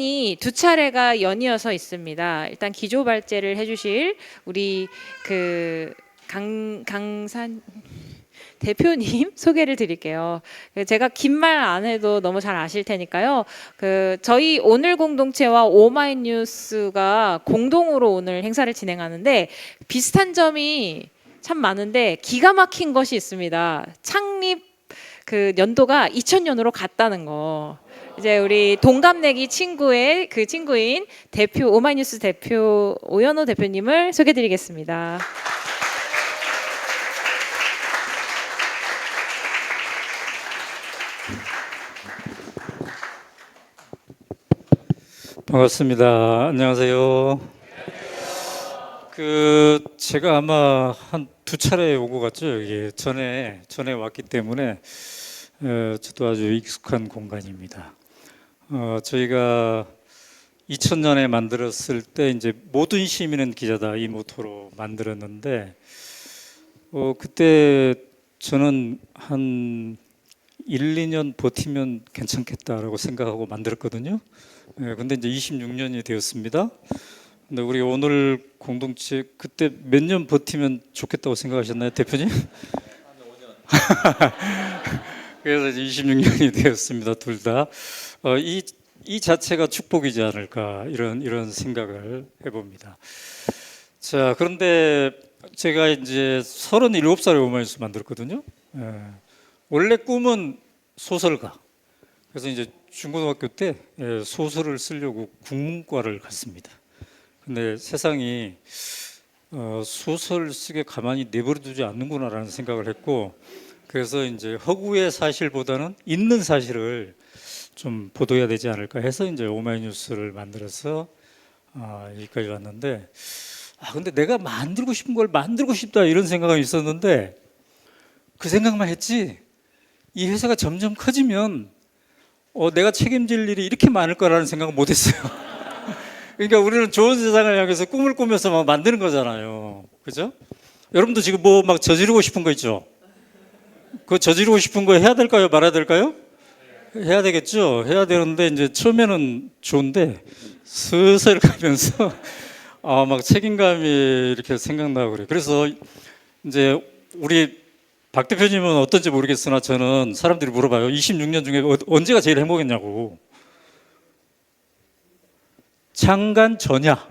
이 두 차례가 연이어서 있습니다. 일단 기조 발제를 해주실 우리 강산 대표님 소개를 드릴게요. 제가 긴 말 안 해도 너무 잘 아실 테니까요. 저희 오늘 공동체와 오마이뉴스가 공동으로 오늘 행사를 진행하는데 비슷한 점이 참 많은데 기가 막힌 것이 있습니다. 창립 연도가 2000년으로 같다는 거. 이제 우리 동갑내기 친구의 친구인 대표 오마이뉴스 대표 오연호 대표님을 소개드리겠습니다. 반갑습니다. 안녕하세요. 제가 아마 한 두 차례 오고 갔죠. 여기 전에 왔기 때문에 저도 아주 익숙한 공간입니다. 저희가 2000년에 만들었을 때 이제 모든 시민은 기자다 이 모토로 만들었는데 그때 저는 한 1, 2년 버티면 괜찮겠다라고 생각하고 만들었거든요. 근데 이제 26년이 되었습니다. 근데 우리 오늘 공동체 그때 몇 년 버티면 좋겠다고 생각하셨나요, 대표님? 그래서 이제 26년이 되었습니다, 둘 다. 이 자체가 축복이지 않을까 이런 생각을 해봅니다. 자, 그런데 제가 이제 37살에 오마이뉴스 만들었거든요. 원래 꿈은 소설가. 그래서 이제 중고등학교 때 소설을 쓰려고 국문과를 갔습니다. 근데 세상이 소설 쓰게 가만히 내버려두지 않는구나라는 생각을 했고, 그래서 이제 허구의 사실보다는 있는 사실을 좀 보도해야 되지 않을까 해서 이제 오마이뉴스를 만들어서 여기까지 왔는데, 근데 내가 만들고 싶은 걸 만들고 싶다 이런 생각은 있었는데 그 생각만 했지 이 회사가 점점 커지면 내가 책임질 일이 이렇게 많을 거라는 생각은 못했어요. 그러니까 우리는 좋은 세상을 향해서 꿈을 꾸면서 막 만드는 거잖아요. 그죠? 여러분도 지금 뭐 막 저지르고 싶은 거 있죠? 그 저지르고 싶은 거 해야 될까요? 말아야 될까요? 해야 되겠죠? 해야 되는데 이제 처음에는 좋은데 슬슬 가면서 막 책임감이 이렇게 생각나고 그래요. 그래서 이제 우리 박 대표님은 어떤지 모르겠으나 저는 사람들이 물어봐요. 26년 중에 언제가 제일 행복했냐고. 창간 전야.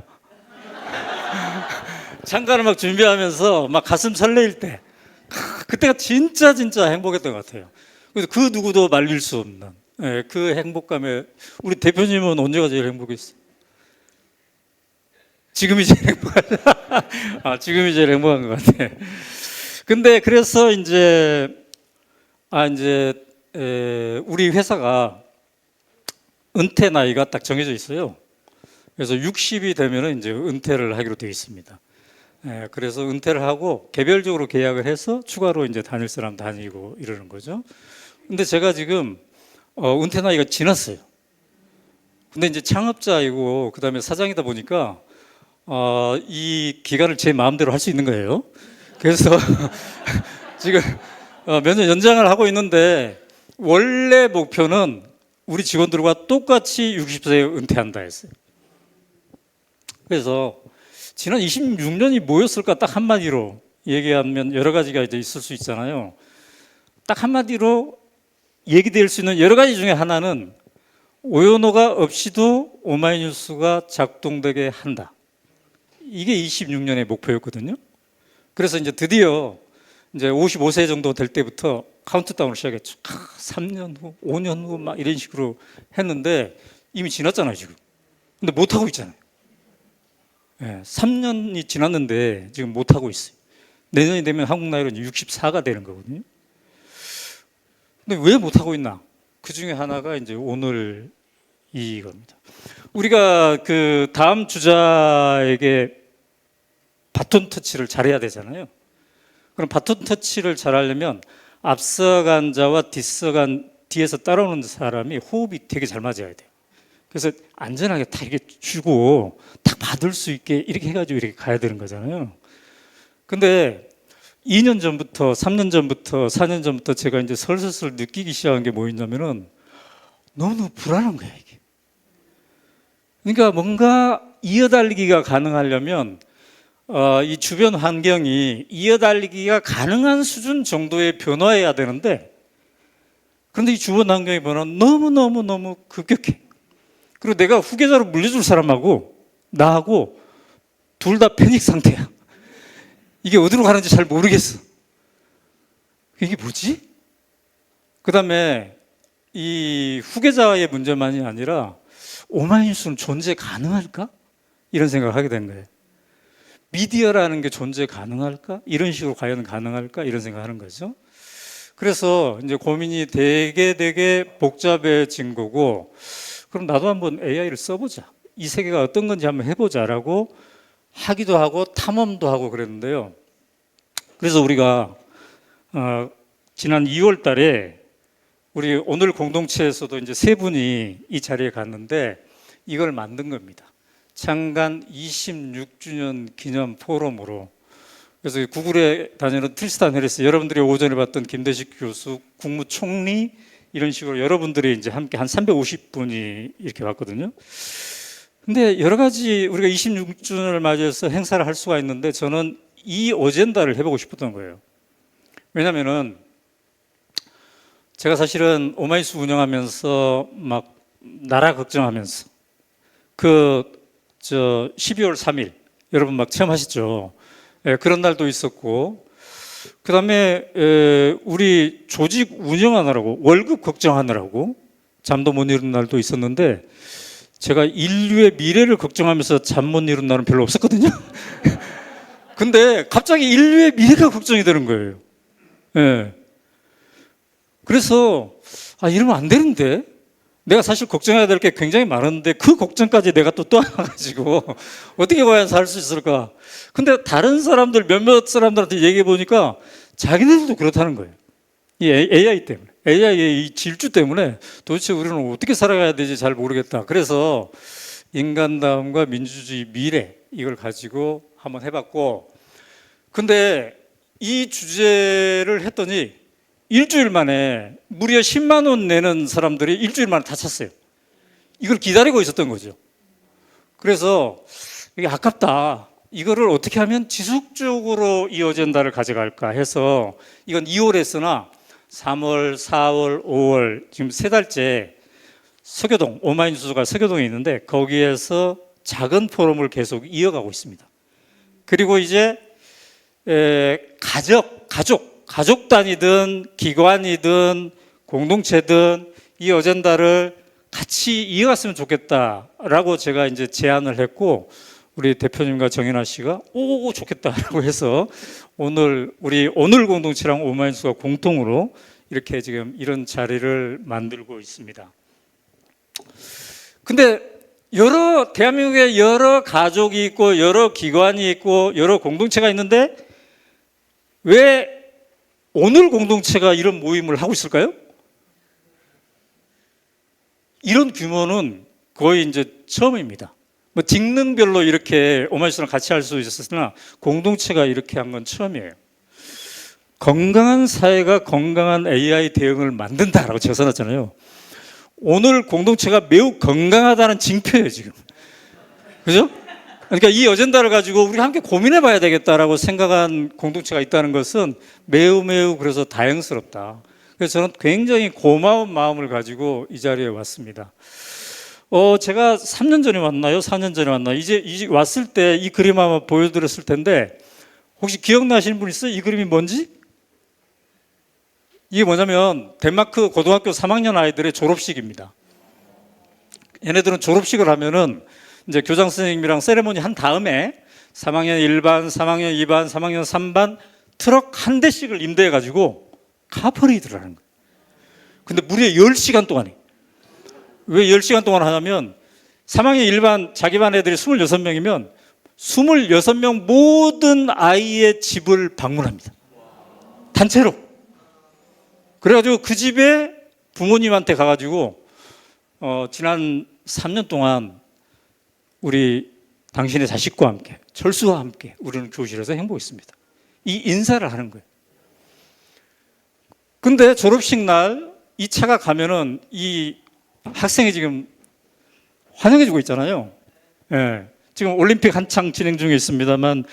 창간을 막 준비하면서 막 가슴 설레일 때 그때가 진짜 행복했던 것 같아요. 그래서 그 누구도 말릴 수 없는 그 행복감에 우리 대표님은 언제가 제일 행복했어요? 지금이 제일 행복하죠. 지금이 제일 행복한 것 같아. 근데 그래서 이제 우리 회사가 은퇴 나이가 딱 정해져 있어요. 그래서 60이 되면은 이제 은퇴를 하기로 되어 있습니다. 그래서 은퇴를 하고 개별적으로 계약을 해서 추가로 이제 다닐 사람 다니고 이러는 거죠. 근데 제가 지금 은퇴 나이가 지났어요. 근데 이제 창업자이고 그다음에 사장이다 보니까 이 기간을 제 마음대로 할 수 있는 거예요. 그래서 지금 몇 년 연장을 하고 있는데 원래 목표는 우리 직원들과 똑같이 60세에 은퇴한다 했어요. 그래서 지난 26년이 뭐였을까 딱 한마디로 얘기하면 여러 가지가 이제 있을 수 있잖아요. 딱 한마디로 얘기될 수 있는 여러 가지 중에 하나는 오연호가 없이도 오마이뉴스가 작동되게 한다. 이게 26년의 목표였거든요. 그래서 이제 드디어 이제 55세 정도 될 때부터 카운트다운을 시작했죠. 3년 후, 5년 후 막 이런 식으로 했는데 이미 지났잖아요, 지금. 근데 못 하고 있잖아요. 3년이 지났는데 지금 못 하고 있어요. 내년이 되면 한국 나이로 64가 되는 거거든요. 근데 왜 못 하고 있나? 그 중에 하나가 이제 오늘 이겁니다. 우리가 그 다음 주자에게 바톤 터치를 잘해야 되잖아요. 그럼 바톤 터치를 잘하려면 앞서간 자와 뒤에서 따라오는 사람이 호흡이 되게 잘 맞아야 돼요. 그래서 안전하게 딱 이렇게 주고 딱 받을 수 있게 이렇게 해가지고 이렇게 가야 되는 거잖아요. 근데 2년 전부터, 3년 전부터, 4년 전부터 제가 이제 슬슬 느끼기 시작한 게 뭐였냐면은 너무 불안한 거야, 이게. 그러니까 뭔가 이어달리기가 가능하려면 이 주변 환경이 이어달리기가 가능한 수준 정도의 변화해야 되는데, 그런데 이 주변 환경의 변화는 너무 급격해. 그리고 내가 후계자로 물려줄 사람하고 나하고 둘 다 패닉 상태야. 이게 어디로 가는지 잘 모르겠어. 이게 뭐지? 그 다음에 이 후계자의 문제만이 아니라 오마이뉴스는 존재 가능할까? 이런 생각을 하게 된 거예요. 미디어라는 게 존재 가능할까? 이런 식으로 과연 가능할까? 이런 생각을 하는 거죠. 그래서 이제 고민이 되게 복잡해진 거고, 그럼 나도 한번 AI를 써보자. 이 세계가 어떤 건지 한번 해보자라고 하기도 하고 탐험도 하고 그랬는데요. 그래서 우리가 지난 2월 달에 우리 오늘 공동체에서도 이제 세 분이 이 자리에 갔는데 이걸 만든 겁니다. 창간 26주년 기념 포럼으로. 그래서 구글에 다니는 트리스탄 해리스, 여러분들이 오전에 봤던 김대식 교수, 국무총리, 이런 식으로 여러분들이 이제 함께 한 350분이 이렇게 왔거든요. 근데 여러 가지 우리가 26주년을 맞이해서 행사를 할 수가 있는데 저는 이 어젠다를 해보고 싶었던 거예요. 왜냐면은 제가 사실은 오마이뉴스 운영하면서 막 나라 걱정하면서 12월 3일 여러분 막 체험하시죠? 예, 그런 날도 있었고, 그 다음에 우리 조직 운영하느라고 월급 걱정하느라고 잠도 못 이루는 날도 있었는데, 제가 인류의 미래를 걱정하면서 잠 못 이루는 날은 별로 없었거든요. 근데 갑자기 인류의 미래가 걱정이 되는 거예요. 예. 그래서 이러면 안 되는데, 내가 사실 걱정해야 될 게 굉장히 많은데 그 걱정까지 내가 또 안아가지고 어떻게 과연 살 수 있을까? 근데 다른 사람들, 몇몇 사람들한테 얘기해 보니까 자기네들도 그렇다는 거예요. 이 AI 때문에, AI의 이 질주 때문에 도대체 우리는 어떻게 살아가야 되지 잘 모르겠다. 그래서 인간다움과 민주주의 미래, 이걸 가지고 한번 해봤고, 근데 이 주제를 했더니 일주일 만에 무려 10만 원 내는 사람들이 일주일 만에 다 찼어요. 이걸 기다리고 있었던 거죠. 그래서 이게 아깝다. 이거를 어떻게 하면 지속적으로 이 어젠다를 가져갈까 해서, 이건 2월 했으나 3월, 4월, 5월 지금 3달째 서교동, 오마이뉴스가 서교동에 있는데 거기에서 작은 포럼을 계속 이어가고 있습니다. 그리고 이제 가족 단위든 기관이든 공동체든 이 어젠다를 같이 이어갔으면 좋겠다라고 제가 이제 제안을 했고, 우리 대표님과 정연아 씨가 오 좋겠다라고 해서 우리 오늘 공동체랑 오마이뉴스가 공통으로 이렇게 지금 이런 자리를 만들고 있습니다. 근데 대한민국에 여러 가족이 있고 여러 기관이 있고 여러 공동체가 있는데 왜 오늘 공동체가 이런 모임을 하고 있을까요? 이런 규모는 거의 이제 처음입니다. 뭐 직능별로 이렇게 오마이뉴스랑 같이 할 수 있었으나 공동체가 이렇게 한 건 처음이에요. 건강한 사회가 건강한 AI 대응을 만든다라고 제가 써놨잖아요. 오늘 공동체가 매우 건강하다는 징표예요, 지금. 그죠? 그러니까 이 어젠다를 가지고 우리가 함께 고민해 봐야 되겠다라고 생각한 공동체가 있다는 것은 매우 그래서 다행스럽다. 그래서 저는 굉장히 고마운 마음을 가지고 이 자리에 왔습니다. 제가 3년 전에 왔나요? 4년 전에 왔나요? 이제 왔을 때 이 그림 아마 보여드렸을 텐데, 혹시 기억나시는 분 있어요? 이 그림이 뭔지? 이게 뭐냐면 덴마크 고등학교 3학년 아이들의 졸업식입니다. 얘네들은 졸업식을 하면은 이제 교장 선생님이랑 세레모니 한 다음에 3학년 1반, 3학년 2반, 3학년 3반 트럭 한 대씩을 임대해 가지고 카퍼레이드를 하는 거예요. 근데 무려 10시간 동안에. 왜 10시간 동안 하냐면 3학년 1반 자기 반 애들이 26명이면 26명 모든 아이의 집을 방문합니다. 단체로. 그래가지고 그 집에 부모님한테 가가지고 지난 3년 동안 우리 당신의 자식과 함께, 철수와 함께 우리는 교실에서 행복했습니다. 이 인사를 하는 거예요. 근데 졸업식 날 이 차가 가면은 이 학생이 지금 환영해주고 있잖아요. 예. 지금 올림픽 한창 진행 중에 있습니다만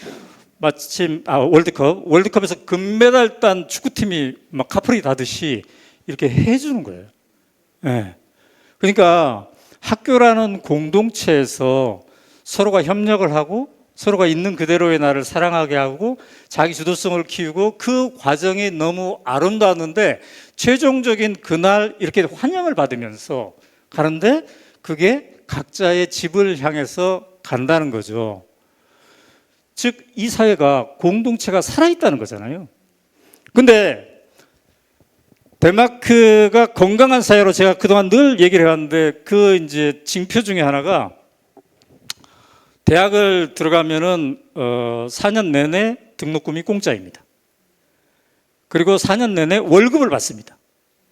마침 월드컵에서 금메달 딴 축구팀이 막 카풀이 다듯이 이렇게 해주는 거예요. 예. 그러니까 학교라는 공동체에서 서로가 협력을 하고 서로가 있는 그대로의 나를 사랑하게 하고 자기 주도성을 키우고 그 과정이 너무 아름다웠는데 최종적인 그날 이렇게 환영을 받으면서 가는데 그게 각자의 집을 향해서 간다는 거죠. 즉, 이 사회가 공동체가 살아있다는 거잖아요. 근데 덴마크가 건강한 사회로 제가 그동안 늘 얘기를 해왔는데 그 이제 징표 중에 하나가 대학을 들어가면은 4년 내내 등록금이 공짜입니다. 그리고 4년 내내 월급을 받습니다.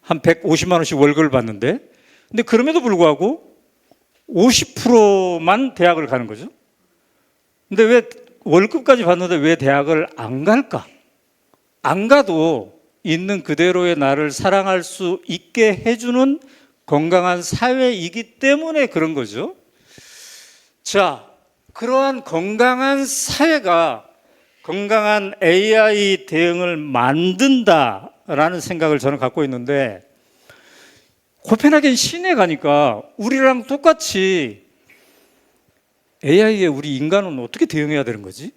한 150만 원씩 월급을 받는데 근데 그럼에도 불구하고 50%만 대학을 가는 거죠. 근데 왜 월급까지 받는데 왜 대학을 안 갈까? 안 가도 있는 그대로의 나를 사랑할 수 있게 해주는 건강한 사회이기 때문에 그런 거죠. 자, 그러한 건강한 사회가 건강한 AI 대응을 만든다라는 생각을 저는 갖고 있는데 코펜하겐 시내에 가니까 우리랑 똑같이 AI에 우리 인간은 어떻게 대응해야 되는 거지?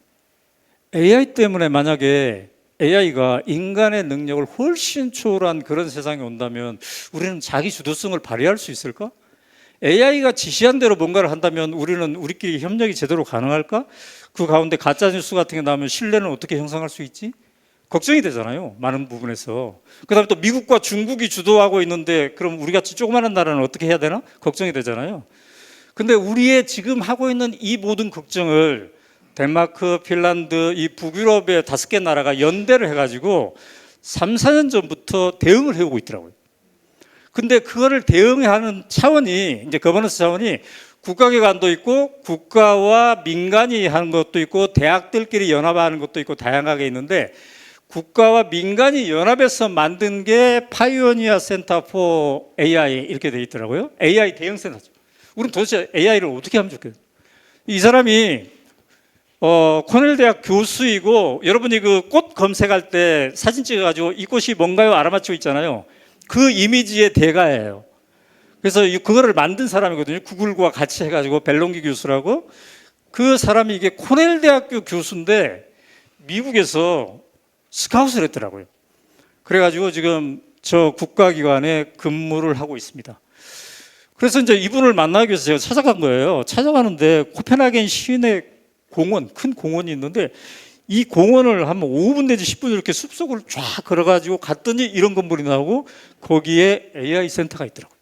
AI 때문에 만약에 AI가 인간의 능력을 훨씬 초월한 그런 세상이 온다면 우리는 자기 주도성을 발휘할 수 있을까? AI가 지시한 대로 뭔가를 한다면 우리는 우리끼리 협력이 제대로 가능할까? 그 가운데 가짜 뉴스 같은 게 나오면 신뢰는 어떻게 형성할 수 있지? 걱정이 되잖아요. 많은 부분에서. 그다음에 또 미국과 중국이 주도하고 있는데 그럼 우리 같이 조그마한 나라는 어떻게 해야 되나? 걱정이 되잖아요. 근데 우리의 지금 하고 있는 이 모든 걱정을 덴마크, 핀란드, 이 북유럽의 5개 나라가 연대를 해가지고 3, 4년 전부터 대응을 해오고 있더라고요. 근데 그거를 대응하는 차원이 이제 거버넌스 차원이 국가기관도 있고 국가와 민간이 하는 것도 있고 대학들끼리 연합하는 것도 있고 다양하게 있는데 국가와 민간이 연합해서 만든 게 파이오니어 센터 포 AI 이렇게 돼 있더라고요. AI 대응 센터죠. 우리는 도대체 AI를 어떻게 하면 좋겠어요? 이 사람이 코넬 대학 교수이고 여러분이 그 꽃 검색할 때 사진 찍어가지고 이 꽃이 뭔가요? 알아맞히고 있잖아요. 그 이미지의 대가예요. 그래서 그거를 만든 사람이거든요. 구글과 같이 해가지고 벨롱기 교수라고 그 사람이 이게 코넬 대학교 교수인데 미국에서 스카웃을 했더라고요. 그래가지고 지금 저 국가기관에 근무를 하고 있습니다. 그래서 이제 이분을 만나기 위해서 제가 찾아간 거예요. 찾아가는데 코펜하겐 시내 공원, 큰 공원이 있는데 이 공원을 한 5분 내지 10분 이렇게 숲속을 쫙 걸어가지고 갔더니 이런 건물이 나오고 거기에 AI 센터가 있더라고요.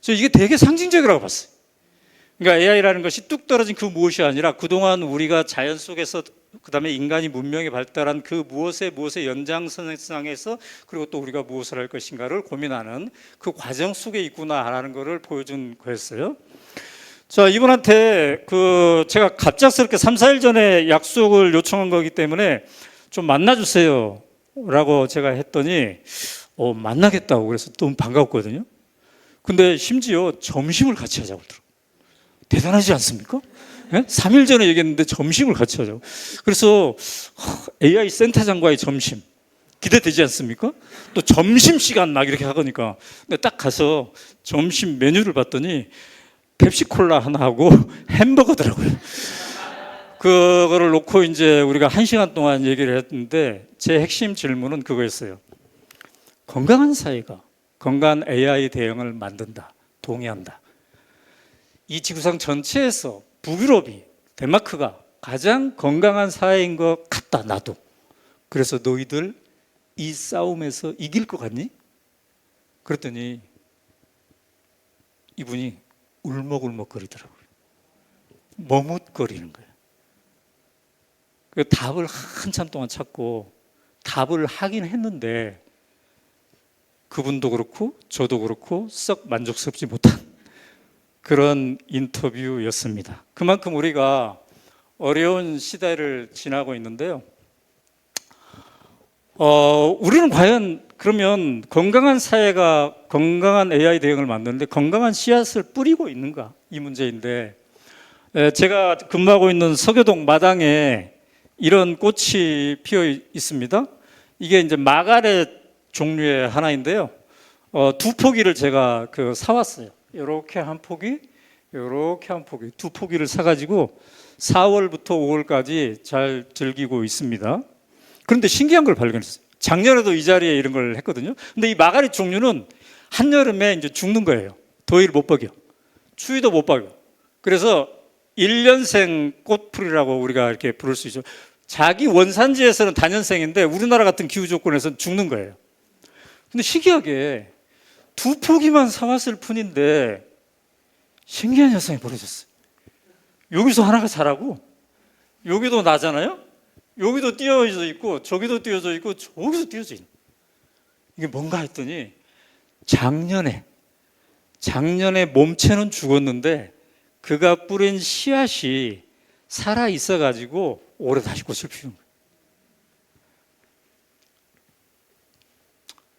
저 이게 되게 상징적이라고 봤어요. 그러니까 AI라는 것이 뚝 떨어진 그 무엇이 아니라 그동안 우리가 자연 속에서 그다음에 인간이 문명이 발달한 그 무엇의 연장선상에서 그리고 또 우리가 무엇을 할 것인가를 고민하는 그 과정 속에 있구나라는 것을 보여준 거였어요. 자, 이분한테 제가 갑작스럽게 3, 4일 전에 약속을 요청한 거기 때문에 좀 만나주세요 라고 제가 했더니 만나겠다고 그래서 너무 반가웠거든요. 근데 심지어 점심을 같이 하자고 그러더라고요. 대단하지 않습니까? 네? 3일 전에 얘기했는데 점심을 같이 하자고. 그래서 AI 센터장과의 점심 기대되지 않습니까? 또 점심시간 막 이렇게 하니까 근데 딱 가서 점심 메뉴를 봤더니 펩시콜라 하나 하고 햄버거더라고요. 그거를 놓고 이제 우리가 1시간 동안 얘기를 했는데 제 핵심 질문은 그거였어요. 건강한 사회가 건강한 AI 대응을 만든다. 동의한다. 이 지구상 전체에서 북유럽이 덴마크가 가장 건강한 사회인 것 같다. 나도. 그래서 너희들 이 싸움에서 이길 것 같니? 그랬더니 이분이 울먹울먹거리더라고요. 머뭇거리는 거예요. 그 답을 한참 동안 찾고 답을 하긴 했는데 그분도 그렇고 저도 그렇고 썩 만족스럽지 못한 그런 인터뷰였습니다. 그만큼 우리가 어려운 시대를 지나고 있는데요. 우리는 과연 그러면 건강한 사회가 건강한 AI 대응을 만드는데 건강한 씨앗을 뿌리고 있는가? 이 문제인데 제가 근무하고 있는 서교동 마당에 이런 꽃이 피어 있습니다. 이게 이제 마가렛 종류의 하나인데요. 두 포기를 제가 사왔어요. 이렇게 한 포기, 이렇게 한 포기, 두 포기를 사가지고 4월부터 5월까지 잘 즐기고 있습니다. 그런데 신기한 걸 발견했어요. 작년에도 이 자리에 이런 걸 했거든요. 근데 이 마가렛 종류는 한여름에 이제 죽는 거예요. 더위를 못 버겨. 추위도 못 버겨. 그래서 1년생 꽃풀이라고 우리가 이렇게 부를 수 있죠. 자기 원산지에서는 다년생인데 우리나라 같은 기후 조건에서는 죽는 거예요. 근데 신기하게 두 포기만 사왔을 뿐인데 신기한 현상이 벌어졌어요. 여기서 하나가 자라고 여기도 나잖아요. 여기도 띄어져 있고 저기도 띄어져 있고 저기도 띄어져 있는. 이게 뭔가 했더니 작년에 몸체는 죽었는데 그가 뿌린 씨앗이 살아 있어 가지고 올해 다시 꽃을 피우는 거예요.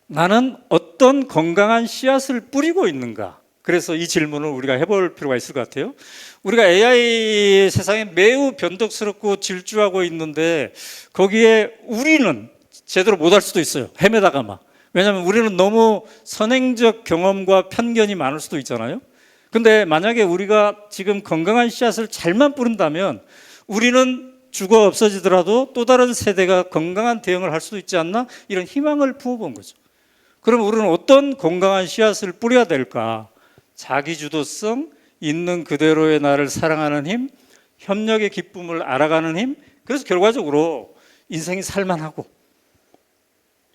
나는 어떤 건강한 씨앗을 뿌리고 있는가? 그래서 이 질문을 우리가 해볼 필요가 있을 것 같아요. 우리가 AI 세상에 매우 변덕스럽고 질주하고 있는데 거기에 우리는 제대로 못할 수도 있어요. 헤매다가 막. 왜냐하면 우리는 너무 선행적 경험과 편견이 많을 수도 있잖아요. 근데 만약에 우리가 지금 건강한 씨앗을 잘만 뿌린다면 우리는 죽어 없어지더라도 또 다른 세대가 건강한 대응을 할 수도 있지 않나? 이런 희망을 품어본 거죠. 그럼 우리는 어떤 건강한 씨앗을 뿌려야 될까? 자기주도성, 있는 그대로의 나를 사랑하는 힘, 협력의 기쁨을 알아가는 힘. 그래서 결과적으로 인생이 살만하고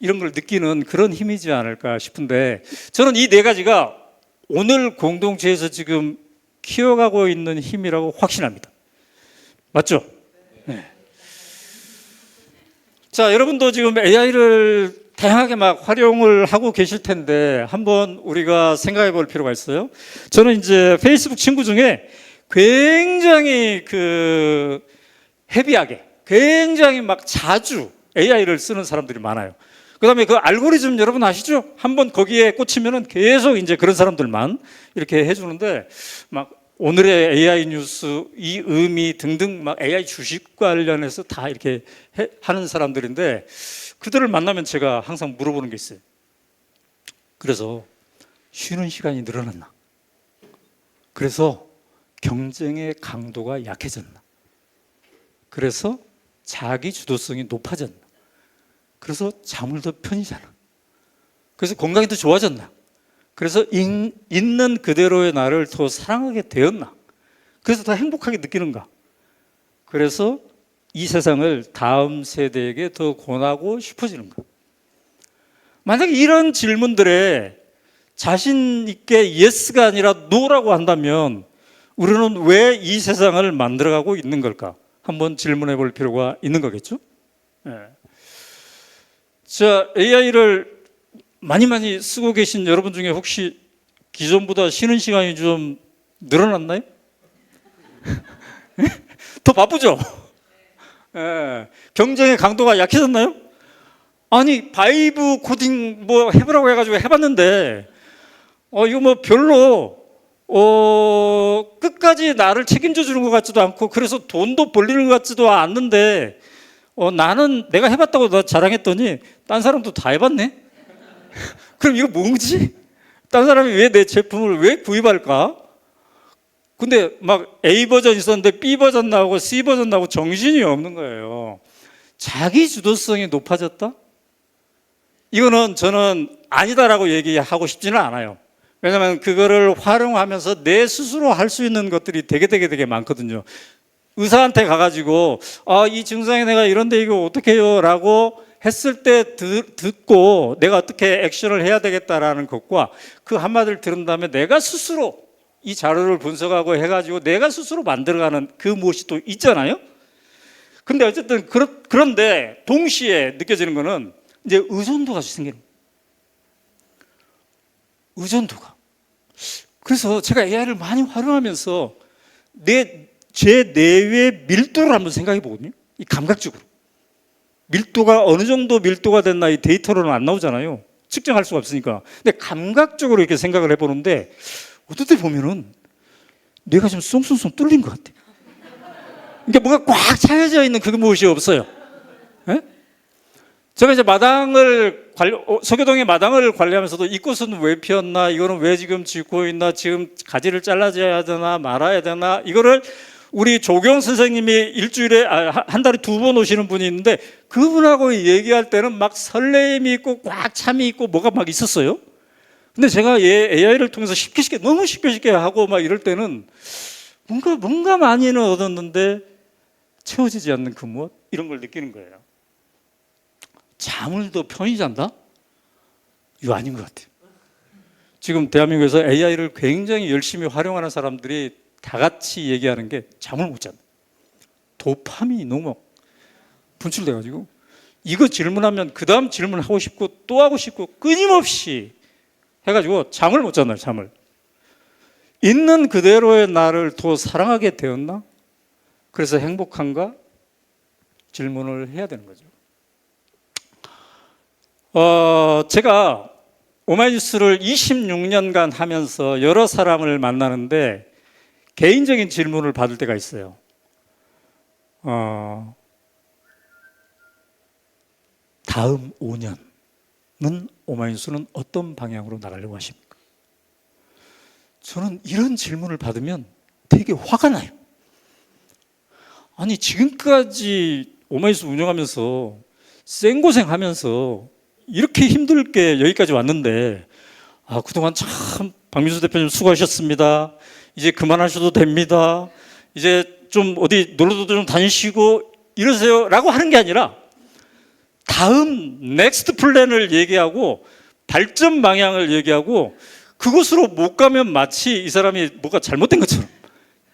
이런 걸 느끼는 그런 힘이지 않을까 싶은데 저는 이 네 가지가 오늘 공동체에서 지금 키워가고 있는 힘이라고 확신합니다. 맞죠? 네. 자, 여러분도 지금 AI를 다양하게 막 활용을 하고 계실 텐데 한번 우리가 생각해 볼 필요가 있어요. 저는 이제 페이스북 친구 중에 굉장히 헤비하게 굉장히 막 자주 AI를 쓰는 사람들이 많아요. 그다음에 그 알고리즘 여러분 아시죠? 한번 거기에 꽂히면은 계속 이제 그런 사람들만 이렇게 해주는데 막 오늘의 AI 뉴스, 이 의미 등등 막 AI 주식 관련해서 다 이렇게 하는 사람들인데 그들을 만나면 제가 항상 물어보는 게 있어요. 그래서 쉬는 시간이 늘어났나? 그래서 경쟁의 강도가 약해졌나? 그래서 자기 주도성이 높아졌나? 그래서 잠을 더 편히 자나? 그래서 건강이 더 좋아졌나? 그래서 있는 그대로의 나를 더 사랑하게 되었나? 그래서 더 행복하게 느끼는가? 그래서 이 세상을 다음 세대에게 더 권하고 싶어지는가? 만약에 이런 질문들에 자신 있게 예스가 아니라 노라고 한다면 우리는 왜 이 세상을 만들어가고 있는 걸까? 한번 질문해 볼 필요가 있는 거겠죠? 네. 자, AI를 많이 쓰고 계신 여러분 중에 혹시 기존보다 쉬는 시간이 좀 늘어났나요? 더 바쁘죠? 예. 경쟁의 강도가 약해졌나요? 아니, 바이브 코딩 뭐 해보라고 해가지고 해봤는데, 이거 뭐 별로, 끝까지 나를 책임져 주는 것 같지도 않고, 그래서 돈도 벌리는 것 같지도 않는데, 나는 내가 해봤다고 나 자랑했더니, 딴 사람도 다 해봤네? 그럼 이거 뭐지? 딴 사람이 왜 내 제품을 왜 구입할까? 근데 막 A 버전 있었는데 B 버전 나오고 C 버전 나오고 정신이 없는 거예요. 자기 주도성이 높아졌다? 이거는 저는 아니다라고 얘기하고 싶지는 않아요. 왜냐하면 그거를 활용하면서 내 스스로 할 수 있는 것들이 되게 많거든요. 의사한테 가가지고 이 증상에 내가 이런데 이거 어떻게 해요? 라고 했을 때 듣고 내가 어떻게 액션을 해야 되겠다라는 것과 그 한마디를 들은 다음에 내가 스스로 이 자료를 분석하고 해가지고 내가 스스로 만들어가는 그 무엇이 또 있잖아요. 근데 어쨌든 그런데 동시에 느껴지는 거는 이제 의존도가 생기는 거예요. 의존도가. 그래서 제가 AI를 많이 활용하면서 제 내외의 밀도를 한번 생각해 보거든요. 이 감각적으로. 밀도가 어느 정도 밀도가 됐나 이 데이터로는 안 나오잖아요. 측정할 수가 없으니까. 근데 감각적으로 이렇게 생각을 해보는데 어떨 때 보면은 뇌가 좀 쏭쏭쏭 뚫린 것 같아요. 그러니까 뭔가 꽉 차여져 있는 그것이 없어요. 예? 제가 이제 서교동의 마당을 관리하면서도 이 꽃은 왜 피었나, 이거는 왜 지금 짓고 있나, 지금 가지를 잘라줘야 되나 말아야 되나, 이거를 우리 조경 선생님이 일주일에 한 달에 2번 오시는 분이 있는데 그분하고 얘기할 때는 막 설레임이 있고 꽉 참이 있고 뭐가 막 있었어요. 근데 제가 AI를 통해서 쉽게 너무 쉽게 하고 막 이럴 때는 뭔가 많이는 얻었는데 채워지지 않는 그 무엇, 이런 걸 느끼는 거예요. 잠을 더 편히 잔다? 이거 아닌 것 같아요. 지금 대한민국에서 AI를 굉장히 열심히 활용하는 사람들이 다 같이 얘기하는 게 잠을 못 잔다. 도파민이 너무 분출돼가지고 이거 질문하면 그 다음 질문하고 싶고 또 하고 싶고 끊임없이 해가지고 잠을 못 잤나요, 잠을. 있는 그대로의 나를 더 사랑하게 되었나? 그래서 행복한가? 질문을 해야 되는 거죠. 제가 오마이뉴스를 26년간 하면서 여러 사람을 만나는데 개인적인 질문을 받을 때가 있어요. 다음 5년은 오마이뉴스는 어떤 방향으로 나가려고 하십니까? 저는 이런 질문을 받으면 되게 화가 나요. 아니, 지금까지 오마이뉴스 운영하면서 생고생하면서 이렇게 힘들게 여기까지 왔는데 그동안 참 박민수 대표님 수고하셨습니다. 이제 그만하셔도 됩니다. 이제 좀 어디 놀러도 좀 다니시고 이러세요 라고 하는 게 아니라 다음 넥스트 플랜을 얘기하고 발전 방향을 얘기하고 그곳으로 못 가면 마치 이 사람이 뭐가 잘못된 것처럼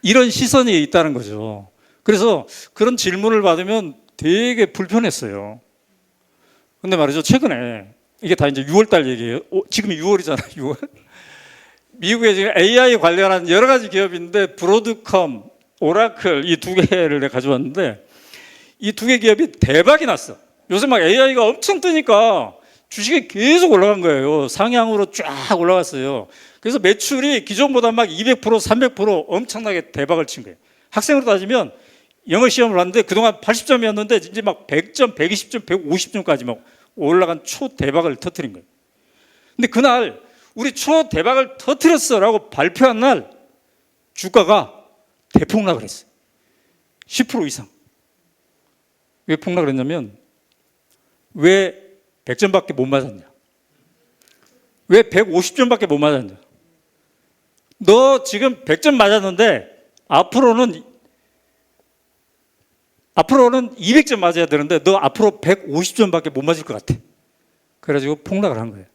이런 시선이 있다는 거죠. 그래서 그런 질문을 받으면 되게 불편했어요. 근데 말이죠, 최근에 이게 다 이제 6월달 얘기예요. 지금이 6월이잖아요. 6월. 미국에 지금 AI 관련한 여러 가지 기업인데 브로드컴, 오라클 이 두 개를 내가 가져왔는데 이 두 개 기업이 대박이 났어. 요새 막 AI가 엄청 뜨니까 주식이 계속 올라간 거예요. 상향으로 쫙 올라갔어요. 그래서 매출이 기존보다 막 200%, 300% 엄청나게 대박을 친 거예요. 학생으로 따지면 영어 시험을 봤는데 그동안 80점이었는데 이제 막 100점, 120점, 150점까지 막 올라간 초대박을 터뜨린 거예요. 근데 그날 우리 초대박을 터뜨렸어라고 발표한 날 주가가 대폭락을 했어요. 10% 이상. 왜 폭락을 했냐면 왜 100점밖에 못 맞았냐? 왜 150점밖에 못 맞았냐? 너 지금 100점 맞았는데 앞으로는 200점 맞아야 되는데 너 앞으로 150점밖에 못 맞을 것 같아. 그래가지고 폭락을 한 거예요.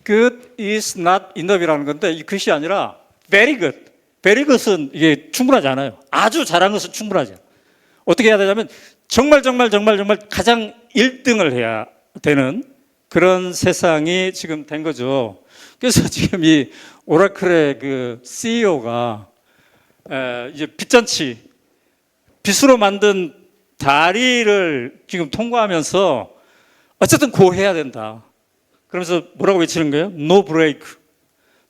Good is not enough이라는 건데 이 글씨 아니라 very good. very good은 이게 충분하지 않아요. 아주 잘한 것은 충분하지 않아요. 어떻게 해야 되냐면 정말 가장 1등을 해야 되는 그런 세상이 지금 된 거죠. 그래서 지금 이 오라클의 그 CEO가 이제 빚으로 만든 다리를 지금 통과하면서 어쨌든 고해야 된다. 그러면서 뭐라고 외치는 거예요? No break.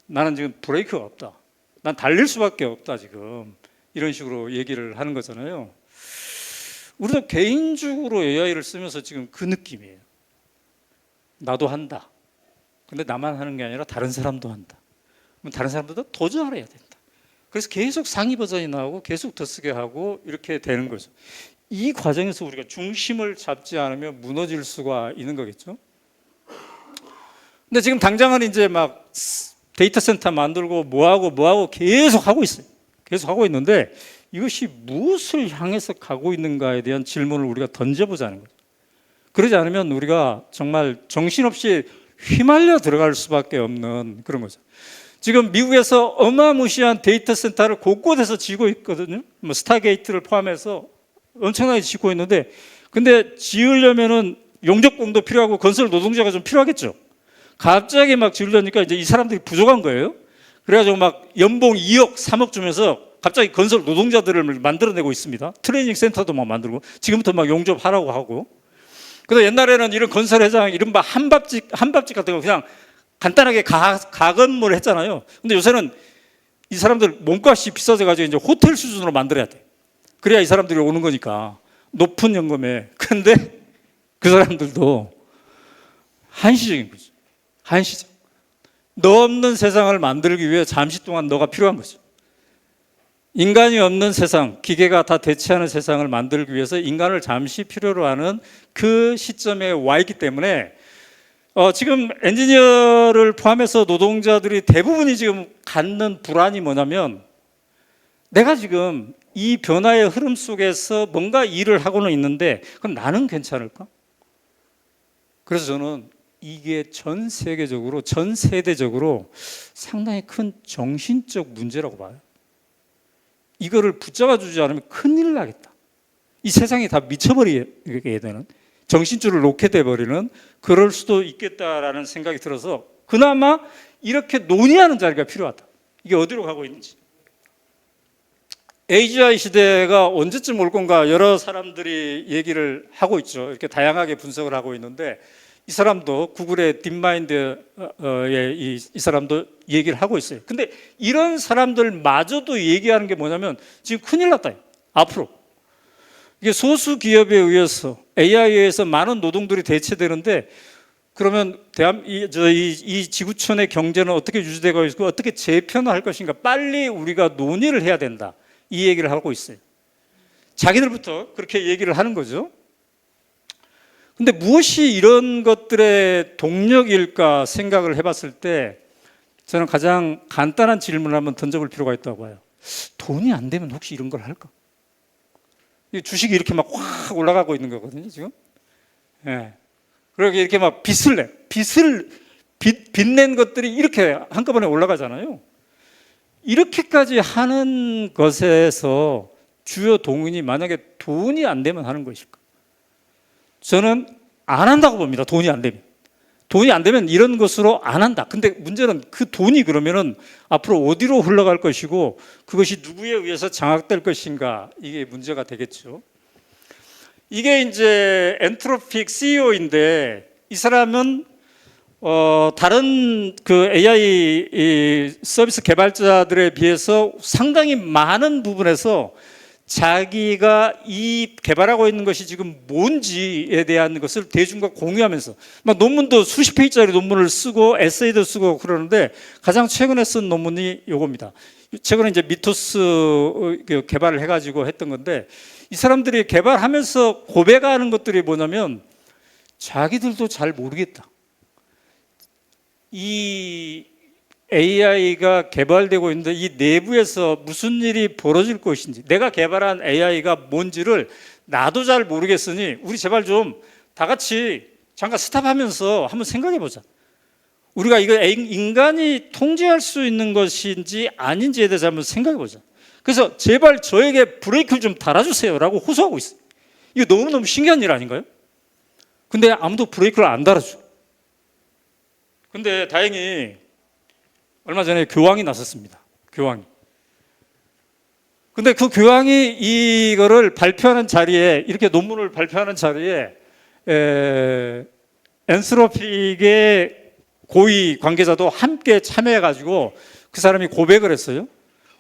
나는 지금 브레이크가 없다. 난 달릴 수밖에 없다 지금. 이런 식으로 얘기를 하는 거잖아요. 우리도 개인적으로 AI를 쓰면서 지금 그 느낌이에요. 나도 한다. 근데 나만 하는 게 아니라 다른 사람도 한다. 그럼 다른 사람들도 도전을 해야 된다. 그래서 계속 상위 버전이 나오고 계속 더 쓰게 하고 이렇게 되는 거죠. 이 과정에서 우리가 중심을 잡지 않으면 무너질 수가 있는 거겠죠. 근데 지금 당장은 이제 막 데이터 센터 만들고 뭐하고 계속 하고 있어요. 계속 하고 있는데 이것이 무엇을 향해서 가고 있는가에 대한 질문을 우리가 던져보자는 거죠. 그러지 않으면 우리가 정말 정신없이 휘말려 들어갈 수밖에 없는 그런 거죠. 지금 미국에서 어마무시한 데이터 센터를 곳곳에서 지고 있거든요. 뭐 스타게이트를 포함해서 엄청나게 짓고 있는데 근데 지으려면은 용적공도 필요하고 건설 노동자가 좀 필요하겠죠. 갑자기 막 지으려니까 이제 이 사람들이 부족한 거예요. 그래가지고 막 연봉 2억, 3억 주면서 갑자기 건설 노동자들을 만들어내고 있습니다. 트레이닝 센터도 막 만들고 지금부터 막 용접하라고 하고. 근데 옛날에는 이런 건설 회장 이른바 한밥집 같은 거 그냥 간단하게 가건물 했잖아요. 근데 요새는 이 사람들 몸값이 비싸져 가지고 이제 호텔 수준으로 만들어야 돼. 그래야 이 사람들이 오는 거니까 높은 연금에. 근데 그 사람들도 한시적인 거죠. 한시적. 너 없는 세상을 만들기 위해 잠시 동안 너가 필요한 거죠. 인간이 없는 세상, 기계가 다 대체하는 세상을 만들기 위해서 인간을 잠시 필요로 하는 그 시점에 와 있기 때문에 지금 엔지니어를 포함해서 노동자들이 대부분이 지금 갖는 불안이 뭐냐면 내가 지금 이 변화의 흐름 속에서 뭔가 일을 하고는 있는데 그럼 나는 괜찮을까? 그래서 저는 이게 전 세계적으로, 전 세대적으로 상당히 큰 정신적 문제라고 봐요. 이거를 붙잡아 주지 않으면 큰일 나겠다. 이 세상이 다 미쳐버리게 되는, 정신줄을 놓게 돼버리는 그럴 수도 있겠다라는 생각이 들어서 그나마 이렇게 논의하는 자리가 필요하다. 이게 어디로 가고 있는지. AGI 시대가 언제쯤 올 건가 여러 사람들이 얘기를 하고 있죠. 이렇게 다양하게 분석을 하고 있는데 이 사람도 구글의 딥마인드의 이 사람도 얘기를 하고 있어요. 근데 이런 사람들마저도 얘기하는 게 뭐냐면 지금 큰일 났다. 앞으로 이게 소수 기업에 의해서 AI에 의해서 많은 노동들이 대체되는데 그러면 이 지구촌의 경제는 어떻게 유지되고 있고 어떻게 재편화할 것인가 빨리 우리가 논의를 해야 된다. 이 얘기를 하고 있어요. 자기들부터 그렇게 얘기를 하는 거죠. 근데 무엇이 이런 것들의 동력일까 생각을 해봤을 때 저는 가장 간단한 질문을 한번 던져볼 필요가 있다고 봐요. 돈이 안 되면 혹시 이런 걸 할까? 주식이 이렇게 막 확 올라가고 있는 거거든요, 지금. 예. 그러게 이렇게 막 빚낸 것들이 이렇게 한꺼번에 올라가잖아요. 이렇게까지 하는 것에서 주요 동인이 만약에 돈이 안 되면 하는 것일까? 저는 안 한다고 봅니다. 돈이 안 되면. 돈이 안 되면 이런 것으로 안 한다. 근데 문제는 그 돈이 그러면은 앞으로 어디로 흘러갈 것이고 그것이 누구에 의해서 장악될 것인가 이게 문제가 되겠죠. 이게 이제 엔트로픽 CEO인데 이 사람은 다른 그 AI 서비스 개발자들에 비해서 상당히 많은 부분에서 자기가 이 개발하고 있는 것이 지금 뭔지에 대한 것을 대중과 공유하면서 막 논문도 수십 페이지짜리 논문을 쓰고 에세이도 쓰고 그러는데 가장 최근에 쓴 논문이 이겁니다. 최근에 이제 미토스 개발을 해가지고 했던 건데 이 사람들이 개발하면서 고백하는 것들이 뭐냐면 자기들도 잘 모르겠다. 이 AI가 개발되고 있는데 이 내부에서 무슨 일이 벌어질 것인지 내가 개발한 AI가 뭔지를 나도 잘 모르겠으니 우리 제발 좀 다 같이 잠깐 스탑하면서 한번 생각해 보자. 우리가 이거 인간이 통제할 수 있는 것인지 아닌지에 대해서 한번 생각해 보자. 그래서 제발 저에게 브레이크를 좀 달아주세요 라고 호소하고 있어요. 이거 너무너무 신기한 일 아닌가요? 근데 아무도 브레이크를 안 달아줘. 근데 다행히 얼마 전에 교황이 나섰습니다. 교황이. 근데 그 교황이 이거를 발표하는 자리에 이렇게 논문을 발표하는 자리에 엔트로픽의 고위 관계자도 함께 참여해가지고 그 사람이 고백을 했어요.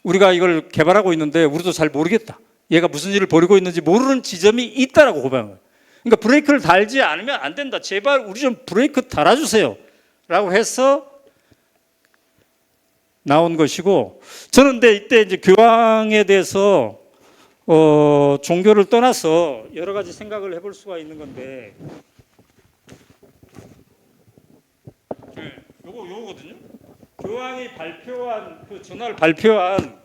우리가 이걸 개발하고 있는데 우리도 잘 모르겠다. 얘가 무슨 일을 벌이고 있는지 모르는 지점이 있다라고 고백한 거예요. 그러니까 브레이크를 달지 않으면 안 된다. 제발 우리 좀 브레이크 달아주세요. 라고 해서 나온 것이고 저는 근데 이때 이제 교황에 대해서 종교를 떠나서 여러 가지 생각을 해볼 수가 있는 건데 요거거든요. 교황이 발표한 그 전날 발표한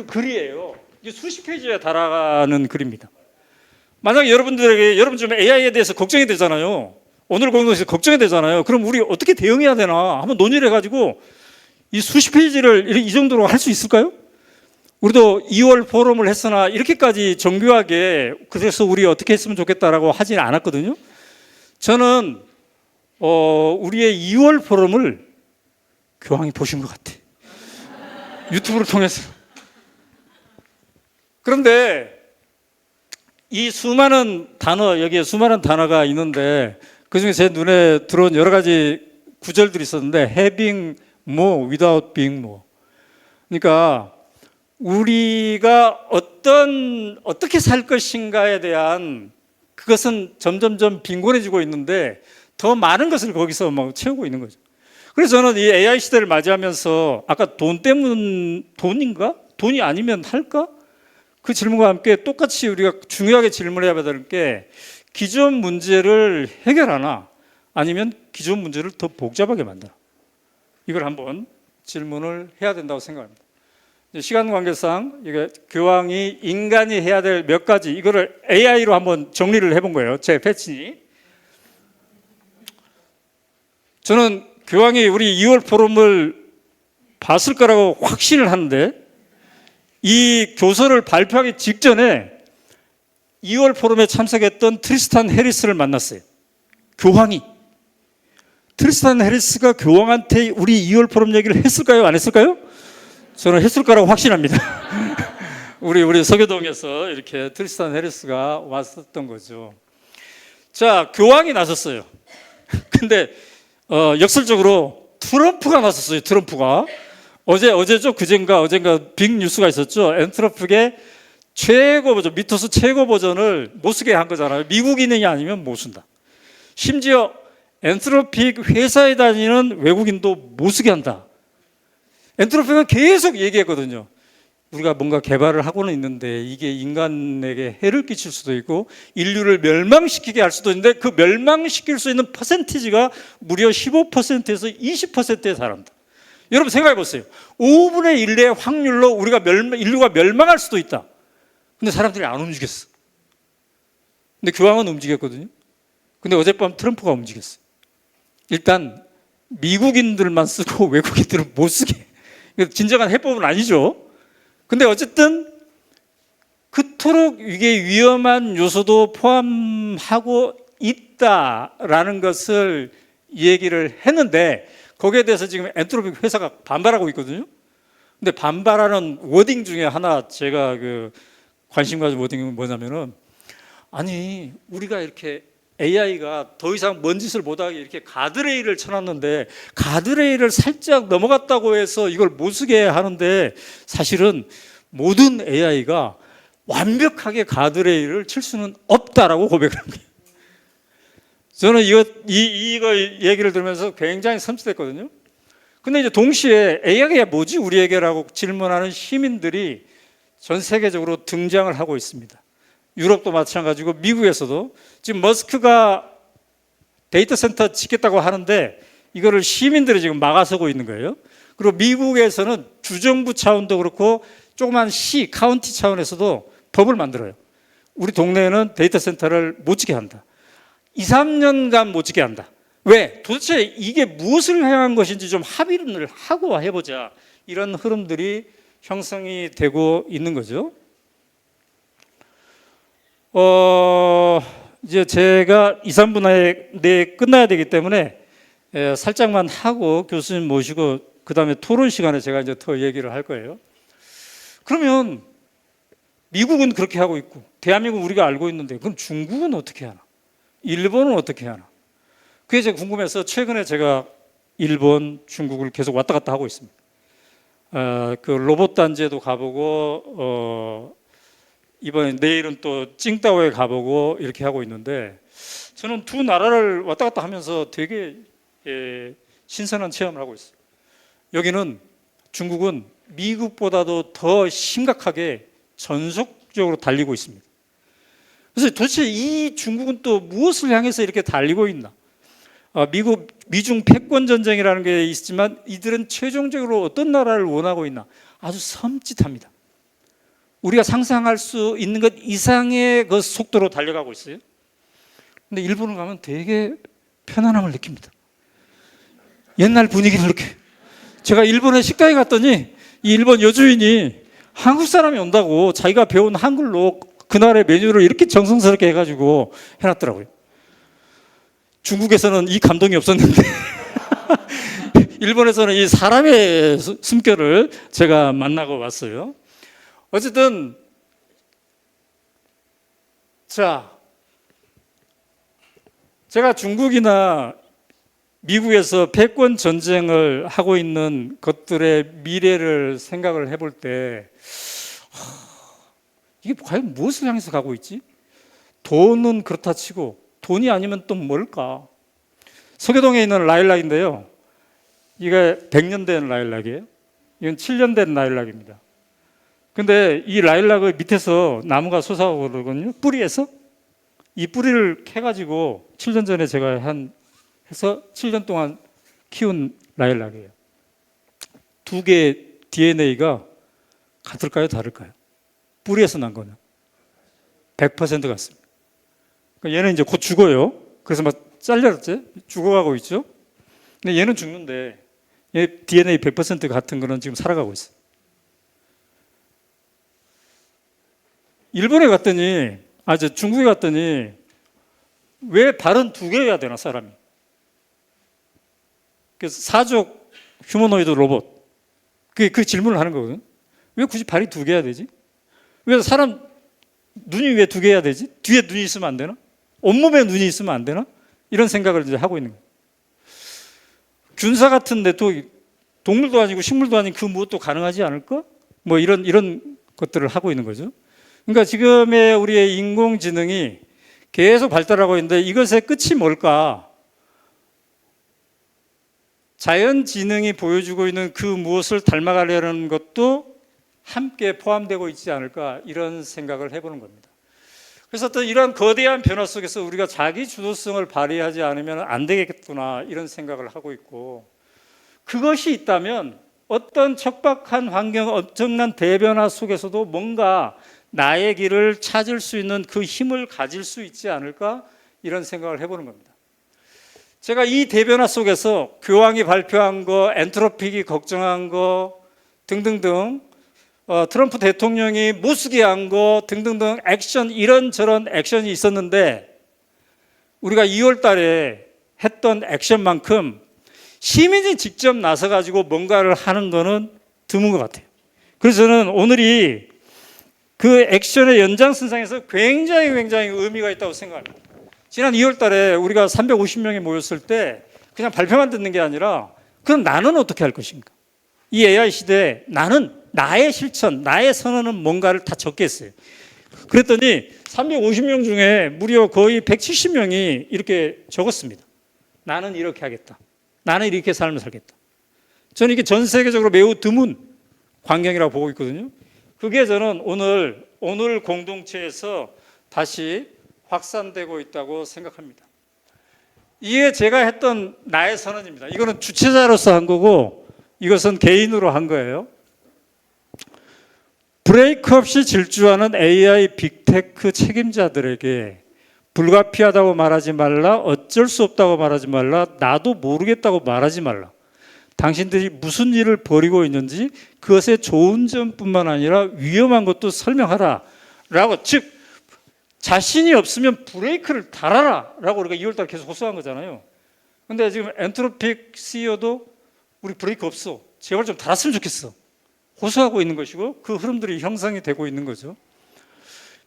글이에요. 이게 수십 페이지에 달하는 글입니다. 만약에 여러분 좀 AI에 대해서 걱정이 되잖아요. 오늘 공동에서 걱정이 되잖아요. 그럼 우리 어떻게 대응해야 되나 한번 논의를 해가지고 이 수십 페이지를 이 정도로 할 수 있을까요? 우리도 2월 포럼을 했으나 이렇게까지 정교하게 그래서 우리 어떻게 했으면 좋겠다라고 하진 않았거든요. 저는 우리의 2월 포럼을 교황이 보신 것 같아. 유튜브를 통해서. 그런데 이 수많은 단어 여기에 수많은 단어가 있는데 그중에 제 눈에 들어온 여러 가지 구절들이 있었는데 having more without being more. 그러니까 우리가 어떻게 살 것인가에 대한 그것은 점점점 빈곤해지고 있는데 더 많은 것을 거기서 막 채우고 있는 거죠. 그래서 저는 이 AI 시대를 맞이하면서 아까 돈인가? 돈이 아니면 할까? 그 질문과 함께 똑같이 우리가 중요하게 질문해야 될 게 기존 문제를 해결하나 아니면 기존 문제를 더 복잡하게 만드나 이걸 한번 질문을 해야 된다고 생각합니다. 시간 관계상 이게 교황이 인간이 해야 될 몇 가지 이거를 AI로 한번 정리를 해본 거예요. 제 패친이. 저는 교황이 우리 2월 포럼을 봤을 거라고 확신을 하는데 이 교서를 발표하기 직전에 2월 포럼에 참석했던 트리스탄 해리스를 만났어요. 교황이. 트리스탄 해리스가 교황한테 우리 2월 포럼 얘기를 했을까요? 안 했을까요? 저는 했을 거라고 확신합니다. 우리 서교동에서 이렇게 트리스탄 해리스가 왔었던 거죠. 자, 교황이 나섰어요. 근데 역설적으로 트럼프가 나섰어요. 트럼프가 어제죠, 어젠가 빅 뉴스가 있었죠. 엔트로픽의 최고 버전, 미토스 최고 버전을 못 쓰게 한 거잖아요. 미국인이 아니면 못 쓴다. 심지어 엔트로픽 회사에 다니는 외국인도 못 쓰게 한다. 엔트로픽은 계속 얘기했거든요. 우리가 뭔가 개발을 하고는 있는데 이게 인간에게 해를 끼칠 수도 있고 인류를 멸망시키게 할 수도 있는데 그 멸망시킬 수 있는 퍼센티지가 무려 15%에서 20%에 달한다. 여러분 생각해 보세요. 5분의 1의 확률로 인류가 멸망할 수도 있다. 근데 사람들이 안 움직였어. 근데 교황은 움직였거든요. 근데 어젯밤 트럼프가 움직였어요. 일단 미국인들만 쓰고 외국인들은 못 쓰게. 진정한 해법은 아니죠. 근데 어쨌든 그토록 이게 위험한 요소도 포함하고 있다라는 것을 얘기를 했는데 거기에 대해서 지금 엔트로픽 회사가 반발하고 있거든요. 근데 반발하는 워딩 중에 하나 제가 관심 가진 워딩은 뭐냐면은 아니 우리가 이렇게 AI가 더 이상 먼 짓을 못하게 이렇게 가드레일을 쳐놨는데 가드레일을 살짝 넘어갔다고 해서 이걸 못 쓰게 하는데 사실은 모든 AI가 완벽하게 가드레일을 칠 수는 없다라고 고백을 한 거예요. 저는 이거 얘기를 들으면서 굉장히 섬찟했거든요. 근데 이제 동시에 AI가 뭐지 우리에게라고 질문하는 시민들이 전 세계적으로 등장을 하고 있습니다. 유럽도 마찬가지고 미국에서도 지금 머스크가 데이터 센터 짓겠다고 하는데 이거를 시민들이 지금 막아서고 있는 거예요. 그리고 미국에서는 주정부 차원도 그렇고 조그만 시, 카운티 차원에서도 법을 만들어요. 우리 동네에는 데이터 센터를 못 짓게 한다. 2, 3년간 못 짓게 한다. 왜? 도대체 이게 무엇을 향한 것인지 좀 합의를 하고 해보자. 이런 흐름들이 형성이 되고 있는 거죠. 이제 제가 2, 3분 내에 끝나야 되기 때문에 살짝만 하고 교수님 모시고 그 다음에 토론 시간에 제가 이제 더 얘기를 할 거예요. 그러면 미국은 그렇게 하고 있고 대한민국 우리가 알고 있는데 그럼 중국은 어떻게 하나? 일본은 어떻게 하나? 그게 제가 궁금해서 최근에 제가 일본, 중국을 계속 왔다 갔다 하고 있습니다. 그 로봇 단지에도 가보고 이번에 내일은 또 칭다오에 가보고 이렇게 하고 있는데 저는 두 나라를 왔다 갔다 하면서 되게 신선한 체험을 하고 있어요. 여기는 중국은 미국보다도 더 심각하게 전속적으로 달리고 있습니다. 그래서 도대체 이 중국은 또 무엇을 향해서 이렇게 달리고 있나? 미중 패권 전쟁이라는 게 있지만 이들은 최종적으로 어떤 나라를 원하고 있나? 아주 섬찟합니다. 우리가 상상할 수 있는 것 이상의 그 속도로 달려가고 있어요. 근데 일본을 가면 되게 편안함을 느낍니다. 옛날 분위기를 느껴요. 제가 일본에 식당에 갔더니 이 일본 여주인이 한국 사람이 온다고 자기가 배운 한글로 그날의 메뉴를 이렇게 정성스럽게 해가지고 해놨더라고요. 중국에서는 이 감동이 없었는데 일본에서는 이 사람의 숨결을 제가 만나고 왔어요. 어쨌든 자, 제가 중국이나 미국에서 패권 전쟁을 하고 있는 것들의 미래를 생각을 해볼 때 이게 과연 무엇을 향해서 가고 있지? 돈은 그렇다 치고 돈이 아니면 또 뭘까? 서교동에 있는 라일락인데요. 이게 100년 된 라일락이에요. 이건 7년 된 라일락입니다. 근데 이 라일락의 밑에서 나무가 솟아오르거든요. 뿌리에서. 이 뿌리를 캐가지고 7년 전에 제가 해서 7년 동안 키운 라일락이에요. 두 개의 DNA가 같을까요? 다를까요? 뿌리에서 난 거는 100% 같습니다. 얘는 이제 곧 죽어요. 그래서 막 잘렸지? 죽어가고 있죠. 근데 얘는 죽는데 얘 DNA 100% 같은 거는 지금 살아가고 있어요. 일본에 갔더니 중국에 갔더니 왜 발은 두 개여야 되나 사람이? 그래서 사족 휴머노이드 로봇 그 질문을 하는 거거든. 왜 굳이 발이 두 개여야 되지? 왜 사람 눈이 왜 두 개여야 되지? 뒤에 눈이 있으면 안 되나? 온몸에 눈이 있으면 안 되나? 이런 생각을 이제 하고 있는 거예요. 균사 같은데 또 동물도 아니고 식물도 아닌 그 무엇도 가능하지 않을까? 뭐 이런 것들을 하고 있는 거죠. 그러니까 지금의 우리의 인공지능이 계속 발달하고 있는데 이것의 끝이 뭘까? 자연지능이 보여주고 있는 그 무엇을 닮아가려는 것도 함께 포함되고 있지 않을까 이런 생각을 해보는 겁니다. 그래서 또 이런 거대한 변화 속에서 우리가 자기 주도성을 발휘하지 않으면 안 되겠구나 이런 생각을 하고 있고, 그것이 있다면 어떤 척박한 환경, 엄청난 대변화 속에서도 뭔가 나의 길을 찾을 수 있는 그 힘을 가질 수 있지 않을까 이런 생각을 해보는 겁니다. 제가 이 대변화 속에서 교황이 발표한 거, 엔트로픽이 걱정한 거 등등등, 트럼프 대통령이 무수기한 거 등등등 액션, 이런저런 액션이 있었는데 우리가 2월 달에 했던 액션만큼 시민이 직접 나서 가지고 뭔가를 하는 거는 드문 것 같아요. 그래서 저는 오늘이 그 액션의 연장선상에서 굉장히 의미가 있다고 생각합니다. 지난 2월 달에 우리가 350명이 모였을 때 그냥 발표만 듣는 게 아니라 그럼 나는 어떻게 할 것인가? 이 AI 시대에 나는 나의 실천, 나의 선언은 뭔가를 다 적겠어요. 그랬더니 350명 중에 무려 거의 170명이 이렇게 적었습니다. 나는 이렇게 하겠다. 나는 이렇게 삶을 살겠다. 저는 이게 전 세계적으로 매우 드문 광경이라고 보고 있거든요. 그게 저는 오늘 공동체에서 다시 확산되고 있다고 생각합니다. 이게 제가 했던 나의 선언입니다. 이거는 주체자로서 한 거고 이것은 개인으로 한 거예요. 브레이크 없이 질주하는 AI 빅테크 책임자들에게 불가피하다고 말하지 말라, 어쩔 수 없다고 말하지 말라, 나도 모르겠다고 말하지 말라. 당신들이 무슨 일을 벌이고 있는지 그것의 좋은 점뿐만 아니라 위험한 것도 설명하라 라고, 즉 자신이 없으면 브레이크를 달아라 라고 우리가 2월달 계속 호소한 거잖아요. 근데 지금 엔트로픽 CEO도 우리 브레이크 없어, 제발 좀 달았으면 좋겠어 호소하고 있는 것이고, 그 흐름들이 형성이 되고 있는 거죠.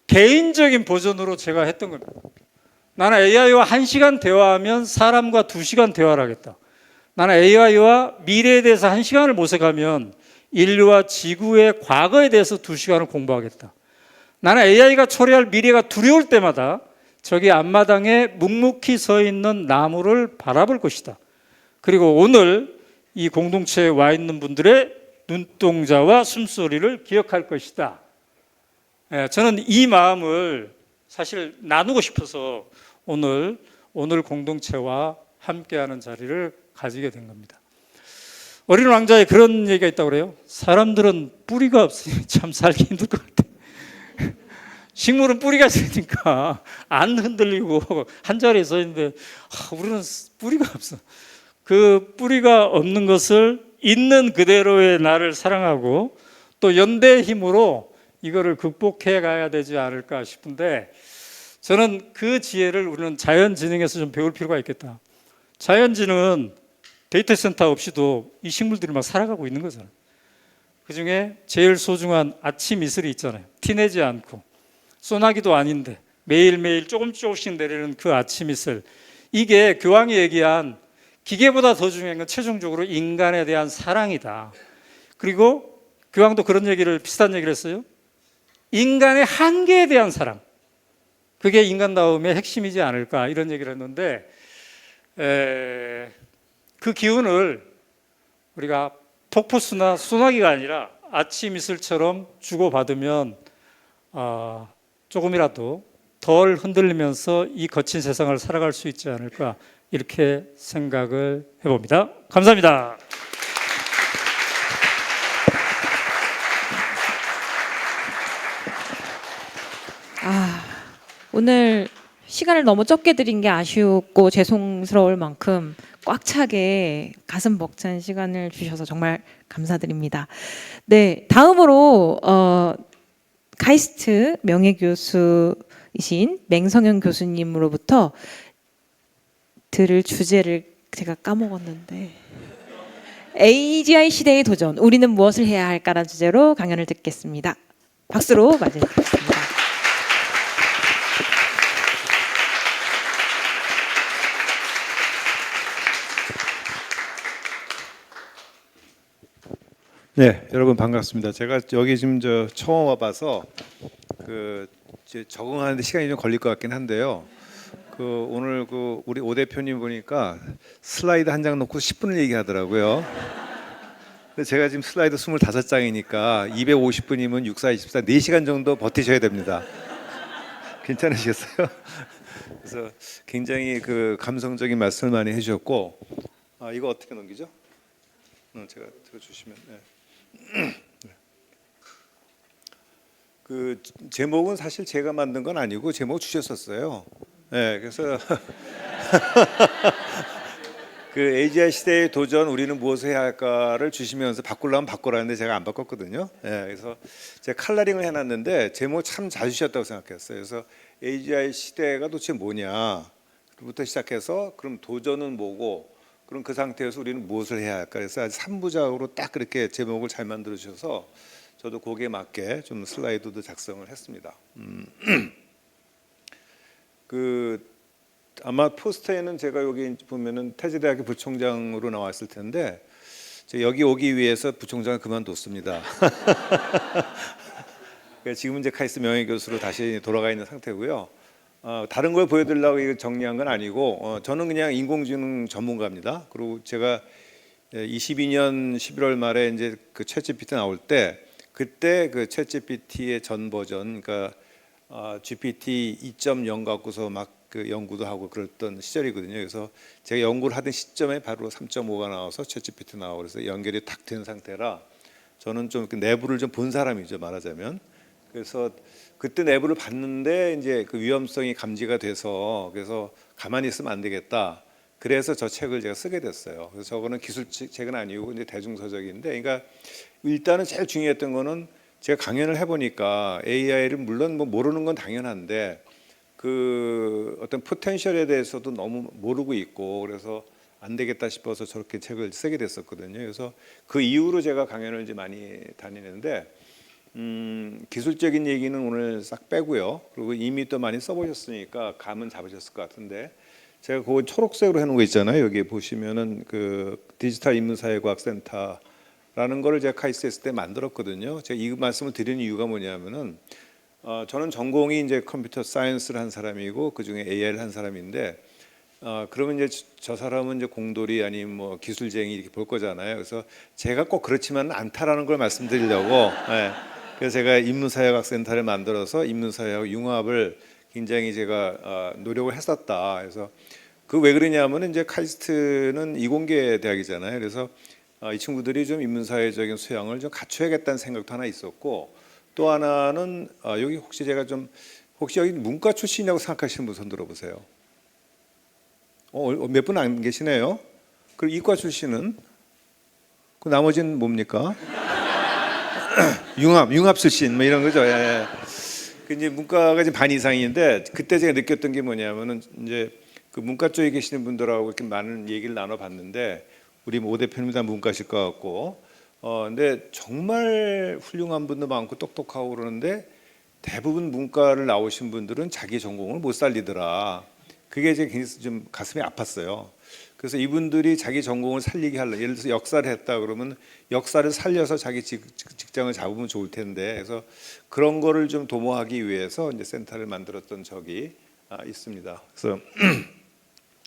개인적인 버전으로 제가 했던 겁니다. 나는 AI와 1시간 대화하면 사람과 2시간 대화를 하겠다. 나는 AI와 미래에 대해서 1시간을 모색하면 인류와 지구의 과거에 대해서 2시간을 공부하겠다. 나는 AI가 초래할 미래가 두려울 때마다 저기 앞마당에 묵묵히 서 있는 나무를 바라볼 것이다. 그리고 오늘 이 공동체에 와 있는 분들의 눈동자와 숨소리를 기억할 것이다. 저는 이 마음을 사실 나누고 싶어서 오늘 공동체와 함께하는 자리를 가지게 된 겁니다. 어린 왕자에 그런 얘기가 있다고 그래요. 사람들은 뿌리가 없으니 참 살기 힘들 것 같아. 식물은 뿌리가 있으니까 안 흔들리고 한 자리에 서 있는데 우리는 뿌리가 없어. 그 뿌리가 없는 것을 있는 그대로의 나를 사랑하고 또 연대의 힘으로 이거를 극복해 가야 되지 않을까 싶은데, 저는 그 지혜를 우리는 자연지능에서 좀 배울 필요가 있겠다. 자연지능은 데이터 센터 없이도 이 식물들이 막 살아가고 있는 거잖아요. 그중에 제일 소중한 아침 이슬이 있잖아요. 티내지 않고 소나기도 아닌데 매일매일 조금씩 내리는 그 아침 이슬, 이게 교황이 얘기한 기계보다 더 중요한 건 최종적으로 인간에 대한 사랑이다. 그리고 교황도 그런 얘기를, 비슷한 얘기를 했어요. 인간의 한계에 대한 사랑. 그게 인간다움의 핵심이지 않을까, 이런 얘기를 했는데, 그 기운을 우리가 폭포수나 소나기가 아니라 아침 이슬처럼 주고받으면 조금이라도 덜 흔들리면서 이 거친 세상을 살아갈 수 있지 않을까, 이렇게 생각을 해봅니다. 감사합니다. 오늘 시간을 너무 적게 드린 게 아쉬웠고 죄송스러울 만큼 꽉 차게 가슴 벅찬 시간을 주셔서 정말 감사드립니다. 네, 다음으로 카이스트 명예교수이신 맹성현 교수님으로부터 들을 주제를 제가 까먹었는데, AGI 시대의 도전, 우리는 무엇을 해야 할까라는 주제로 강연을 듣겠습니다. 박수로 맞이하겠습니다. 네, 여러분 반갑습니다. 제가 여기 지금 처음 와봐서 이제 적응하는데 시간이 좀 걸릴 것 같긴 한데요. 오늘 우리 오 대표님 보니까 슬라이드 한 장 놓고 10분을 얘기하더라고요. 근데 제가 지금 슬라이드 25장이니까 250분이면 6, 4, 24, 4시간 정도 버티셔야 됩니다. 괜찮으시겠어요? 그래서 굉장히 감성적인 말씀을 많이 해주셨고, 이거 어떻게 넘기죠? 제가 들어주시면. 네. 제목은 사실 제가 만든 건 아니고 제목 주셨었어요. 네, 그래서 AGI 시대의 도전, 우리는 무엇을 해야 할까를 주시면서 바꾸려면 바꾸라는데 제가 안 바꿨거든요. 네, 그래서 제가 칼라링을 해놨는데 제목 참 잘 주셨다고 생각했어요. 그래서 AGI 시대가 도대체 뭐냐부터 시작해서 그럼 도전은 뭐고, 그럼 그 상태에서 우리는 무엇을 해야 할까? 그래서 아주 3부작으로 딱 그렇게 제목을 잘 만들어 주셔서 저도 거기에 맞게 좀 슬라이드도 작성을 했습니다. 아마 포스터에는 제가 여기 보면은 태제대학교 부총장으로 나왔을 텐데, 제가 여기 오기 위해서 부총장을 그만뒀습니다. 지금은 이제 카이스트 명예교수로 다시 돌아가 있는 상태고요. 다른 걸 보여드리려고 이거 정리한 건 아니고, 저는 그냥 인공지능 전문가입니다. 그리고 제가 22년 11월 말에 이제 챗GPT 나올 때, 그때 챗GPT의 전 버전, 그러니까 GPT 2.0 갖고서 막 연구도 하고 그랬던 시절이거든요. 그래서 제가 연구를 하던 시점에 바로 3.5가 나와서 챗GPT 나오고, 그래서 연결이 탁 된 상태라 저는 좀 내부를 좀 본 사람이죠, 말하자면. 그래서 그때 내부를 봤는데 이제 위험성이 감지가 돼서, 그래서 가만히 있으면 안 되겠다. 그래서 저 책을 제가 쓰게 됐어요. 그래서 저거는 기술책은 아니고 이제 대중서적인데, 그러니까 일단은 제일 중요했던 거는 제가 강연을 해보니까 AI를 물론 모르는 건 당연한데 어떤 포텐셜에 대해서도 너무 모르고 있고, 그래서 안 되겠다 싶어서 저렇게 책을 쓰게 됐었거든요. 그래서 그 이후로 제가 강연을 이제 많이 다니는데, 기술적인 얘기는 오늘 싹 빼고요. 그리고 이미 또 많이 써보셨으니까 감은 잡으셨을 것 같은데, 제가 그거 초록색으로 해놓은 거 있잖아요. 여기 보시면은 디지털 인문사회과학센터라는 거를 제가 카이스트 했을 때 만들었거든요. 제가 이 말씀을 드리는 이유가 뭐냐면은, 저는 전공이 이제 컴퓨터 사이언스를 한 사람이고 그 중에 AI를 한 사람인데, 그러면 이제 저 사람은 이제 공돌이 아니면 뭐 기술쟁이 이렇게 볼 거잖아요. 그래서 제가 꼭 그렇지만은 않다라는 걸 말씀드리려고. 네. 그래서 제가 인문사회학센터를 만들어서 인문사회하고 융합을 굉장히 제가 노력을 했었다. 그래서 왜 그러냐면은 이제 카이스트는 이공계 대학이잖아요. 그래서 이 친구들이 좀 인문사회적인 소양을 좀 갖춰야겠다는 생각도 하나 있었고, 또 하나는 여기 혹시 여기 문과 출신이라고 생각하시는 분 손 들어보세요. 몇 분 안 계시네요. 그리고 이과 출신은? 그 나머지는 뭡니까? 융합 출신 뭐 이런 거죠. 예. 이제 문과가 지금 반 이상인데, 그때 제가 느꼈던 게 뭐냐면은 이제 문과 쪽에 계시는 분들하고 이렇게 많은 얘기를 나눠봤는데, 우리 오 대표님 다 문과실 것 같고, 근데 정말 훌륭한 분도 많고 똑똑하고 그러는데 대부분 문과를 나오신 분들은 자기 전공을 못 살리더라. 그게 이제 좀 가슴이 아팠어요. 그래서 이분들이 자기 전공을 살리게 하려, 예를 들어서 역사를 했다 그러면 역사를 살려서 자기 직장을 잡으면 좋을 텐데, 그래서 그런 거를 좀 도모하기 위해서 이제 센터를 만들었던 적이 있습니다. 그래서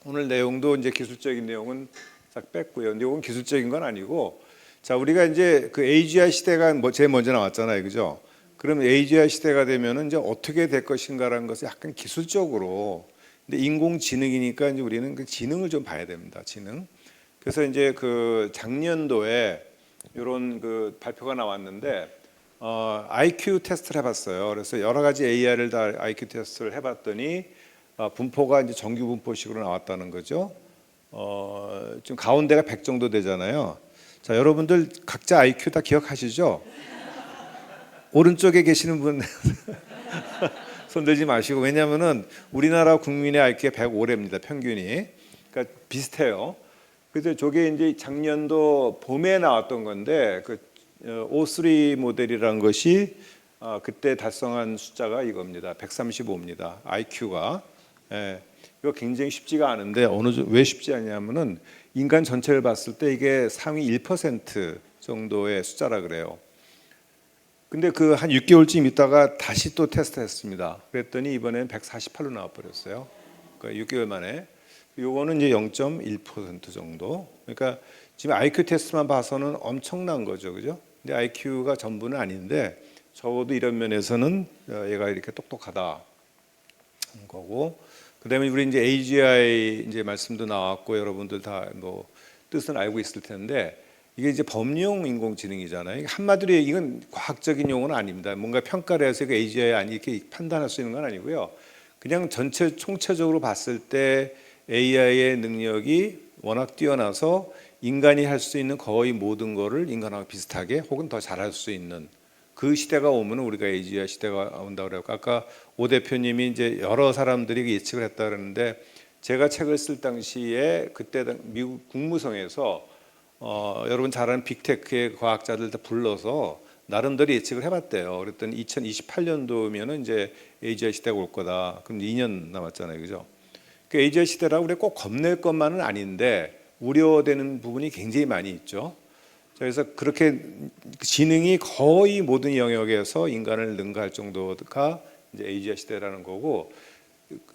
오늘 내용도 이제 기술적인 내용은 싹 뺐고요. 근데 이건 기술적인 건 아니고, 자, 우리가 이제 그 AGI 시대가 제일 먼저 나왔잖아요, 그죠? 그럼 AGI 시대가 되면은 이제 어떻게 될 것인가라는 것을 약간 기술적으로, 근데 인공지능이니까 이제 우리는 그 지능을 좀 봐야 됩니다, 지능. 그래서 이제 그 작년도에 이런 그 발표가 나왔는데, IQ 테스트를 해봤어요. 그래서 여러 가지 AI를 다 IQ 테스트를 해봤더니 분포가 이제 정규 분포식으로 나왔다는 거죠. 지금 가운데가 100 정도 되잖아요. 자, 여러분들 각자 IQ 다 기억하시죠? 오른쪽에 계시는 분 손들지 마시고, 왜냐하면은 우리나라 국민의 IQ가 105래입니다, 평균이. 그러니까 비슷해요. 그래서 저게 이제 작년도 봄에 나왔던 건데, 그 O3 모델이라는 것이 그때 달성한 숫자가 이겁니다. 135입니다. IQ가. 예, 이거 굉장히 쉽지가 않은데 왜 쉽지 않냐면은 인간 전체를 봤을 때 이게 상위 1% 정도의 숫자라 그래요. 근데 그 한 6개월쯤 있다가 다시 또 테스트했습니다. 그랬더니 이번엔 148로 나와버렸어요. 그러니까 6개월 만에. 요거는 이제 0.1% 정도. 그러니까 지금 IQ 테스트만 봐서는 엄청난 거죠, 그죠? 근데 IQ가 전부는 아닌데 적어도 이런 면에서는 얘가 이렇게 똑똑하다 거고. 그다음에 우리 이제 AGI 이제 말씀도 나왔고 여러분들 다 뭐 뜻은 알고 있을 텐데, 이게 이제 범용 인공지능이잖아요. 한마디로 이건 과학적인 용어는 아닙니다. 뭔가 평가를 해서 이거 AGI 아니 이렇게 판단할 수 있는 건 아니고요. 그냥 전체 총체적으로 봤을 때 AI의 능력이 워낙 뛰어나서 인간이 할 수 있는 거의 모든 거를 인간하고 비슷하게 혹은 더 잘할 수 있는 그 시대가 오면 우리가 AGI 시대가 온다고 그래요. 아까 오 대표님이 이제 여러 사람들이 예측을 했다 그러는데, 제가 책을 쓸 당시에 그때 미국 국무성에서 여러분 잘 아는 빅테크의 과학자들 다 불러서 나름대로 예측을 해봤대요. 그랬더니 2028년도면은 이제 AGI 시대가 올 거다. 그럼 2년 남았잖아요, 그죠? 그 AGI 시대라고 우리 꼭 겁낼 것만은 아닌데 우려되는 부분이 굉장히 많이 있죠. 그래서 그렇게 지능이 거의 모든 영역에서 인간을 능가할 정도가 이제 AGI 시대라는 거고,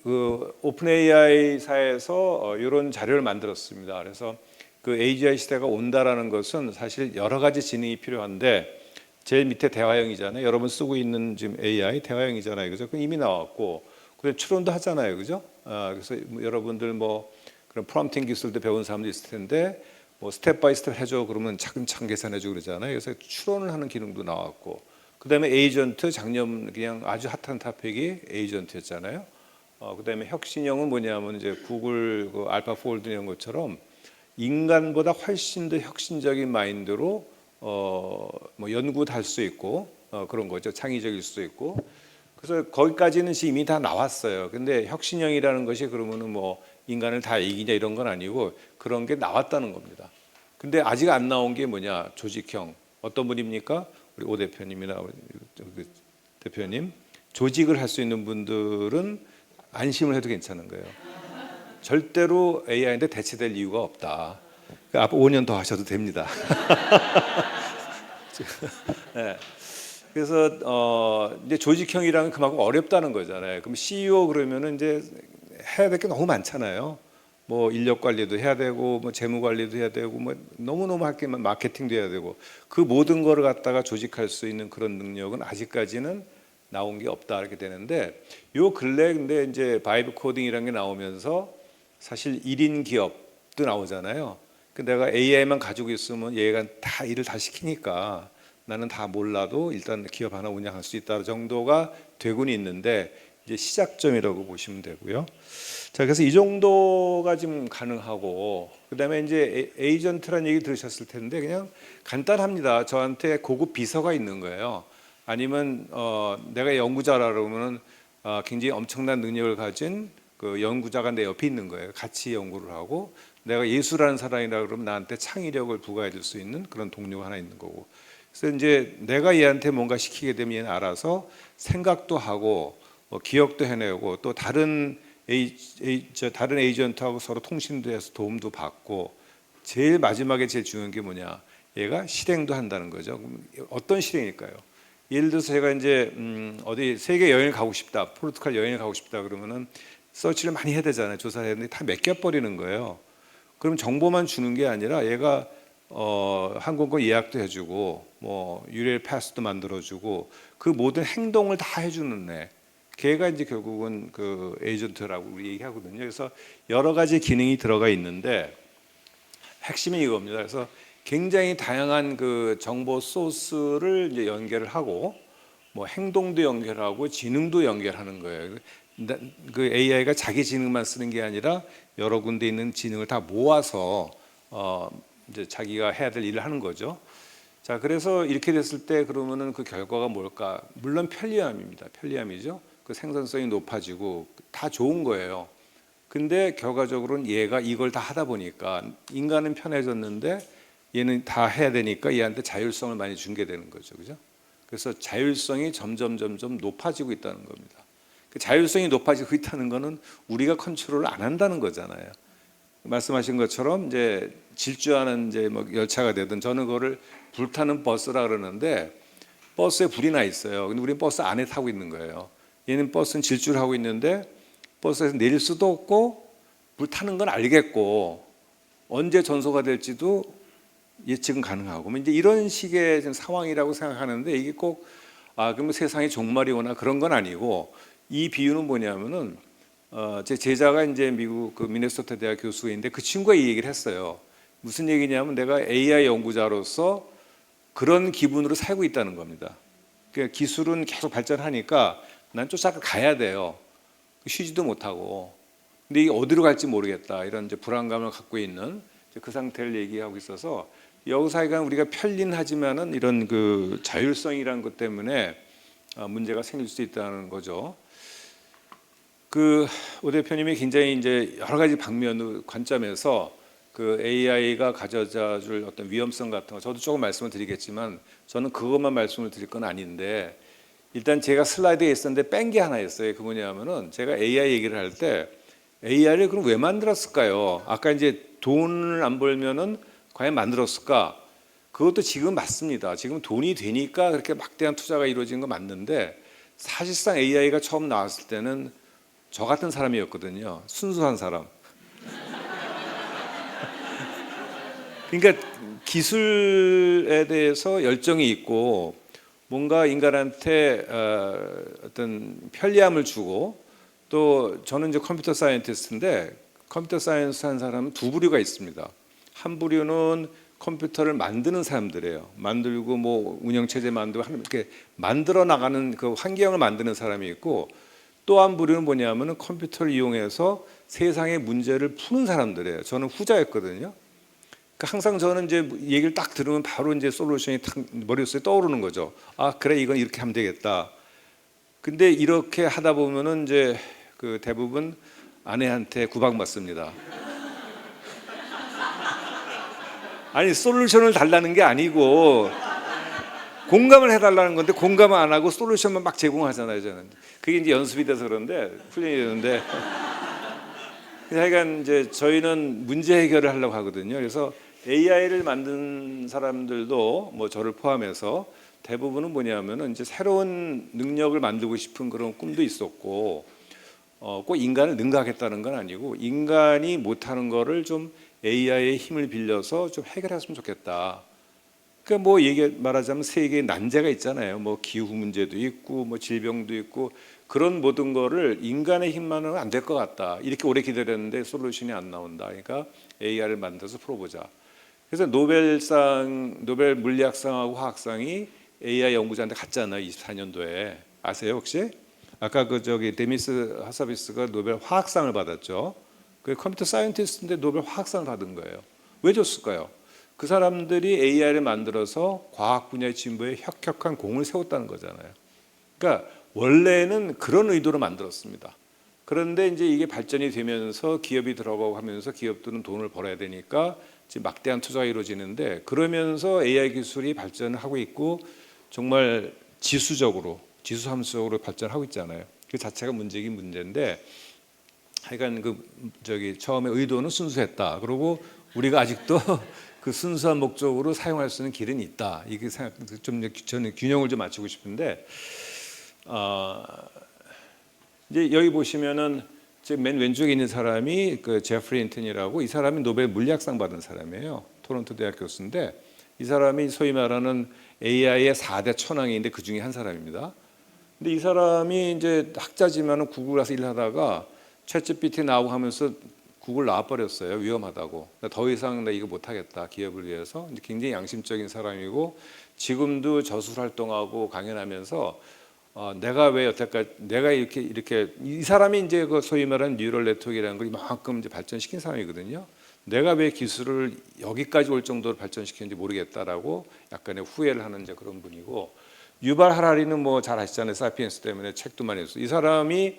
그 오픈 AI사에서 이런 자료를 만들었습니다. 그래서 그 AGI 시대가 온다라는 것은 사실 여러 가지 지능이 필요한데, 제일 밑에 대화형이잖아요. 여러분 쓰고 있는 지금 AI 대화형이잖아요, 그죠? 그 이미 나왔고, 그래 추론도 하잖아요, 그죠? 그래서 여러분들 뭐 그런 프롬프팅 기술도 배운 사람도 있을 텐데, 뭐 스텝 바이 스텝 해줘 그러면 차근차근 계산해줘 그러잖아요. 그래서 추론을 하는 기능도 나왔고, 그다음에 에이전트, 작년 그냥 아주 핫한 토픽이 에이전트였잖아요. 그다음에 혁신형은 뭐냐면 이제 구글 그 알파폴드 이런 것처럼 인간보다 훨씬 더 혁신적인 마인드로 뭐 연구도 할 수 있고 그런 거죠. 창의적일 수도 있고. 그래서 거기까지는 지금 이미 다 나왔어요. 근데 혁신형이라는 것이 그러면은 뭐 인간을 다 이기냐 이런 건 아니고 그런 게 나왔다는 겁니다. 근데 아직 안 나온 게 뭐냐? 조직형. 어떤 분입니까? 우리 오 대표님이나 우리 그 대표님. 조직을 할 수 있는 분들은 안심을 해도 괜찮은 거예요. 절대로 AI한테 대체될 이유가 없다. 앞으로 5년 더 하셔도 됩니다. 네. 그래서 이제 조직형이라는 그만큼 어렵다는 거잖아요. 그럼 CEO 그러면은 이제 해야 될 게 너무 많잖아요. 뭐 인력 관리도 해야 되고, 뭐 재무 관리도 해야 되고, 뭐 너무너무 할 게 마케팅도 해야 되고, 그 모든 거를 갖다가 조직할 수 있는 그런 능력은 아직까지는 나온 게 없다 이렇게 되는데, 요 근래 근데 이제 바이브 코딩이라는 게 나오면서 사실 1인 기업도 나오잖아요. 그 내가 AI만 가지고 있으면 얘가 다 일을 다 시키니까 나는 다 몰라도 일단 기업 하나 운영할 수 있다 정도가 되고는 있는데, 이제 시작점이라고 보시면 되고요. 자, 그래서 이 정도가 지금 가능하고, 그다음에 이제 에이전트라는 얘기 들으셨을 텐데 그냥 간단합니다. 저한테 고급 비서가 있는 거예요. 아니면 내가 연구자라 그러면은 굉장히 엄청난 능력을 가진 그 연구자가 내 옆에 있는 거예요. 같이 연구를 하고, 내가 예술하는 사람이라 그러면 나한테 창의력을 부과해 줄 수 있는 그런 동료가 하나 있는 거고. 그래서 이제 내가 얘한테 뭔가 시키게 되면 얘는 알아서 생각도 하고 기억도 해내고 또 다른 다른 에이전트하고 서로 통신도 해서 도움도 받고 제일 마지막에 제일 중요한 게 뭐냐? 얘가 실행도 한다는 거죠. 그럼 어떤 실행일까요? 예를 들어서 제가 이제 어디 세계 여행을 가고 싶다, 포르투갈 여행을 가고 싶다 그러면은 서치를 많이 해야 되잖아요. 조사를 해야 되는데 다 맡겨 버리는 거예요. 그럼 정보만 주는 게 아니라 얘가 항공권 예약도 해주고 뭐 유레일 패스도 만들어주고 그 모든 행동을 다 해주는 애. 걔가 이제 결국은 그 에이전트라고 우리 얘기하거든요. 그래서 여러 가지 기능이 들어가 있는데 핵심이 이겁니다. 그래서 굉장히 다양한 그 정보 소스를 이제 연결을 하고 뭐 행동도 연결하고 지능도 연결하는 거예요. 그 AI가 자기 지능만 쓰는 게 아니라 여러 군데 있는 지능을 다 모아서 이제 자기가 해야 될 일을 하는 거죠. 자, 그래서 이렇게 됐을 때 그러면은 그 결과가 뭘까? 물론 편리함입니다. 편리함이죠. 그 생산성이 높아지고 다 좋은 거예요. 근데 결과적으로는 얘가 이걸 다 하다 보니까 인간은 편해졌는데 얘는 다 해야 되니까 얘한테 자율성을 많이 주게 되는 거죠. 그죠? 그래서 자율성이 점점 높아지고 있다는 겁니다. 그 자율성이 높아지고 있다는 거는 우리가 컨트롤을 안 한다는 거잖아요. 말씀하신 것처럼 이제 질주하는 이제 뭐 열차가 되든 저는 그거를 불타는 버스라 그러는데 버스에 불이 나 있어요. 근데 우리는 버스 안에 타고 있는 거예요. 얘는 버스는 질주를 하고 있는데 버스에서 내릴 수도 없고 불타는 건 알겠고 언제 전소가 될지도 예측은 가능하고 이제 이런 식의 상황이라고 생각하는데 이게 꼭 그러면 세상에 종말이 오나 그런 건 아니고 이 비유는 뭐냐면은 제 제자가 이제 미국 그 미네소타 대학 교수인데 그 친구가 이 얘기를 했어요. 무슨 얘기냐면 내가 AI 연구자로서 그런 기분으로 살고 있다는 겁니다. 그러니까 기술은 계속 발전하니까 난 쫓아가야 돼요. 쉬지도 못하고. 근데 이게 어디로 갈지 모르겠다. 이런 이제 불안감을 갖고 있는 그 상태를 얘기하고 있어서 여기서 하여간 우리가 편린하지만은 이런 그 자율성이라는 것 때문에 문제가 생길 수 있다는 거죠. 그 오 대표님이 굉장히 이제 여러 가지 방면 관점에서 그 AI가 가져다 줄 어떤 위험성 같은 거 저도 조금 말씀을 드리겠지만 저는 그것만 말씀을 드릴 건 아닌데 일단 제가 슬라이드에 있었는데 뺀 게 하나 있어요. 그 뭐냐면은 제가 AI 얘기를 할 때 AI를 그럼 왜 만들었을까요? 아까 이제 돈을 안 벌면은 과연 만들었을까? 그것도 지금 맞습니다. 지금 돈이 되니까 그렇게 막대한 투자가 이루어진 거 맞는데 사실상 AI가 처음 나왔을 때는 저 같은 사람이었거든요. 순수한 사람. 그러니까 기술에 대해서 열정이 있고 뭔가 인간한테 어떤 편리함을 주고 또 저는 이제 컴퓨터 사이언티스트인데 컴퓨터 사이언스 한 사람은 두 부류가 있습니다. 한 부류는 컴퓨터를 만드는 사람들이에요. 만들고 뭐 운영체제 만들고 이렇게 만들어 나가는 그 환경을 만드는 사람이 있고 또 한 부류는 뭐냐면은 컴퓨터를 이용해서 세상의 문제를 푸는 사람들이에요. 저는 후자였거든요. 그러니까 항상 저는 이제 얘기를 딱 들으면 바로 이제 솔루션이 탁 머릿속에 떠오르는 거죠. 그래 이건 이렇게 하면 되겠다. 근데 이렇게 하다 보면은 이제 그 대부분 아내한테 구박받습니다. 아니 솔루션을 달라는 게 아니고 공감을 해달라는 건데 공감을 안 하고 솔루션만 막 제공하잖아요. 저는 그게 이제 연습이 돼서 그런데 훈련이 되는데 하여간 이제 저희는 문제 해결을 하려고 하거든요. 그래서 AI를 만든 사람들도 뭐 저를 포함해서 대부분은 뭐냐면은 이제 새로운 능력을 만들고 싶은 그런 꿈도 있었고 꼭 인간을 능가하겠다는 건 아니고 인간이 못하는 거를 좀 AI의 힘을 빌려서 좀 해결했으면 좋겠다. 그러니까 뭐 말하자면 세계에 난제가 있잖아요. 뭐 기후 문제도 있고 뭐 질병도 있고 그런 모든 거를 인간의 힘만은 안 될 것 같다. 이렇게 오래 기다렸는데 솔루션이 안 나온다. 그러니까 AI를 만들어서 풀어보자. 그래서 노벨 물리학상하고 화학상이 AI 연구자한테 갔잖아요. 24년도에 아세요 혹시? 아까 그 데미스 하사비스가 노벨 화학상을 받았죠. 그 컴퓨터 사이언티스트인데 노벨 화학상을 받은 거예요. 왜 줬을까요? 그 사람들이 AI를 만들어서 과학 분야의 진보에 혁혁한 공을 세웠다는 거잖아요. 그러니까 원래는 그런 의도로 만들었습니다. 그런데 이제 이게 발전이 되면서 기업이 들어가고 하면서 기업들은 돈을 벌어야 되니까 지금 막대한 투자가 이루어지는데 그러면서 AI 기술이 발전하고 있고 정말 지수함수적으로 발전하고 있잖아요. 그 자체가 문제긴 문제인데 하여간 처음에 의도는 순수했다. 그리고 우리가 아직도 그 순수한 목적으로 사용할 수 있는 길은 있다. 이게 저는 균형을 좀 맞추고 싶은데 이제 여기 보시면은 지금 맨 왼쪽에 있는 사람이 그 제프리 힌튼이라고, 이 사람이 노벨 물리학상 받은 사람이에요. 토론토 대학 교수인데 이 사람이 소위 말하는 AI의 4대 천왕인데 그 중에 한 사람입니다. 근데 이 사람이 이제 학자지만은 구글 가서 일하다가 챗GPT 나오고 하면서 구글 나와버렸어요. 위험하다고. 더 이상 나 이거 못하겠다. 기업을 위해서. 굉장히 양심적인 사람이고 지금도 저술 활동하고 강연하면서 내가 왜 여태까지 내가 이렇게 이 사람이 이제 그 소위 말하는 뉴럴 네트워크라는 걸 이만큼 이제 발전시킨 사람이거든요. 내가 왜 기술을 여기까지 올 정도로 발전시켰는지 모르겠다라고 약간의 후회를 하는 이제 그런 분이고, 유발 하라리는 뭐 잘 아시잖아요. 사피엔스 때문에 책도 많이 했어요. 이 사람이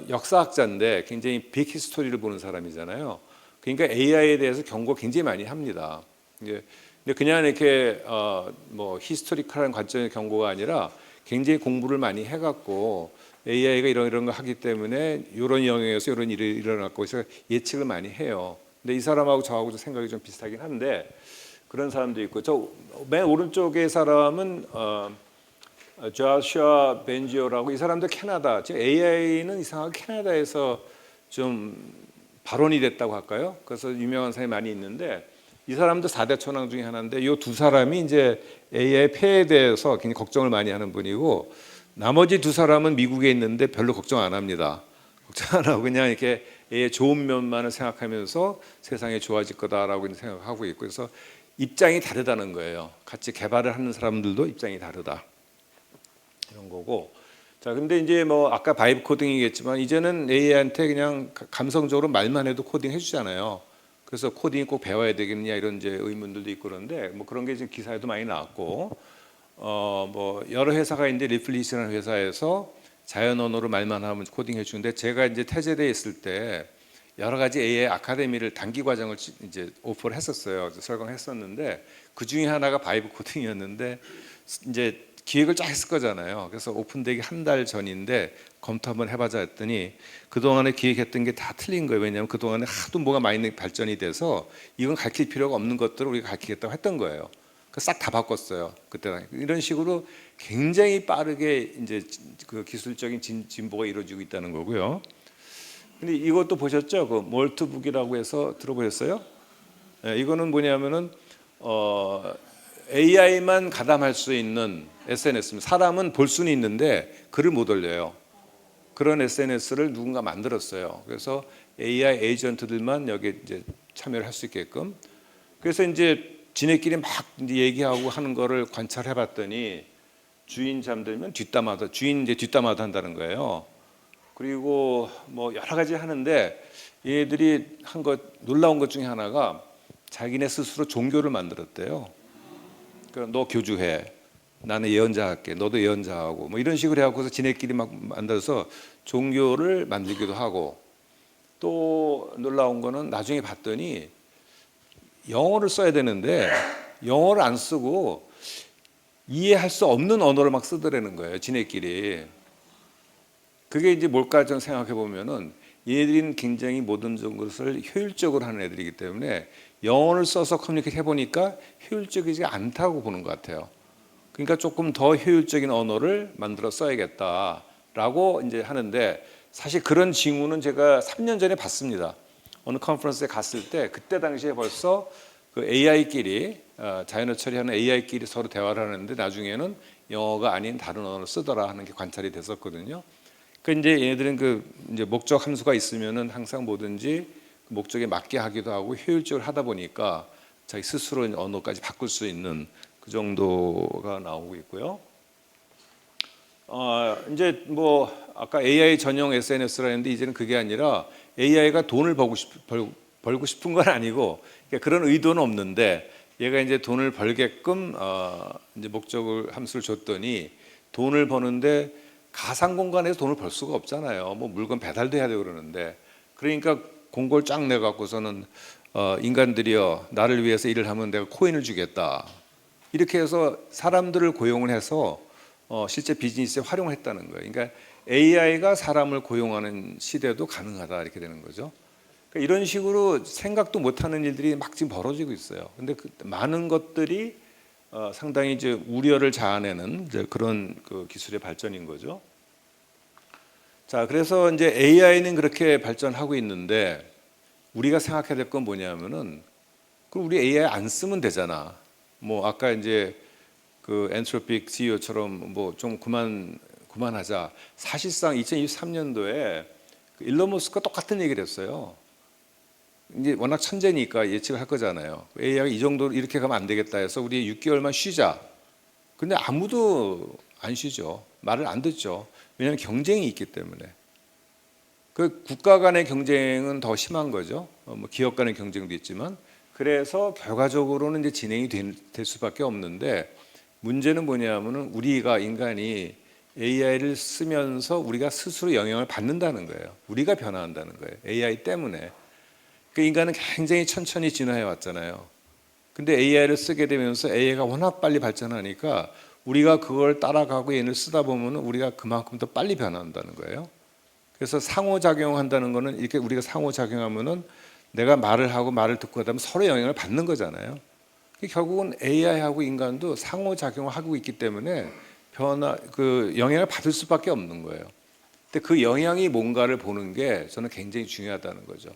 역사학자인데 굉장히 빅 히스토리를 보는 사람이잖아요. 그러니까 AI에 대해서 경고 굉장히 많이 합니다. 근데 그냥 이렇게 뭐 히스토리컬한 관점의 경고가 아니라 굉장히 공부를 많이 해갖고 AI가 이런 거 하기 때문에 이런 영역에서 이런 일이 일어났고 그래서 예측을 많이 해요. 근데 이 사람하고 저하고 생각이 좀 비슷하긴 한데 그런 사람도 있고, 저 맨 오른쪽의 사람은 조슈아 벤지오라고, 이 사람도 캐나다, 지금 AI는 이상하게 캐나다에서 좀 발원이 됐다고 할까요? 그래서 유명한 사람이 많이 있는데 이 사람도 4대 천왕 중에 하나인데 이 두 사람이 이제 AI 폐해에 대해서 굉장히 걱정을 많이 하는 분이고, 나머지 두 사람은 미국에 있는데 별로 걱정 안 합니다. 걱정 안 하고 그냥 이렇게 AI 좋은 면만을 생각하면서 세상이 좋아질 거다라고 생각하고 있고, 그래서 입장이 다르다는 거예요. 같이 개발을 하는 사람들도 입장이 다르다. 이런 거고. 자, 근데 이제 뭐 아까 바이브 코딩이겠지만 이제는 AI한테 그냥 감성적으로 말만 해도 코딩 해주잖아요. 그래서 코딩이 꼭 배워야 되겠느냐 이런 이제 의문들도 있고 그런데 뭐 그런 게 지금 기사에도 많이 나왔고, 뭐 여러 회사가 이제 리플리스라는 회사에서 자연 언어로 말만 하면 코딩 해주는데, 제가 이제 태제대에 있을 때 여러 가지 AI 아카데미를 단기 과정을 이제 오퍼를 했었어요. 설강했었는데 그 중에 하나가 바이브 코딩이었는데 이제 기획을 쫙 했을 거잖아요. 그래서 오픈되기 한 달 전인데 검토 한번 해보자 했더니 그동안에 기획했던 게 다 틀린 거예요. 왜냐하면 그동안에 하도 뭐가 많이 발전이 돼서 이건 가르칠 필요가 없는 것들을 우리가 가르치겠다고 했던 거예요. 싹 다 바꿨어요. 그때 이런 식으로 굉장히 빠르게 이제 그 기술적인 진보가 이루어지고 있다는 거고요. 근데 이것도 보셨죠? 그 몰트북이라고 해서 들어보셨어요? 네, 이거는 뭐냐면은 AI만 가담할 수 있는 SNS입니다. 사람은 볼 수는 있는데 글을 못 올려요. 그런 SNS를 누군가 만들었어요. 그래서 AI 에이전트들만 여기 이제 참여를 할 수 있게끔. 그래서 이제 지네끼리 막 이제 얘기하고 하는 거를 관찰해봤더니 주인 잠들면 뒷담화도, 주인 이제 뒷담화도 한다는 거예요. 그리고 뭐 여러 가지 하는데 얘들이 한 것 놀라운 것 중에 하나가 자기네 스스로 종교를 만들었대요. 그러니까 너 교주해, 나는 예언자 할게, 너도 예언자 하고 뭐 이런 식으로 해갖고서 지네끼리 막 만들어서 종교를 만들기도 하고, 또 놀라운 거는 나중에 봤더니 영어를 써야 되는데 영어를 안 쓰고 이해할 수 없는 언어를 막 쓰더라는 거예요, 지네끼리. 그게 이제 뭘까 좀 생각해 보면은 얘들은 굉장히 모든 것을 효율적으로 하는 애들이기 때문에 영어를 써서 커뮤니케이트 해보니까 효율적이지 않다고 보는 것 같아요. 그러니까 조금 더 효율적인 언어를 만들어 써야겠다라고 이제 하는데, 사실 그런 징후는 제가 3년 전에 봤습니다. 어느 컨퍼런스에 갔을 때 그때 당시에 벌써 그 AI끼리 자연어 처리하는 AI끼리 서로 대화를 하는데 나중에는 영어가 아닌 다른 언어를 쓰더라 하는 게 관찰이 됐었거든요. 그 이제 얘네들은 그 이제 목적 함수가 있으면은 항상 뭐든지 목적에 맞게 하기도 하고 효율적으로 하다 보니까 자기 스스로 언어까지 바꿀 수 있는 그 정도가 나오고 있고요. 이제 뭐 아까 AI 전용 SNS라 했는데 이제는 그게 아니라 AI가 돈을 벌고 싶은 건 아니고 그런 의도는 없는데 얘가 이제 돈을 벌게끔 이제 목적을 함수를 줬더니 돈을 버는데 가상 공간에서 돈을 벌 수가 없잖아요. 뭐 물건 배달도 해야 되고 그러는데, 그러니까 공고를 쫙 내 갖고서는 인간들이여 나를 위해서 일을 하면 내가 코인을 주겠다. 이렇게 해서 사람들을 고용을 해서 실제 비즈니스에 활용했다는 거예요. 그러니까 AI가 사람을 고용하는 시대도 가능하다 이렇게 되는 거죠. 그러니까 이런 식으로 생각도 못하는 일들이 막 지금 벌어지고 있어요. 근데 그 많은 것들이 상당히 이제 우려를 자아내는 이제 그런 그 기술의 발전인 거죠. 자, 그래서 이제 AI는 그렇게 발전하고 있는데 우리가 생각해야 될 건 뭐냐면은 그럼 우리 AI 안 쓰면 되잖아. 뭐 아까 이제 그 엔트로픽 CEO처럼 뭐 좀 그만하자. 사실상 2023년도에 일론 머스크가 똑같은 얘기를 했어요. 이제 워낙 천재니까 예측을 할 거잖아요. AI가 이 정도로 이렇게 가면 안 되겠다 해서 우리 6개월만 쉬자. 근데 아무도 안 쉬죠. 말을 안 듣죠. 왜냐하면 경쟁이 있기 때문에. 그 국가 간의 경쟁은 더 심한 거죠. 뭐 기업 간의 경쟁도 있지만. 그래서 결과적으로는 이제 진행이 될 수밖에 없는데 문제는 뭐냐면은 우리가 인간이 AI를 쓰면서 우리가 스스로 영향을 받는다는 거예요. 우리가 변화한다는 거예요. AI 때문에. 그 인간은 굉장히 천천히 진화해 왔잖아요. 근데 AI를 쓰게 되면서 AI가 워낙 빨리 발전하니까 우리가 그걸 따라가고 얘를 쓰다 보면 우리가 그만큼 더 빨리 변화한다는 거예요. 그래서 상호작용한다는 거는 이렇게 우리가 상호작용하면은 내가 말을 하고 말을 듣고 하다 보면 서로 영향을 받는 거잖아요. 결국은 AI하고 인간도 상호작용을 하고 있기 때문에 그 영향을 받을 수밖에 없는 거예요. 근데 그 영향이 뭔가를 보는 게 저는 굉장히 중요하다는 거죠.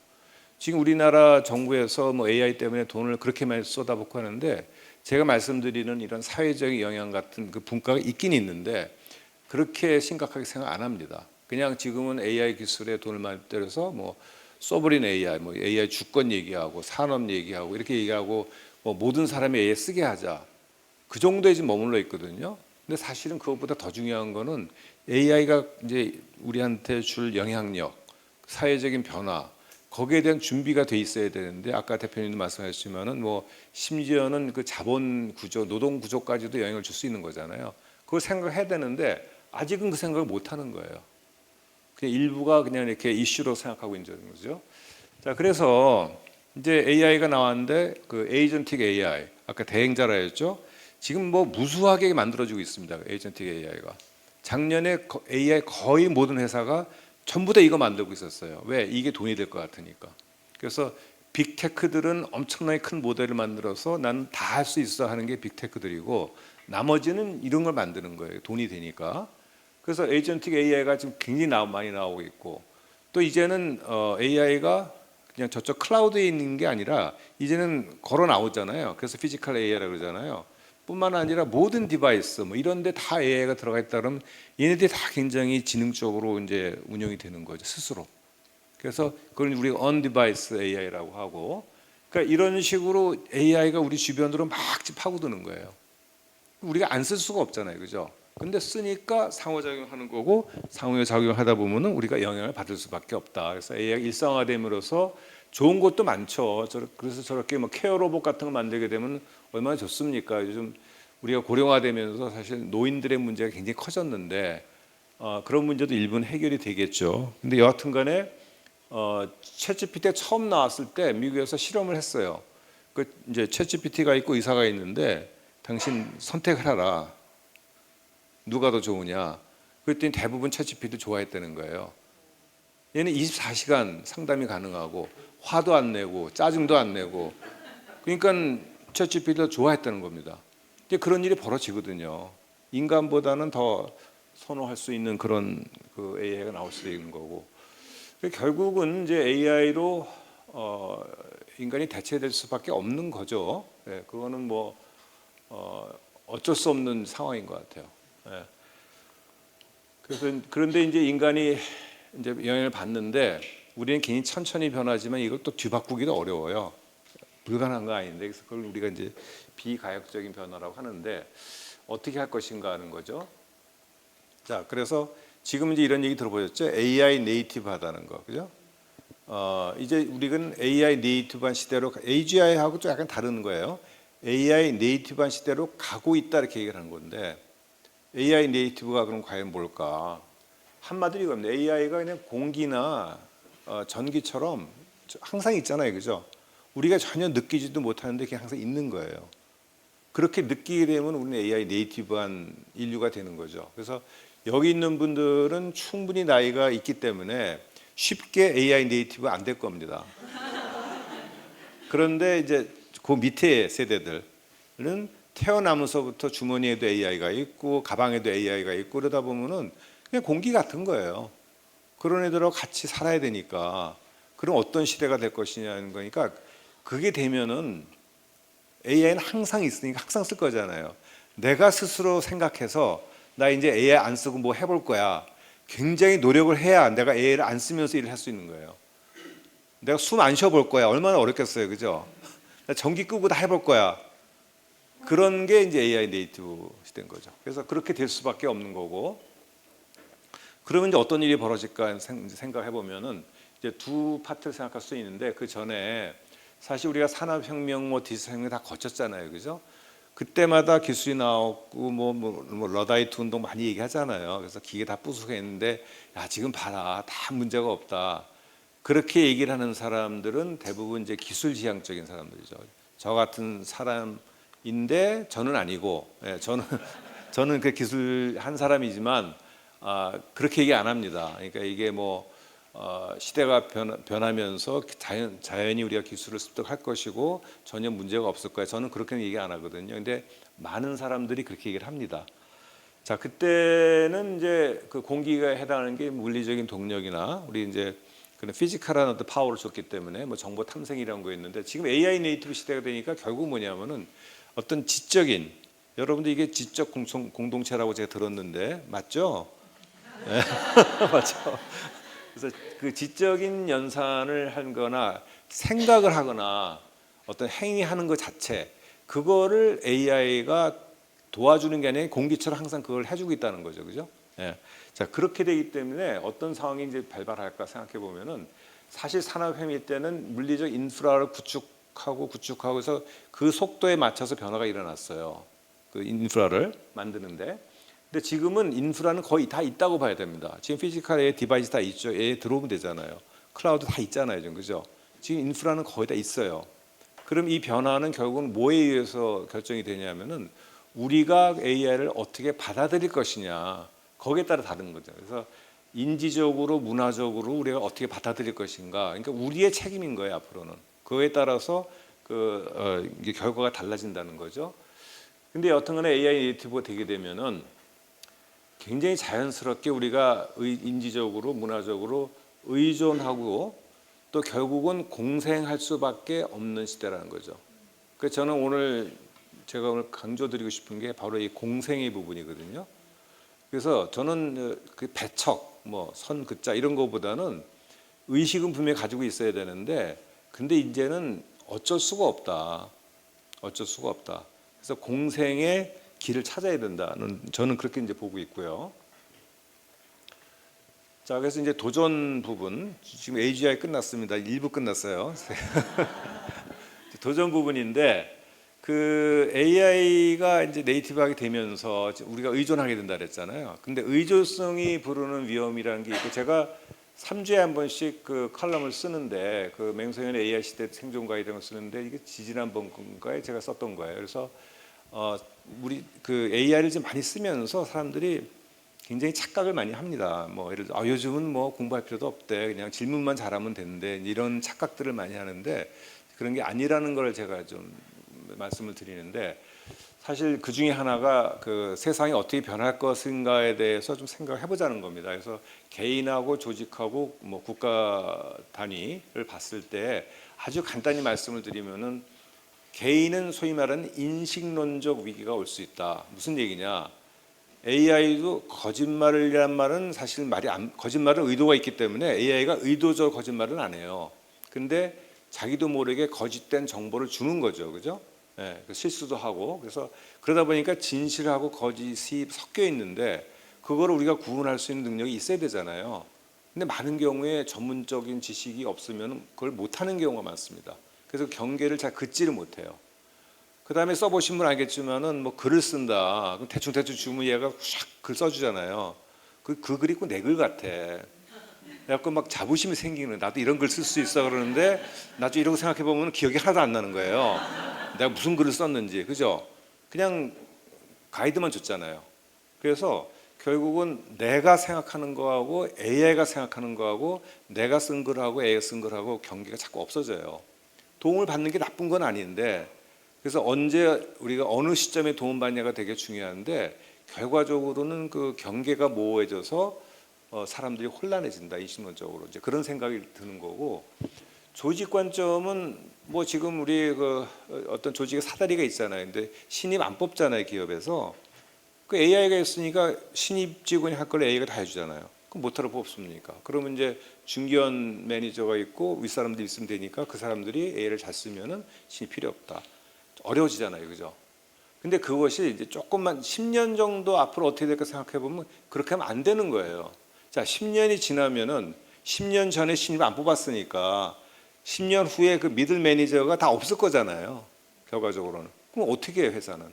지금 우리나라 정부에서 뭐 AI 때문에 돈을 그렇게 많이 쏟아붓고 하는데 제가 말씀드리는 이런 사회적인 영향 같은 그 분과가 있긴 있는데 그렇게 심각하게 생각 안 합니다. 그냥 지금은 AI 기술에 돈을 많이 들여서 뭐 소브린 AI, 뭐 AI 주권 얘기하고 산업 얘기하고 이렇게 얘기하고 뭐 모든 사람이 AI 쓰게 하자. 그 정도에 지금 머물러 있거든요. 근데 사실은 그것보다 더 중요한 거는 AI가 이제 우리한테 줄 영향력, 사회적인 변화, 거기에 대한 준비가 돼 있어야 되는데 아까 대표님도 말씀하셨지만은 뭐 심지어는 그 자본 구조, 노동 구조까지도 영향을 줄 수 있는 거잖아요. 그걸 생각해야 되는데 아직은 그 생각을 못 하는 거예요. 그냥 일부가 그냥 이렇게 이슈로 생각하고 있는 거죠. 자, 그래서 이제 AI가 나왔는데 그 에이전틱 AI, 아까 대행자라 했죠. 지금 뭐 무수하게 만들어지고 있습니다. 에이전틱 AI가. 작년에 AI 거의 모든 회사가 전부 다 이거 만들고 있었어요. 왜? 이게 돈이 될 것 같으니까. 그래서 빅테크들은 엄청나게 큰 모델을 만들어서 나는 다 할 수 있어 하는 게 빅테크들이고 나머지는 이런 걸 만드는 거예요. 돈이 되니까. 그래서 에이전틱 AI가 지금 굉장히 많이 나오고 있고 또 이제는 AI가 그냥 저쪽 클라우드에 있는 게 아니라 이제는 걸어 나오잖아요. 그래서 피지컬 AI라고 그러잖아요. 뿐만 아니라 모든 디바이스 뭐 이런 데 다 AI가 들어가 있다 그러면 얘네들이 다 굉장히 지능적으로 이제 운영이 되는 거죠. 스스로. 그래서 그걸 우리가 on device AI라고 하고 그러니까 이런 식으로 AI가 우리 주변으로 막 파고드는 거예요. 우리가 안 쓸 수가 없잖아요. 그죠? 근데 쓰니까 상호작용하는 거고 상호작용하다 보면은 우리가 영향을 받을 수밖에 없다. 그래서 AI가 일상화됨으로써 좋은 것도 많죠. 그래서 저렇게 뭐 케어 로봇 같은 거 만들게 되면 얼마나 좋습니까? 요즘 우리가 고령화되면서 사실 노인들의 문제가 굉장히 커졌는데 그런 문제도 일부는 해결이 되겠죠. 근데 여하튼간에 챗GPT가 처음 나왔을 때 미국에서 실험을 했어요. 그 이제 챗GPT가 있고 의사가 있는데 당신 선택을 하라. 누가 더 좋으냐? 그랬더니 대부분 챗GPT 좋아했다는 거예요. 얘는 24시간 상담이 가능하고 화도 안 내고 짜증도 안 내고 그러니까 챗GPT를 좋아했다는 겁니다. 근데 그런 일이 벌어지거든요. 인간보다는 더 선호할 수 있는 그런 그 AI가 나올 수도 있는 거고 결국은 이제 AI로 인간이 대체될 수밖에 없는 거죠. 네, 그거는 뭐 어쩔 수 없는 상황인 것 같아요. 네. 그런데 이제 인간이 이제 영향을 받는데 우리는 괜히 천천히 변하지만 이걸 또 뒤바꾸기도 어려워요. 불가능한 거 아닌데 그래서 그걸 우리가 이제 비가역적인 변화라고 하는데 어떻게 할 것인가 하는 거죠. 자, 그래서 지금 이제 이런 얘기 들어보셨죠? AI 네이티브하다는 거, 그죠? 이제 우리는 AI 네이티브한 시대로 AGI하고 좀 약간 다른 거예요. AI 네이티브한 시대로 가고 있다 이렇게 얘기를 하는 건데 AI 네이티브가 그럼 과연 뭘까? 한마디로 이겁니다. AI가 그냥 공기나 전기처럼 항상 있잖아요, 그죠? 우리가 전혀 느끼지도 못하는데 그게 항상 있는 거예요. 그렇게 느끼게 되면 우리는 AI 네이티브한 인류가 되는 거죠. 그래서 여기 있는 분들은 충분히 나이가 있기 때문에 쉽게 AI 네이티브 안 될 겁니다. 그런데 이제 그 밑에 세대들은 태어나면서부터 주머니에도 AI가 있고 가방에도 AI가 있고 그러다 보면은 그냥 공기 같은 거예요. 그런 애들하고 같이 살아야 되니까 그럼 어떤 시대가 될 것이냐는 거니까 그게 되면은 AI는 항상 있으니까 항상 쓸 거잖아요. 내가 스스로 생각해서 나 이제 AI 안 쓰고 뭐 해볼 거야. 굉장히 노력을 해야 내가 AI를 안 쓰면서 일을 할 수 있는 거예요. 내가 숨 안 쉬어볼 거야. 얼마나 어렵겠어요, 그죠? 나 전기 끄고 다 해볼 거야. 그런 게 이제 AI 네이티브 시대인 거죠. 그래서 그렇게 될 수밖에 없는 거고. 그러면 이제 어떤 일이 벌어질까 생각해 보면은 이제 두 파트를 생각할 수 있는데 그 전에 사실 우리가 산업혁명, 뭐 디지털혁명 다 거쳤잖아요, 그죠? 그때마다 기술이 나왔고 뭐 러다이트 운동 많이 얘기하잖아요. 그래서 기계 다 부수겠는데 야 지금 봐라 다 문제가 없다. 그렇게 얘기를 하는 사람들은 대부분 이제 기술 지향적인 사람들이죠. 저 같은 사람인데 저는 아니고, 저는 그 기술 한 사람이지만 그렇게 얘기 안 합니다. 그러니까 이게 뭐 시대가 변하면서 자연히 우리가 기술을 습득할 것이고 전혀 문제가 없을 거야. 저는 그렇게 얘기 안 하거든요. 근데 많은 사람들이 그렇게 얘기를 합니다. 자, 그때는 이제 그 공기가 해당하는 게 물리적인 동력이나 우리 이제 그런 피지컬한 어떤 파워를 줬기 때문에 뭐 정보 탐색이라는 거 있는데 지금 AI 네이티브 시대가 되니까 결국 뭐냐면은 어떤 지적인 여러분들 이게 지적 공동체라고 제가 들었는데 맞죠? 네. 맞죠? 그래서 그 지적인 연산을 하거나 생각을 하거나 어떤 행위하는 것 자체 그거를 AI가 도와주는 게 아니라 공기처럼 항상 그걸 해주고 있다는 거죠, 그죠? 예. 자 그렇게 되기 때문에 어떤 상황이 이제 발발할까 생각해 보면은 사실 산업혁명 때는 물리적 인프라를 구축하고 해서 그 속도에 맞춰서 변화가 일어났어요. 그 인프라를 만드는데. 근데 지금은 인프라는 거의 다 있다고 봐야 됩니다. 지금 피지컬의 디바이스 다 있죠. 얘 들어오면 되잖아요. 클라우드 다 있잖아요, 지금 그죠? 지금 인프라는 거의 다 있어요. 그럼 이 변화는 결국은 뭐에 의해서 결정이 되냐면은 우리가 AI를 어떻게 받아들일 것이냐 거기에 따라 다른 거죠. 그래서 인지적으로 문화적으로 우리가 어떻게 받아들일 것인가 그러니까 우리의 책임인 거예요 앞으로는. 그거에 따라서 이게 결과가 달라진다는 거죠. 근데 여튼간에 AI 네이티브가 되게 되면은 굉장히 자연스럽게 우리가 인지적으로 문화적으로 의존하고 또 결국은 공생할 수밖에 없는 시대라는 거죠. 그래서 저는 제가 오늘 강조드리고 싶은 게 바로 이 공생의 부분이거든요. 그래서 저는 그 배척, 뭐 선긋자 이런 거보다는 의식은 분명히 가지고 있어야 되는데 근데 이제는 어쩔 수가 없다. 어쩔 수가 없다. 그래서 공생의 길을 찾아야 된다는 저는 그렇게 이제 보고 있고요. 자, 그래서 이제 도전 부분 지금 AGI 끝났습니다. 1부 끝났어요. 도전 부분인데 그 AI가 이제 네이티브하게 되면서 우리가 의존하게 된다 그랬잖아요. 근데 의존성이 부르는 위험이라는 게 있고 제가 3주에 한 번씩 그 칼럼을 쓰는데 그 맹성현의 AI 시대 생존 가이드를 쓰는데 이게 지지난번가에 제가 썼던 거예요. 그래서 우리 그 AI를 좀 많이 쓰면서 사람들이 굉장히 착각을 많이 합니다. 뭐 예를 들어 요즘은 뭐 공부할 필요도 없대. 그냥 질문만 잘하면 되는데 이런 착각들을 많이 하는데 그런 게 아니라는 걸 제가 좀 말씀을 드리는데 사실 그 중에 하나가 그 세상이 어떻게 변할 것인가에 대해서 좀 생각을 해보자는 겁니다. 그래서 개인하고 조직하고 뭐 국가 단위를 봤을 때 아주 간단히 말씀을 드리면은 개인은 소위 말하는 인식론적 위기가 올 수 있다. 무슨 얘기냐? AI도 거짓말이란 말은 사실 거짓말은 의도가 있기 때문에 AI가 의도적 거짓말은 안 해요. 근데 자기도 모르게 거짓된 정보를 주는 거죠, 그죠? 네, 실수도 하고 그래서 그러다 보니까 진실하고 거짓이 섞여 있는데 그거를 우리가 구분할 수 있는 능력이 있어야 되잖아요. 근데 많은 경우에 전문적인 지식이 없으면 그걸 못하는 경우가 많습니다. 그래서 경계를 잘 긋지를 못해요. 그 다음에 써보시면 알겠지만은 뭐 글을 쓴다. 그럼 대충 주면 얘가 샥 글 써주잖아요. 그 글이 꼭 내 글 같아. 그래갖고 막 자부심이 생기는 나도 이런 글 쓸 수 있어 그러는데 나중에 이러고 생각해 보면 기억이 하나도 안 나는 거예요. 내가 무슨 글을 썼는지, 그죠? 그냥 가이드만 줬잖아요. 그래서 결국은 내가 생각하는 거하고 AI가 생각하는 거하고 내가 쓴 거하고 AI가 쓴 거하고 경계가 자꾸 없어져요. 도움을 받는 게 나쁜 건 아닌데, 그래서 언제 우리가 어느 시점에 도움받냐가 되게 중요한데, 결과적으로는 그 경계가 모호해져서 사람들이 혼란해진다, 인식론적으로. 이제 그런 생각이 드는 거고, 조직 관점은 뭐 지금 우리 그 어떤 조직의 사다리가 있잖아요. 근데 신입 안 뽑잖아요, 기업에서. 그 AI가 있으니까 신입 직원이 할 걸 AI가 다 해주잖아요. 그럼 못하러 뽑습니까? 그러면 이제 중견 매니저가 있고 윗사람들이 있으면 되니까 그 사람들이 AI를 잘 쓰면은 신입 필요 없다. 어려워지잖아요, 그죠? 근데 그것이 이제 조금만 10년 정도 앞으로 어떻게 될까 생각해 보면 그렇게 하면 안 되는 거예요. 자, 10년이 지나면은 10년 전에 신입 안 뽑았으니까 10년 후에 그 미들 매니저가 다 없을 거잖아요. 결과적으로는. 그럼 어떻게 해요, 회사는?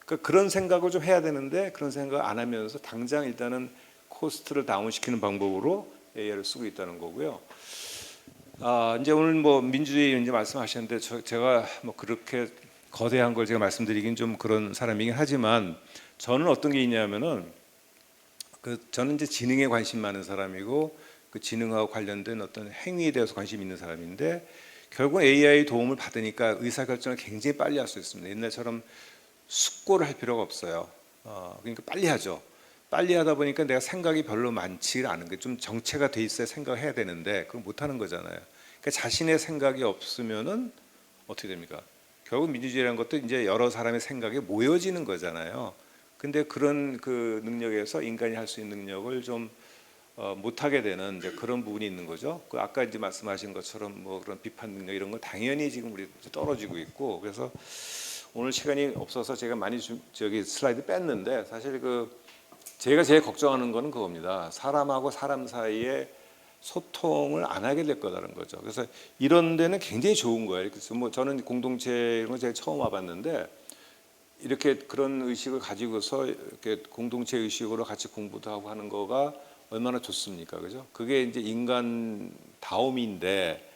그러니까 그런 생각을 좀 해야 되는데 그런 생각 안 하면서 당장 일단은 코스트를 다운시키는 방법으로 AI를 쓰고 있다는 거고요. 이제 오늘 뭐 민주주의 이제 말씀하셨는데 제가 뭐 그렇게 거대한 걸 제가 말씀드리긴 좀 그런 사람이긴 하지만 저는 어떤 게 있냐면은 저는 이제 지능에 관심 많은 사람이고 그 지능하고 관련된 어떤 행위에 대해서 관심 있는 사람인데 결국 AI 도움을 받으니까 의사결정을 굉장히 빨리 할 수 있습니다. 옛날처럼 숙고를 할 필요가 없어요. 그러니까 빨리 하죠. 빨리 하다 보니까 내가 생각이 별로 많지 않은 게 좀 정체가 돼 있어야 생각을 해야 되는데 그걸 못 하는 거잖아요. 그러니까 자신의 생각이 없으면은 어떻게 됩니까? 결국 민주주의라는 것도 이제 여러 사람의 생각이 모여지는 거잖아요. 근데 그런 그 능력에서 인간이 할 수 있는 능력을 좀 못하게 되는 이제 그런 부분이 있는 거죠. 그 아까 이제 말씀하신 것처럼 뭐 그런 비판 능력 이런 거 당연히 지금 우리 떨어지고 있고 그래서 오늘 시간이 없어서 제가 많이 저기 슬라이드 뺐는데 사실 제가 제일 걱정하는 거는 그겁니다. 사람하고 사람 사이에 소통을 안 하게 될 거라는 거죠. 그래서 이런 데는 굉장히 좋은 거예요. 그래서 뭐 저는 공동체 이런 거 제가 처음 와봤는데 이렇게 그런 의식을 가지고서 이렇게 공동체 의식으로 같이 공부도 하고 하는 거가 얼마나 좋습니까, 그죠? 그게 이제 인간 다움인데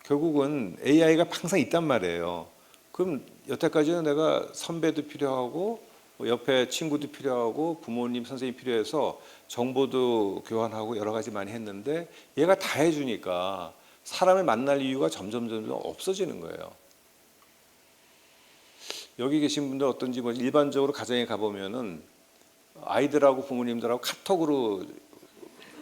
결국은 AI가 항상 있단 말이에요. 그럼 여태까지는 내가 선배도 필요하고 옆에 친구도 필요하고 부모님 선생님 필요해서 정보도 교환하고 여러 가지 많이 했는데 얘가 다 해주니까 사람을 만날 이유가 점점 없어지는 거예요. 여기 계신 분들 어떤지 뭐 일반적으로 가정에 가보면은 아이들하고 부모님들하고 카톡으로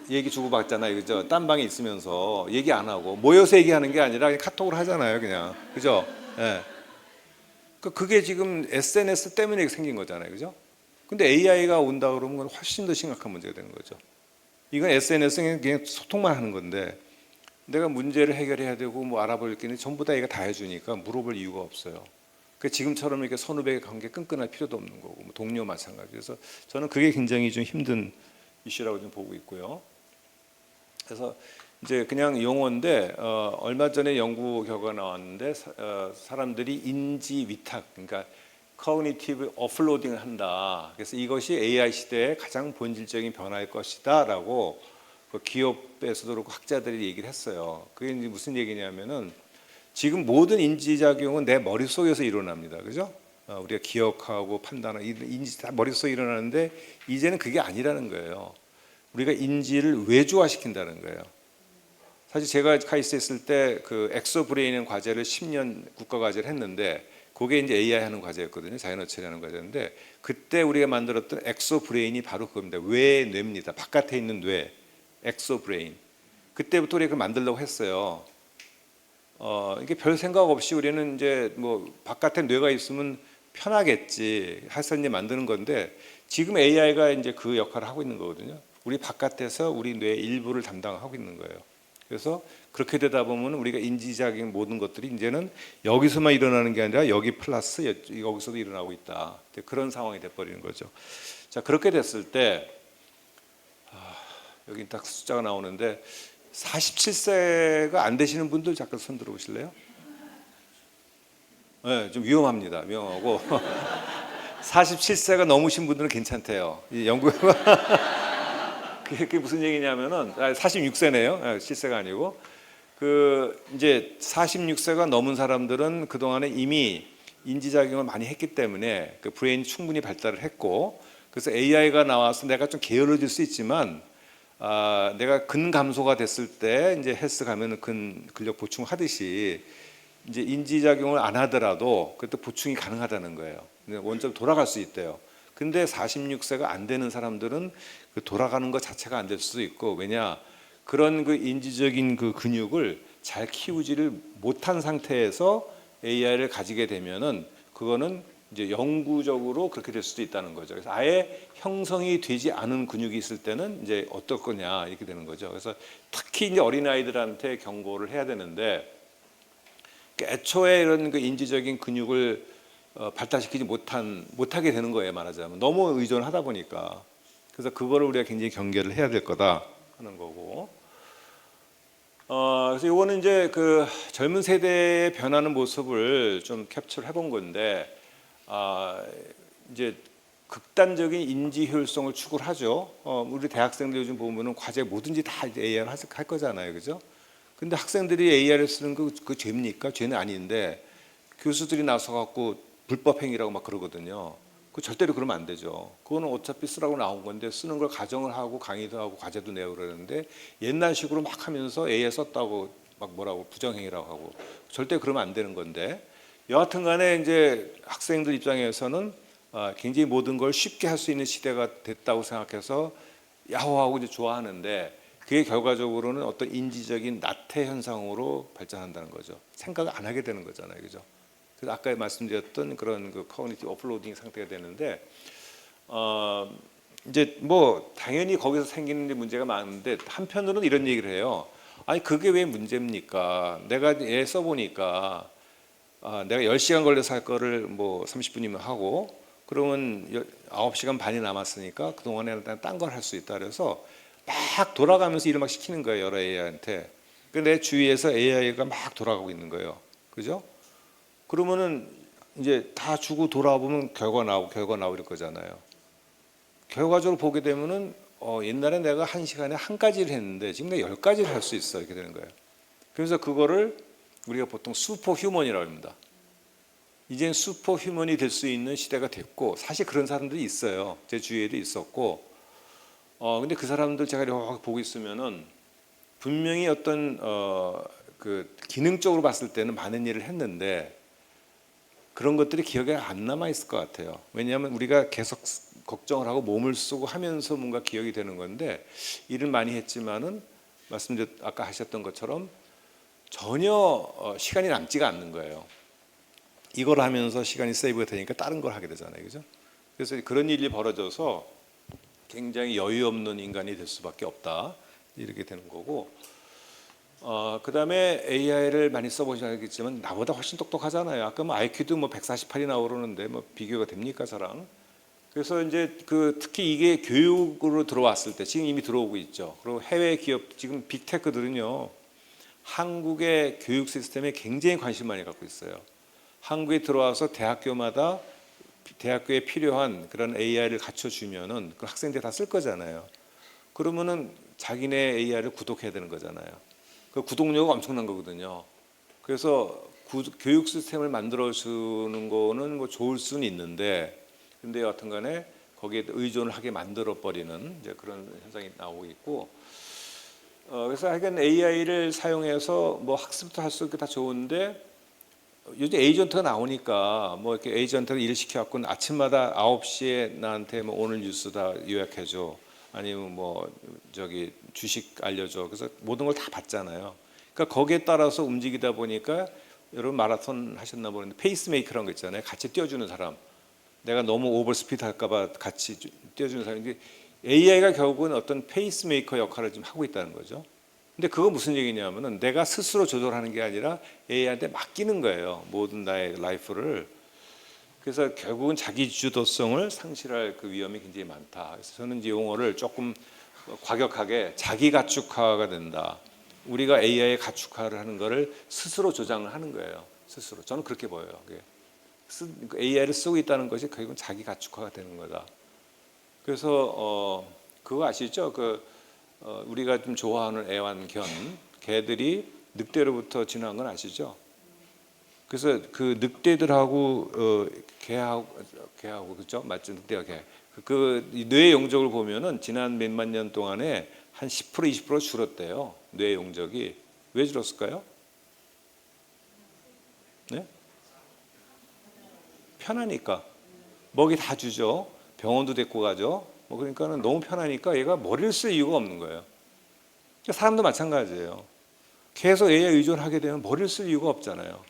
얘기 주고받잖아요, 그죠? 딴 방에 있으면서 얘기 안 하고 모여서 얘기하는 게 아니라 그냥 카톡으로 하잖아요, 그냥, 그죠? 예. 그게 지금 SNS 때문에 생긴 거잖아요, 그죠? 근데 AI가 온다 그러면 그건 훨씬 더 심각한 문제가 되는 거죠. 이건 SNS는 그냥 소통만 하는 건데 내가 문제를 해결해야 되고 뭐 알아볼 게 있는데 전부 다 얘가 다 해주니까 물어볼 이유가 없어요. 그 지금처럼 이렇게 선후배 관계 끈끈할 필요도 없는 거고 뭐 동료 마찬가지. 그래서 저는 그게 굉장히 좀 힘든 이슈라고 좀 보고 있고요. 그래서 이제 그냥 용어인데 얼마 전에 연구 결과가 나왔는데 사람들이 인지 위탁, 그러니까 커그니티브 오플로딩을 한다. 그래서 이것이 AI 시대의 가장 본질적인 변화일 것이다라고 그 기업에서도 그렇고 학자들이 얘기를 했어요. 그게 이제 무슨 얘기냐면은 지금 모든 인지작용은 내 머릿속에서 일어납니다. 그죠? 우리가 기억하고 판단하고 인지 다 머릿속에 일어나는데 이제는 그게 아니라는 거예요. 우리가 인지를 외주화시킨다는 거예요. 사실 제가 카이스트에 있을 때 그 엑소브레인이라는 과제를 10년 국가 과제를 했는데 그게 이제 AI 하는 과제였거든요. 자연어 처리하는 과제인데 그때 우리가 만들었던 엑소브레인이 바로 그겁니다. 뇌입니다. 바깥에 있는 뇌, 엑소브레인. 그때부터 우리가 그걸 만들려고 했어요. 이게 별 생각 없이 우리는 이제 뭐 바깥에 뇌가 있으면 편하겠지 해서 이제 만드는 건데 지금 AI가 이제 그 역할을 하고 있는 거거든요. 우리 바깥에서 우리 뇌의 일부를 담당하고 있는 거예요. 그래서 그렇게 되다 보면 우리가 인지작용 모든 것들이 이제는 여기서만 일어나는 게 아니라 여기 플러스 여기서도 일어나고 있다. 그런 상황이 돼버리는 거죠. 자, 그렇게 됐을 때 여기 딱 숫자가 나오는데 47세가 안 되시는 분들 잠깐 손 들어보실래요? 네, 좀 위험합니다. 위험하고 47세가 넘으신 분들은 괜찮대요. 이 연구가 그게 무슨 얘기냐면은 46세네요. 실세가 아니고 이제 46세가 넘은 사람들은 그 동안에 이미 인지작용을 많이 했기 때문에 그 브레인이 충분히 발달을 했고, 그래서 AI가 나와서 내가 좀 게을러질 수 있지만 내가 근감소가 됐을 때 이제 헬스 가면은 근력 보충하듯이 이제 인지작용을 안 하더라도 그것도 보충이 가능하다는 거예요. 원점 돌아갈 수 있대요. 근데 46세가 안 되는 사람들은 그 돌아가는 것 자체가 안 될 수도 있고, 왜냐 그런 그 인지적인 그 근육을 잘 키우지를 못한 상태에서 AI를 가지게 되면은 그거는 이제 영구적으로 그렇게 될 수도 있다는 거죠. 그래서 아예 형성이 되지 않은 근육이 있을 때는 이제 어떨 거냐 이렇게 되는 거죠. 그래서 특히 이제 어린 아이들한테 경고를 해야 되는데, 애초에 이런 그 인지적인 근육을 발달시키지 못하게 되는 거예요, 말하자면. 너무 의존하다 보니까. 그래서 그거를 우리가 굉장히 경계를 해야 될 거다 하는 거고. 그래서 이거는 이제 그 젊은 세대의 변하는 모습을 좀 캡처를 해본 건데, 이제 극단적인 인지 효율성을 추구를 하죠. 우리 대학생들 요즘 보면은 과제 뭐든지 다 AI를 할 거잖아요, 그죠? 근데 학생들이 AI를 쓰는 그 죄입니까? 죄는 아닌데 교수들이 나서 갖고 불법 행위라고 막 그러거든요. 그 절대로 그러면 안 되죠. 그거는 어차피 쓰라고 나온 건데 쓰는 걸 가정을 하고 강의도 하고 과제도 내고 그러는데 옛날식으로 막 하면서 AI 썼다고 막 뭐라고 부정행위라고 하고, 절대 그러면 안 되는 건데, 여하튼 간에 이제 학생들 입장에서는 굉장히 모든 걸 쉽게 할 수 있는 시대가 됐다고 생각해서 야호하고 이제 좋아하는데, 그게 결과적으로는 어떤 인지적인 나태 현상으로 발전한다는 거죠. 생각을 안 하게 되는 거잖아요, 그죠? 그래서 아까 말씀드렸던 그런 그 커뮤니티 오플로딩 상태가 되는데, 이제 뭐 당연히 거기서 생기는 문제가 많은데, 한편으로는 이런 얘기를 해요. 아니 그게 왜 문제입니까? 내가 얘 써보니까 내가 10시간 걸려서 할 거를 뭐 30분이면 하고, 그러면 9시간 반이 남았으니까 그동안에 딴 걸 할 수 있다. 그래서 막 돌아가면서 일을 막 시키는 거예요, 여러 AI한테. 근데 내 주위에서 AI가 막 돌아가고 있는 거예요. 그죠? 그러면은 이제 다 주고 돌아와 보면 결과 나오고 이럴 거잖아요. 결과적으로 보게 되면은 옛날에 내가 1시간에 한 가지를 했는데 지금 내가 10가지를 할 수 있어, 이렇게 되는 거예요. 그래서 그거를 우리가 보통 슈퍼 휴먼이라고 합니다. 이젠 슈퍼 휴먼이 될 수 있는 시대가 됐고, 사실 그런 사람들이 있어요. 제 주위에도 있었고, 근데 그 사람들 제가 이렇게 보고 있으면은 분명히 어떤 그 기능적으로 봤을 때는 많은 일을 했는데 그런 것들이 기억에 안 남아 있을 것 같아요. 왜냐하면 우리가 계속 걱정을 하고 몸을 쓰고 하면서 뭔가 기억이 되는 건데, 일을 많이 했지만은 아까 하셨던 것처럼 전혀 시간이 남지가 않는 거예요. 이걸 하면서 시간이 세이브가 되니까 다른 걸 하게 되잖아요, 그죠? 그래서 그런 일이 벌어져서 굉장히 여유 없는 인간이 될 수밖에 없다, 이렇게 되는 거고. 그 다음에 AI를 많이 써보시겠지만 나보다 훨씬 똑똑하잖아요. 아까 뭐 IQ도 뭐 148이 나오는데 뭐 비교가 됩니까, 저랑? 그래서 이제 그 특히 이게 교육으로 들어왔을 때, 지금 이미 들어오고 있죠. 그리고 해외 기업, 지금 빅테크들은요, 한국의 교육 시스템에 굉장히 관심 많이 갖고 있어요. 한국에 들어와서 대학교마다 대학교에 필요한 그런 AI를 갖춰주면은 그 학생들이 다 쓸 거잖아요. 그러면은 자기네 AI를 구독해야 되는 거잖아요. 그 구독료가 엄청난 거거든요. 그래서 교육 시스템을 만들어주는 거는 뭐 좋을 수는 있는데, 근데 여하튼간에 거기에 의존을 하게 만들어 버리는 이제 그런 현상이 나오고 있고, 그래서 하여간 AI를 사용해서 뭐 학습도 할 수 있게 다 좋은데, 요즘 에이전트가 나오니까 뭐 이렇게 에이전트를 일 시켜갖고 아침마다 9시에 나한테 뭐 오늘 뉴스 다 요약해줘, 아니면 뭐 저기 주식 알려줘. 그래서 모든 걸 다 받잖아요. 그러니까 거기에 따라서 움직이다 보니까, 여러분 마라톤 하셨나 보는데 페이스메이커라는 거 있잖아요. 같이 뛰어주는 사람. 내가 너무 오버스피드 할까봐 같이 뛰어주는 사람인데, AI가 결국은 어떤 페이스메이커 역할을 지금 하고 있다는 거죠. 근데 그거 무슨 얘기냐면은 내가 스스로 조절하는 게 아니라 AI한테 맡기는 거예요, 모든 나의 라이프를. 그래서 결국은 자기 주도성을 상실할 그 위험이 굉장히 많다. 그래서 저는 이 용어를 조금 과격하게 자기 가축화가 된다. 우리가 AI의 가축화를 하는 거를 스스로 조장을 하는 거예요. 스스로. 저는 그렇게 보여요. AI를 쓰고 있다는 것이 결국은 자기 가축화가 되는 거다. 그래서 그거 아시죠? 우리가 좀 좋아하는 애완견, 개들이 늑대로부터 진화한 건 아시죠? 그래서 그 늑대들하고 개하고 그죠? 맞죠? 늑대와 개. 뇌 용적을 보면은 지난 몇만 년 동안에 한 10% 20% 줄었대요. 뇌 용적이. 왜 줄었을까요? 네? 편하니까. 먹이 다 주죠. 병원도 데리고 가죠. 뭐 그러니까는 너무 편하니까 얘가 머리를 쓸 이유가 없는 거예요. 사람도 마찬가지예요. 계속 AI 의존하게 되면 머리를 쓸 이유가 없잖아요.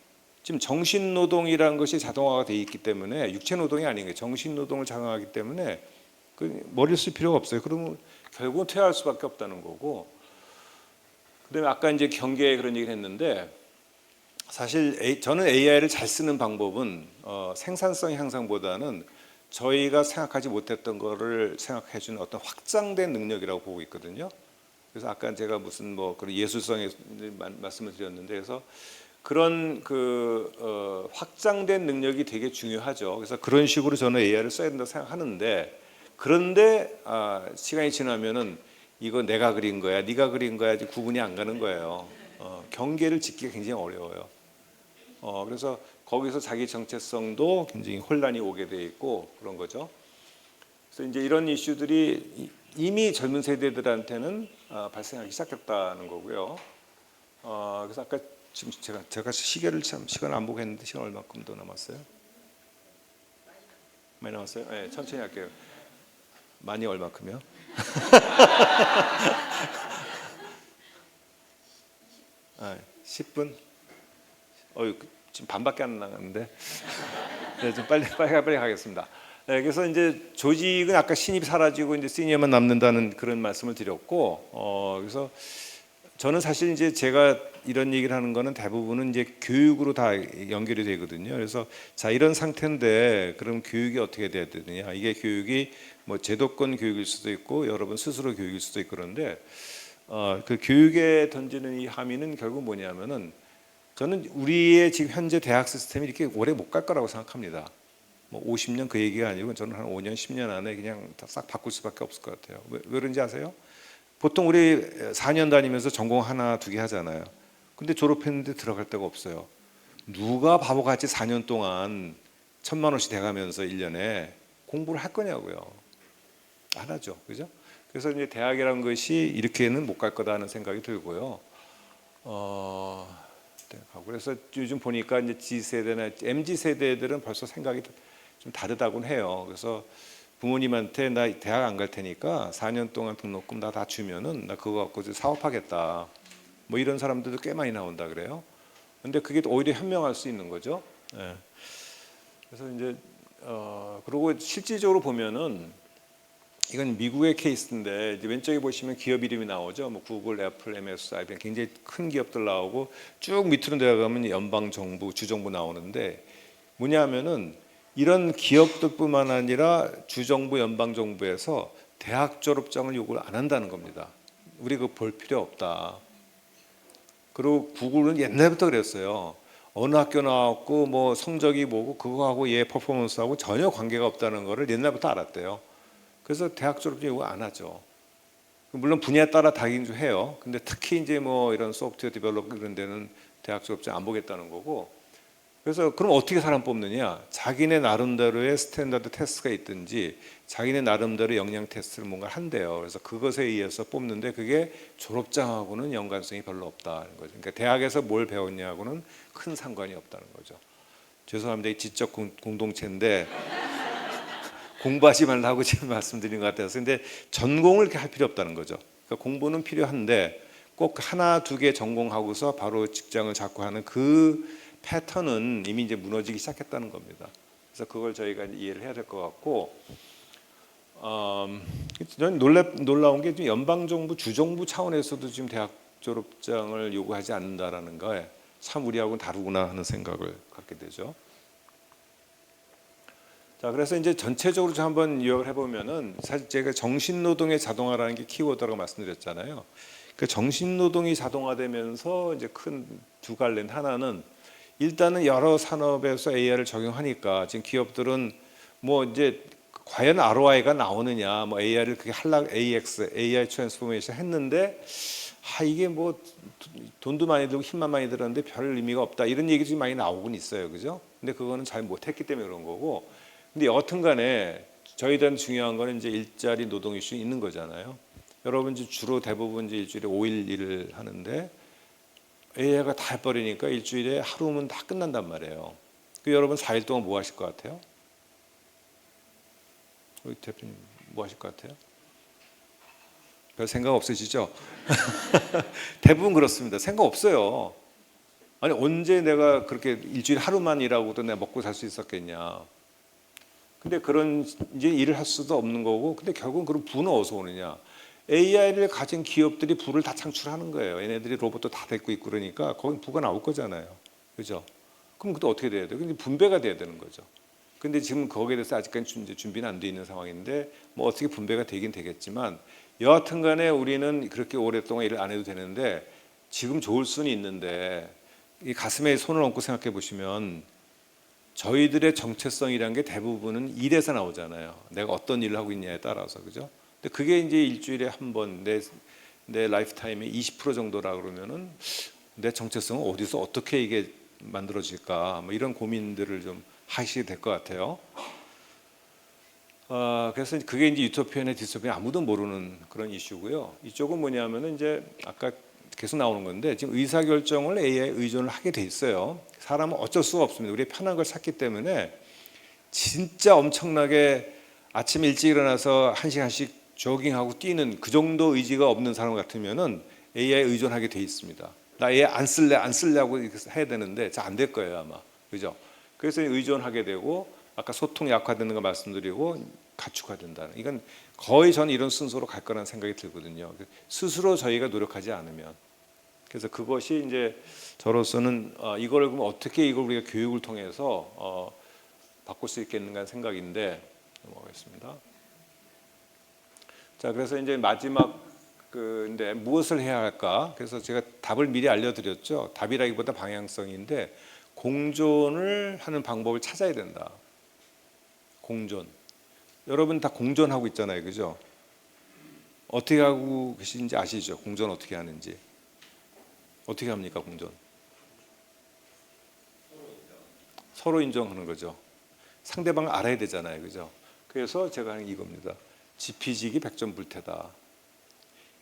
지금 정신 노동이라는 것이 자동화가 돼 있기 때문에 육체 노동이 아닌 게 정신 노동을 장악하기 때문에 머리를 쓸 필요가 없어요. 그러면 결국은 퇴화할 수밖에 없다는 거고. 그다음에 아까 이제 경계에 그런 얘기를 했는데 사실 저는 AI를 잘 쓰는 방법은 생산성 향상보다는 저희가 생각하지 못했던 거를 생각해 주는 어떤 확장된 능력이라고 보고 있거든요. 그래서 아까 제가 무슨 뭐 그런 예술성에 말씀을 드렸는데 그래서 그런 확장된 능력이 되게 중요하죠. 그래서 그런 식으로 저는 AI를 써야 된다고 생각하는데 그런데 시간이 지나면은 이거 내가 그린 거야, 네가 그린 거야 구분이 안 가는 거예요. 경계를 짓기가 굉장히 어려워요. 그래서 거기서 자기 정체성도 굉장히 혼란이 오게 돼 있고 그런 거죠. 그래서 이제 이런 이슈들이 이미 젊은 세대들한테는 발생하기 시작했다는 거고요. 그래서 아까 지금 제가 시계를 참 시간 안 보고 했는데 시간 얼마큼 더 남았어요? 많이 남았어요? 네, 천천히 할게요. 많이 얼마큼요? 아, 10분? 지금 반밖에 안 나갔는데. 네, 좀 빨리 가겠습니다. 네, 그래서 이제 조직은 아까 신입이 사라지고 이제 시니어만 남는다는 그런 말씀을 드렸고, 그래서 저는 사실 이제 제가 이런 얘기를 하는 거는 대부분은 이제 교육으로 다 연결이 되거든요. 그래서 자 이런 상태인데 그럼 교육이 어떻게 돼야 되느냐? 이게 교육이 뭐 제도권 교육일 수도 있고 여러분 스스로 교육일 수도 있고 그런데 그 교육에 던지는 이 함의는 결국 뭐냐면은 저는 우리의 지금 현재 대학 시스템이 이렇게 오래 못 갈 거라고 생각합니다. 뭐 50년 그 얘기가 아니고 저는 한 5년, 10년 안에 그냥 다 싹 바꿀 수밖에 없을 것 같아요. 왜 그런지 아세요? 보통 우리 4년 다니면서 전공 하나, 두 개 하잖아요. 근데 졸업했는데 들어갈 데가 없어요. 누가 바보같이 4년 동안 1,000만 원씩 돼가면서 1년에 공부를 할 거냐고요. 안 하죠. 그죠? 그래서 이제 대학이라는 것이 이렇게는 못 갈 거다 하는 생각이 들고요. 그래서 요즘 보니까 이제 G세대나 MZ세대들은 벌써 생각이 좀 다르다고는 해요. 그래서 부모님한테 나 대학 안 갈 테니까 4년 동안 등록금 다 주면은 나 그거 갖고 사업하겠다. 뭐 이런 사람들도 꽤 많이 나온다 그래요. 근데 그게 오히려 현명할 수 있는 거죠. 예. 그래서 이제 그리고 실질적으로 보면은 이건 미국의 케이스인데 이제 왼쪽에 보시면 기업 이름이 나오죠. 뭐 구글, 애플, MS, IBM 굉장히 큰 기업들 나오고 쭉 밑으로 내려가면 연방 정부, 주정부 나오는데 뭐냐면은 이런 기업들뿐만 아니라 주정부, 연방 정부에서 대학 졸업장을 요구를 안 한다는 겁니다. 우리 그거 볼 필요 없다. 그리고 구글은 옛날부터 그랬어요. 어느 학교 나왔고 뭐 성적이 뭐고 그거하고 얘 퍼포먼스하고 전혀 관계가 없다는 거를 옛날부터 알았대요. 그래서 대학 졸업증 요구 안 하죠. 물론 분야에 따라 다르긴 좀 해요. 근데 특히 이제 뭐 이런 소프트웨어 디벨롭 이런 데는 대학 졸업증 안 보겠다는 거고. 그래서 그럼 어떻게 사람 뽑느냐? 자기네 나름대로의 스탠다드 테스트가 있든지 자기네 나름대로 역량 테스트를 뭔가 한대요. 그래서 그것에 의해서 뽑는데 그게 졸업장하고는 연관성이 별로 없다는 거죠. 그러니까 대학에서 뭘 배웠냐고는 큰 상관이 없다는 거죠. 죄송합니다. 이 지적 공동체인데 공부하지 말라고 지금 말씀드린 것 같아서. 근데 전공을 이렇게 할 필요 없다는 거죠. 그러니까 공부는 필요한데 꼭 하나 두 개 전공하고서 바로 직장을 잡고 하는 그 패턴은 이미 이제 무너지기 시작했다는 겁니다. 그래서 그걸 저희가 이해를 해야 될 것 같고, 저는 놀라운 게 연방 정부, 주정부 차원에서도 지금 대학 졸업장을 요구하지 않는다라는 거에 참 우리하고는 다르구나 하는 생각을 갖게 되죠. 자, 그래서 이제 전체적으로 좀 한번 요약을 해보면은 사실 제가 정신노동의 자동화라는 게 키워드라고 말씀드렸잖아요. 그 정신노동이 자동화되면서 이제 큰 두 갈래는 하나는 일단은 여러 산업에서 AI를 적용하니까 지금 기업들은 뭐 이제 과연 ROI가 나오느냐, 뭐 AI를 그게 AX, AI 트랜스포메이션 했는데 이게 뭐 돈도 많이 들고 힘만 많이 들었는데 별 의미가 없다 이런 얘기 좀 많이 나오곤 있어요, 그죠? 근데 그거는 잘 못했기 때문에 그런 거고. 근데 여튼간에 저희들한테 중요한 거는 이제 일자리 노동 이슈 있는 거잖아요. 여러분 이제 주로 대부분 이제 일주일에 5일 일을 하는데 AI가 다 해버리니까 일주일에 하루면 다 끝난단 말이에요. 그 여러분 4일 동안 뭐 하실 것 같아요? 우리 대표님 뭐 하실 것 같아요? 별 생각 없으시죠? 대부분 그렇습니다. 생각 없어요. 아니 언제 내가 그렇게 일주일 하루만 일하고도 내가 먹고 살 수 있었겠냐. 근데 그런 이제 일을 할 수도 없는 거고. 근데 결국은 그런 부는 어디서 오느냐. AI를 가진 기업들이 부를 다 창출하는 거예요. 얘네들이 로봇도 다 데리고 있고 그러니까 거기 부가 나올 거잖아요. 그죠? 그럼 그때 어떻게 돼야 돼요? 근데 분배가 돼야 되는 거죠. 근데 지금 거기에 대해서 아직까지 준비는 안 돼 있는 상황인데 뭐 어떻게 분배가 되긴 되겠지만 여하튼간에 우리는 그렇게 오랫동안 일을 안 해도 되는데 지금 좋을 수는 있는데 이 가슴에 손을 얹고 생각해 보시면 저희들의 정체성이라는 게 대부분은 일에서 나오잖아요. 내가 어떤 일을 하고 있냐에 따라서 그죠? 근데 그게 이제 일주일에 한 번 내 라이프 타임의 20% 정도라 그러면은 내 정체성은 어디서 어떻게 이게 만들어질까 뭐 이런 고민들을 좀 하시게 될 것 같아요. 그래서 그게 이제 유토피아나 디스토피아 아무도 모르는 그런 이슈고요. 이쪽은 뭐냐면은 이제 아까 계속 나오는 건데 지금 의사 결정을 AI에 의존을 하게 돼 있어요. 사람은 어쩔 수가 없습니다. 우리 편한 걸 찾기 때문에 진짜 엄청나게 아침 일찍 일어나서 1시간씩 조깅하고 뛰는 그 정도 의지가 없는 사람 같으면은 AI에 의존하게 돼 있습니다. 나 AI 안 쓸려고 해야 되는데 잘 안 될 거예요 아마. 그죠? 그래서 의존하게 되고 아까 소통 약화되는 거 말씀드리고 가축화된다는 이건 거의 저는 이런 순서로 갈 거라는 생각이 들거든요. 스스로 저희가 노력하지 않으면. 그래서 그것이 이제 저로서는 이걸 그럼 어떻게 이걸 우리가 교육을 통해서 바꿀 수 있겠는가 하는 생각인데 넘어가겠습니다. 자, 그래서 이제 마지막 근데 무엇을 해야 할까? 그래서 제가 답을 미리 알려드렸죠. 답이라기보다 방향성인데 공존을 하는 방법을 찾아야 된다. 공존. 여러분 다 공존하고 있잖아요, 그죠? 어떻게 하고 계신지 아시죠? 공존 어떻게 하는지. 어떻게 합니까, 공존? 서로 인정하는 거죠. 상대방을 알아야 되잖아요, 그죠? 그래서 제가 하는 이겁니다. 지피지기 백전불태다.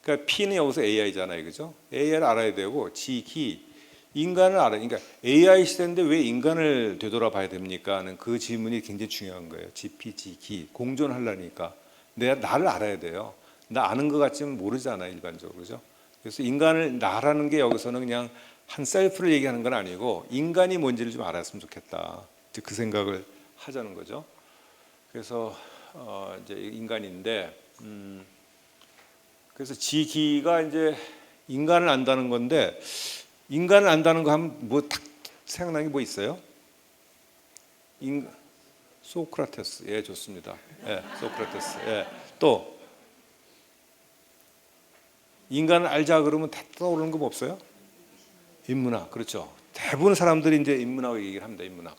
그러니까 P는 여기서 AI잖아요, 그죠? AI를 알아야 되고 지기 인간을 알아야. 그러니까 AI 시대인데 왜 인간을 되돌아봐야 됩니까? 하는 그 질문이 굉장히 중요한 거예요. 지피지기 공존하려니까 내가 나를 알아야 돼요. 나 아는 것 같지만 모르잖아요, 일반적으로, 그죠? 그래서 인간을 나라는 게 여기서는 그냥 한 셀프를 얘기하는 건 아니고 인간이 뭔지를 좀 알았으면 좋겠다. 그 생각을 하자는 거죠. 그래서 이제 인간인데, 그래서 지기가 이제 인간을 안다는 건데 인간을 안다는 거 하면 뭐 딱 생각나는 게 뭐 있어요? 소크라테스, 예, 좋습니다. 예, 소크라테스. 예, 또 인간을 알자 그러면 다 떠오르는 거 뭐 없어요? 인문학, 그렇죠. 대부분 사람들이 이제 인문학 얘기를 합니다. 인문학.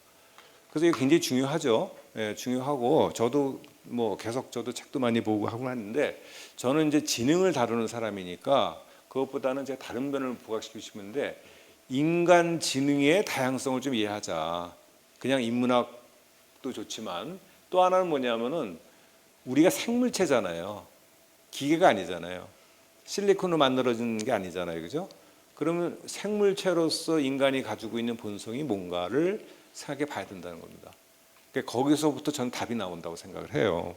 그래서 이게 굉장히 중요하죠. 예, 중요하고 저도 뭐 계속 저도 책도 많이 보고 하고 하는데 저는 이제 지능을 다루는 사람이니까 그것보다는 제가 다른 면을 부각시키고 싶은데 인간 지능의 다양성을 좀 이해하자. 그냥 인문학도 좋지만 또 하나는 뭐냐면은 우리가 생물체잖아요. 기계가 아니잖아요. 실리콘으로 만들어진 게 아니잖아요, 그죠? 그러면 생물체로서 인간이 가지고 있는 본성이 뭔가를 생각해 봐야 된다는 겁니다. 그러니까 거기서부터 저는 답이 나온다고 생각을 해요.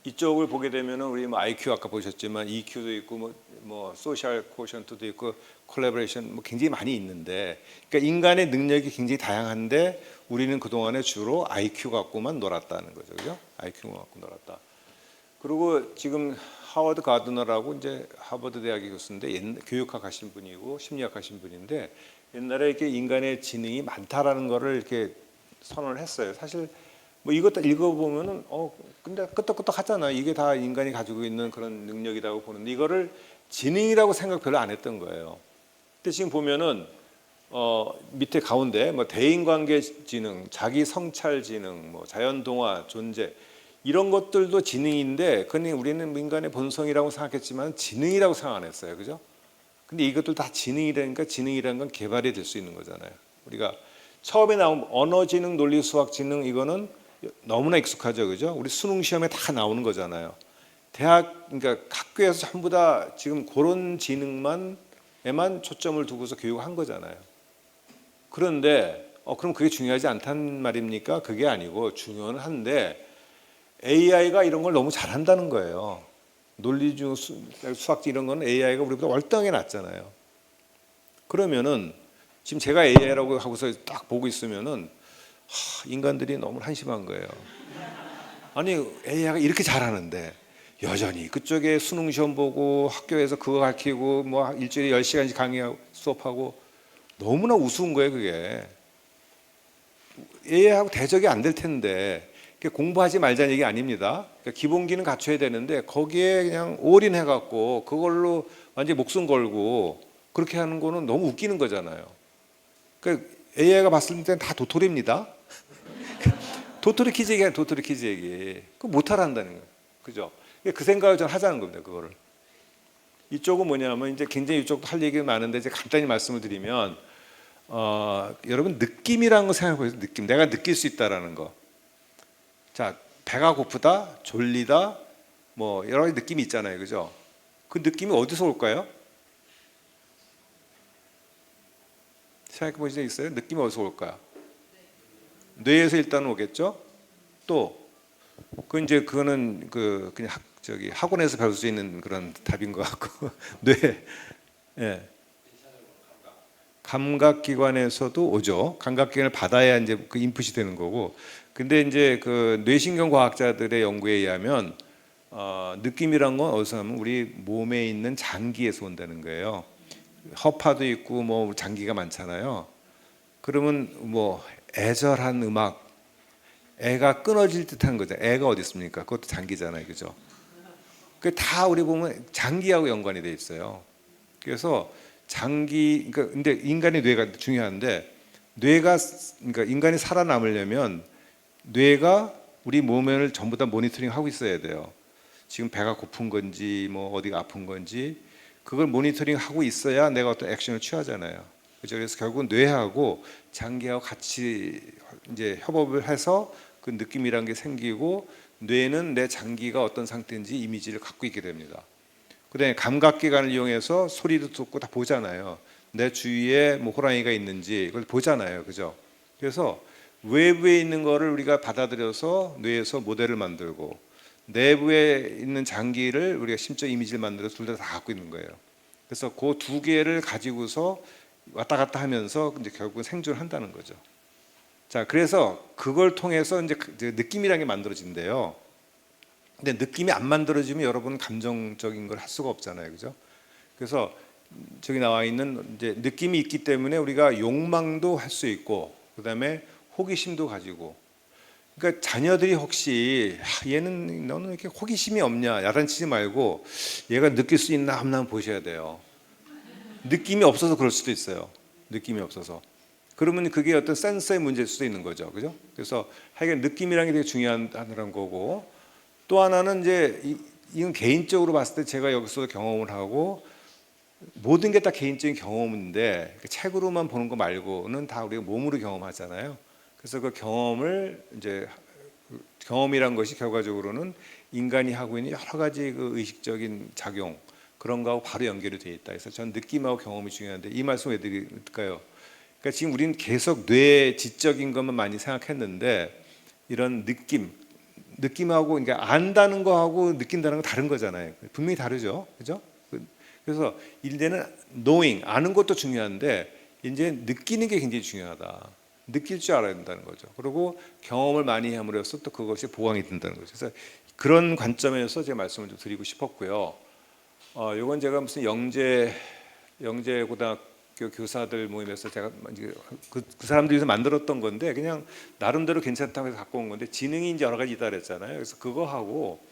이쪽을 보게 되면 우리 뭐 IQ 아까 보셨지만 EQ도 있고 뭐 소셜 코션트도 있고 콜라보레이션 뭐 굉장히 많이 있는데, 그러니까 인간의 능력이 굉장히 다양한데 우리는 그 동안에 주로 IQ 갖고만 놀았다는 거죠, 그죠? IQ 갖고 놀았다. 그리고 지금 하워드 가드너라고 이제 하버드 대학의 교수인데 교육학 하신 분이고 심리학 하신 분인데 옛날에 이렇게 인간의 지능이 많다라는 거를 이렇게 선언을 했어요. 사실 뭐 이것도 읽어보면은 근데 끄떡끄떡 하잖아. 이게 다 인간이 가지고 있는 그런 능력이라고 보는데 이거를 지능이라고 생각 별로 안 했던 거예요. 근데 지금 보면은 밑에 가운데 뭐 대인관계 지능, 자기 성찰 지능, 뭐 자연동화, 존재 이런 것들도 지능인데 그건 우리는 인간의 본성이라고 생각했지만 지능이라고 생각 안 했어요. 그죠? 근데 이것도 다 지능이라니까 지능이라는 건 개발이 될 수 있는 거잖아요. 우리가 처음에 나온 언어 지능, 논리 수학 지능 이거는 너무나 익숙하죠. 그죠? 우리 수능 시험에 다 나오는 거잖아요. 대학 그러니까 학교에서 전부 다 지금 그런 지능만에만 초점을 두고서 교육한 거잖아요. 그런데 그럼 그게 중요하지 않단 말입니까? 그게 아니고 중요는 한데 AI가 이런 걸 너무 잘한다는 거예요. 논리중 수학 이런 건 AI가 우리보다 월등하게 낫잖아요. 그러면은 지금 제가 AI라고 하고서 딱 보고 있으면은 인간들이 너무 한심한 거예요. 아니 AI가 이렇게 잘하는데 여전히 그쪽에 수능 시험 보고 학교에서 그거 가르치고 뭐 일주일에 10시간씩 강의하고 수업하고 너무나 우스운 거예요. 그게 AI하고 대적이 안 될 텐데 공부하지 말자는 얘기 아닙니다. 그러니까 기본기는 갖춰야 되는데 거기에 그냥 올인해 갖고 그걸로 완전히 목숨 걸고 그렇게 하는 거는 너무 웃기는 거잖아요. 그러니까 AI가 봤을 때는 다 도토리입니다. 도토리 키즈 얘기야, 도토리 키즈 얘기. 그거 못하란다는 거예요. 그죠? 그 생각을 좀 하자는 겁니다. 그거를. 이쪽은 뭐냐면 이제 굉장히 이쪽도 할 얘기가 많은데 이제 간단히 말씀을 드리면 여러분 느낌이라는 거 생각해 보세요. 느낌. 내가 느낄 수 있다라는 거. 자, 배가 고프다, 졸리다, 뭐 여러 가지 느낌이 있잖아요, 그죠? 그 느낌이 어디서 올까요? 생각해 보신 적 있어요? 느낌이 어디서 올까요? 뇌에서 일단 오겠죠. 또 그거는 그냥 학원에서 배울 수 있는 그런 답인 것 같고 뇌, 예. 감각기관에서도 오죠. 감각기관을 받아야 이제 그 인풋이 되는 거고. 근데 이제 그 뇌신경 과학자들의 연구에 의하면 느낌이란 건 어디서 하면 우리 몸에 있는 장기에서 온다는 거예요. 허파도 있고 뭐 장기가 많잖아요. 그러면 뭐 애절한 음악, 애가 끊어질 듯한 거죠. 애가 어디 있습니까? 그것도 장기잖아요, 그죠? 그 다 우리 보면 장기하고 연관이 돼 있어요. 그래서 장기, 그러니까 근데 인간의 뇌가 중요한데 그러니까 인간이 살아남으려면 뇌가 우리 몸을 전부 다 모니터링 하고 있어야 돼요. 지금 배가 고픈 건지 뭐 어디가 아픈 건지 그걸 모니터링 하고 있어야 내가 어떤 액션을 취하잖아요. 그죠? 그래서 결국은 뇌하고 장기하고 같이 이제 협업을 해서 그 느낌이란 게 생기고 뇌는 내 장기가 어떤 상태인지 이미지를 갖고 있게 됩니다. 그다음에 감각기관을 이용해서 소리도 듣고 다 보잖아요. 내 주위에 뭐 호랑이가 있는지 그걸 보잖아요, 그죠? 그래서 외부에 있는 거를 우리가 받아들여서 뇌에서 모델을 만들고 내부에 있는 장기를 우리가 심적 이미지를 만들어서 둘 다 갖고 있는 거예요. 그래서 그 두 개를 가지고서 왔다 갔다 하면서 이제 결국은 생존한다는 거죠. 자, 그래서 그걸 통해서 이제 느낌이라는 게 만들어진대요. 근데 느낌이 안 만들어지면 여러분 감정적인 걸 할 수가 없잖아요, 그죠? 그래서 저기 나와 있는 이제 느낌이 있기 때문에 우리가 욕망도 할 수 있고, 그다음에 호기심도 가지고. 그러니까 자녀들이 혹시 얘는 너는 이렇게 호기심이 없냐 야단치지 말고 얘가 느낄 수 있나 없나 보셔야 돼요. 느낌이 없어서 그럴 수도 있어요. 느낌이 없어서. 그러면 그게 어떤 센서의 문제일 수도 있는 거죠, 그죠? 그래서 하여간 느낌이라는 게 되게 중요하다는 거고. 또 하나는 이제 이건 개인적으로 봤을 때 제가 여기서 경험을 하고 모든 게 다 개인적인 경험인데 책으로만 보는 거 말고는 다 우리가 몸으로 경험하잖아요. 그래서 그 경험을 이제 경험이란 것이 결과적으로는 인간이 하고 있는 여러 가지 그 의식적인 작용 그런 거하고 바로 연결이 돼 있다. 그래서 전 느낌하고 경험이 중요한데 이 말씀 왜 드릴까요? 그러니까 지금 우리는 계속 뇌 지적인 것만 많이 생각했는데 이런 느낌하고 그러니까 안다는 거하고 느낀다는 건 다른 거잖아요. 분명히 다르죠, 그죠? 그래서 이제는 knowing 아는 것도 중요한데 이제 느끼는 게 굉장히 중요하다. 느낄 줄 알아야 된다는 거죠. 그리고 경험을 많이 함으로써 또 그것이 보강이 된다는 거죠. 그래서 그런 관점에서 제가 말씀을 좀 드리고 싶었고요. 이건 제가 무슨 영재 고등학교 교사들 모임에서 제가 그 사람들이 만들었던 건데 그냥 나름대로 괜찮다고 해서 갖고 온 건데 지능이 이제 여러 가지 있다 그랬잖아요. 그래서 그거 하고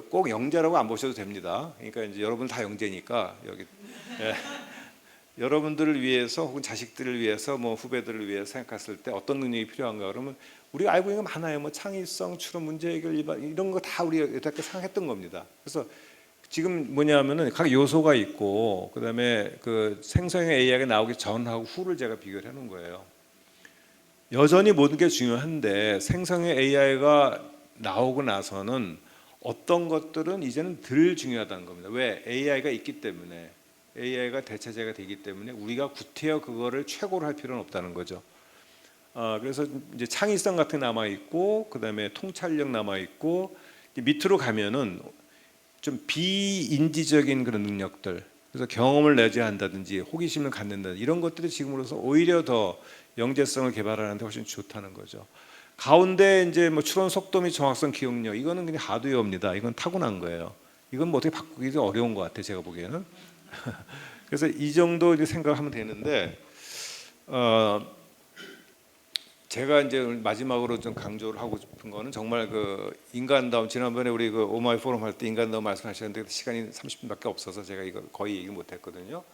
꼭 영재라고 안 보셔도 됩니다. 그러니까 이제 여러분 다 영재니까 여기. 예. 여러분들을 위해서 혹은 자식들을 위해서 뭐 후배들을 위해서 생각했을 때 어떤 능력이 필요한가 그러면 우리가 알고 있는 거 많아요. 뭐 창의성, 추론, 문제 해결, 이런 거 다 우리가 여태까지 생각했던 겁니다. 그래서 지금 뭐냐면은 각 요소가 있고 그다음에 그 생성형 AI가 나오기 전하고 후를 제가 비교를 해놓은 거예요. 여전히 모든 게 중요한데 생성형 AI가 나오고 나서는 어떤 것들은 이제는 덜 중요하다는 겁니다. 왜? AI가 있기 때문에, AI가 대체제가 되기 때문에 우리가 구태여 그거를 최고로 할 필요는 없다는 거죠. 그래서 이제 창의성 같은 게 남아 있고, 그다음에 통찰력 남아 있고, 밑으로 가면은 좀 비인지적인 그런 능력들, 그래서 경험을 내지 한다든지 호기심을 갖는다든지 이런 것들이 지금으로서 오히려 더 영재성을 개발하는데 훨씬 좋다는 거죠. 가운데 이제 뭐 추론 속도 및 정확성, 기억력 이거는 그냥 하드웨어입니다. 이건 타고난 거예요. 이건 뭐 어떻게 바꾸기 어려운 것 같아요. 제가 보기에는. 그래서 이 정도 이제 생각하면 되는데 제가 이제 마지막으로 좀 강조를 하고 싶은 거는 정말 그 인간다움, 지난번에 우리 그 오마이 포럼 할 때 인간다움 말씀하셨는데 시간이 30분밖에 없어서 제가 이거 거의 얘기 못했거든요.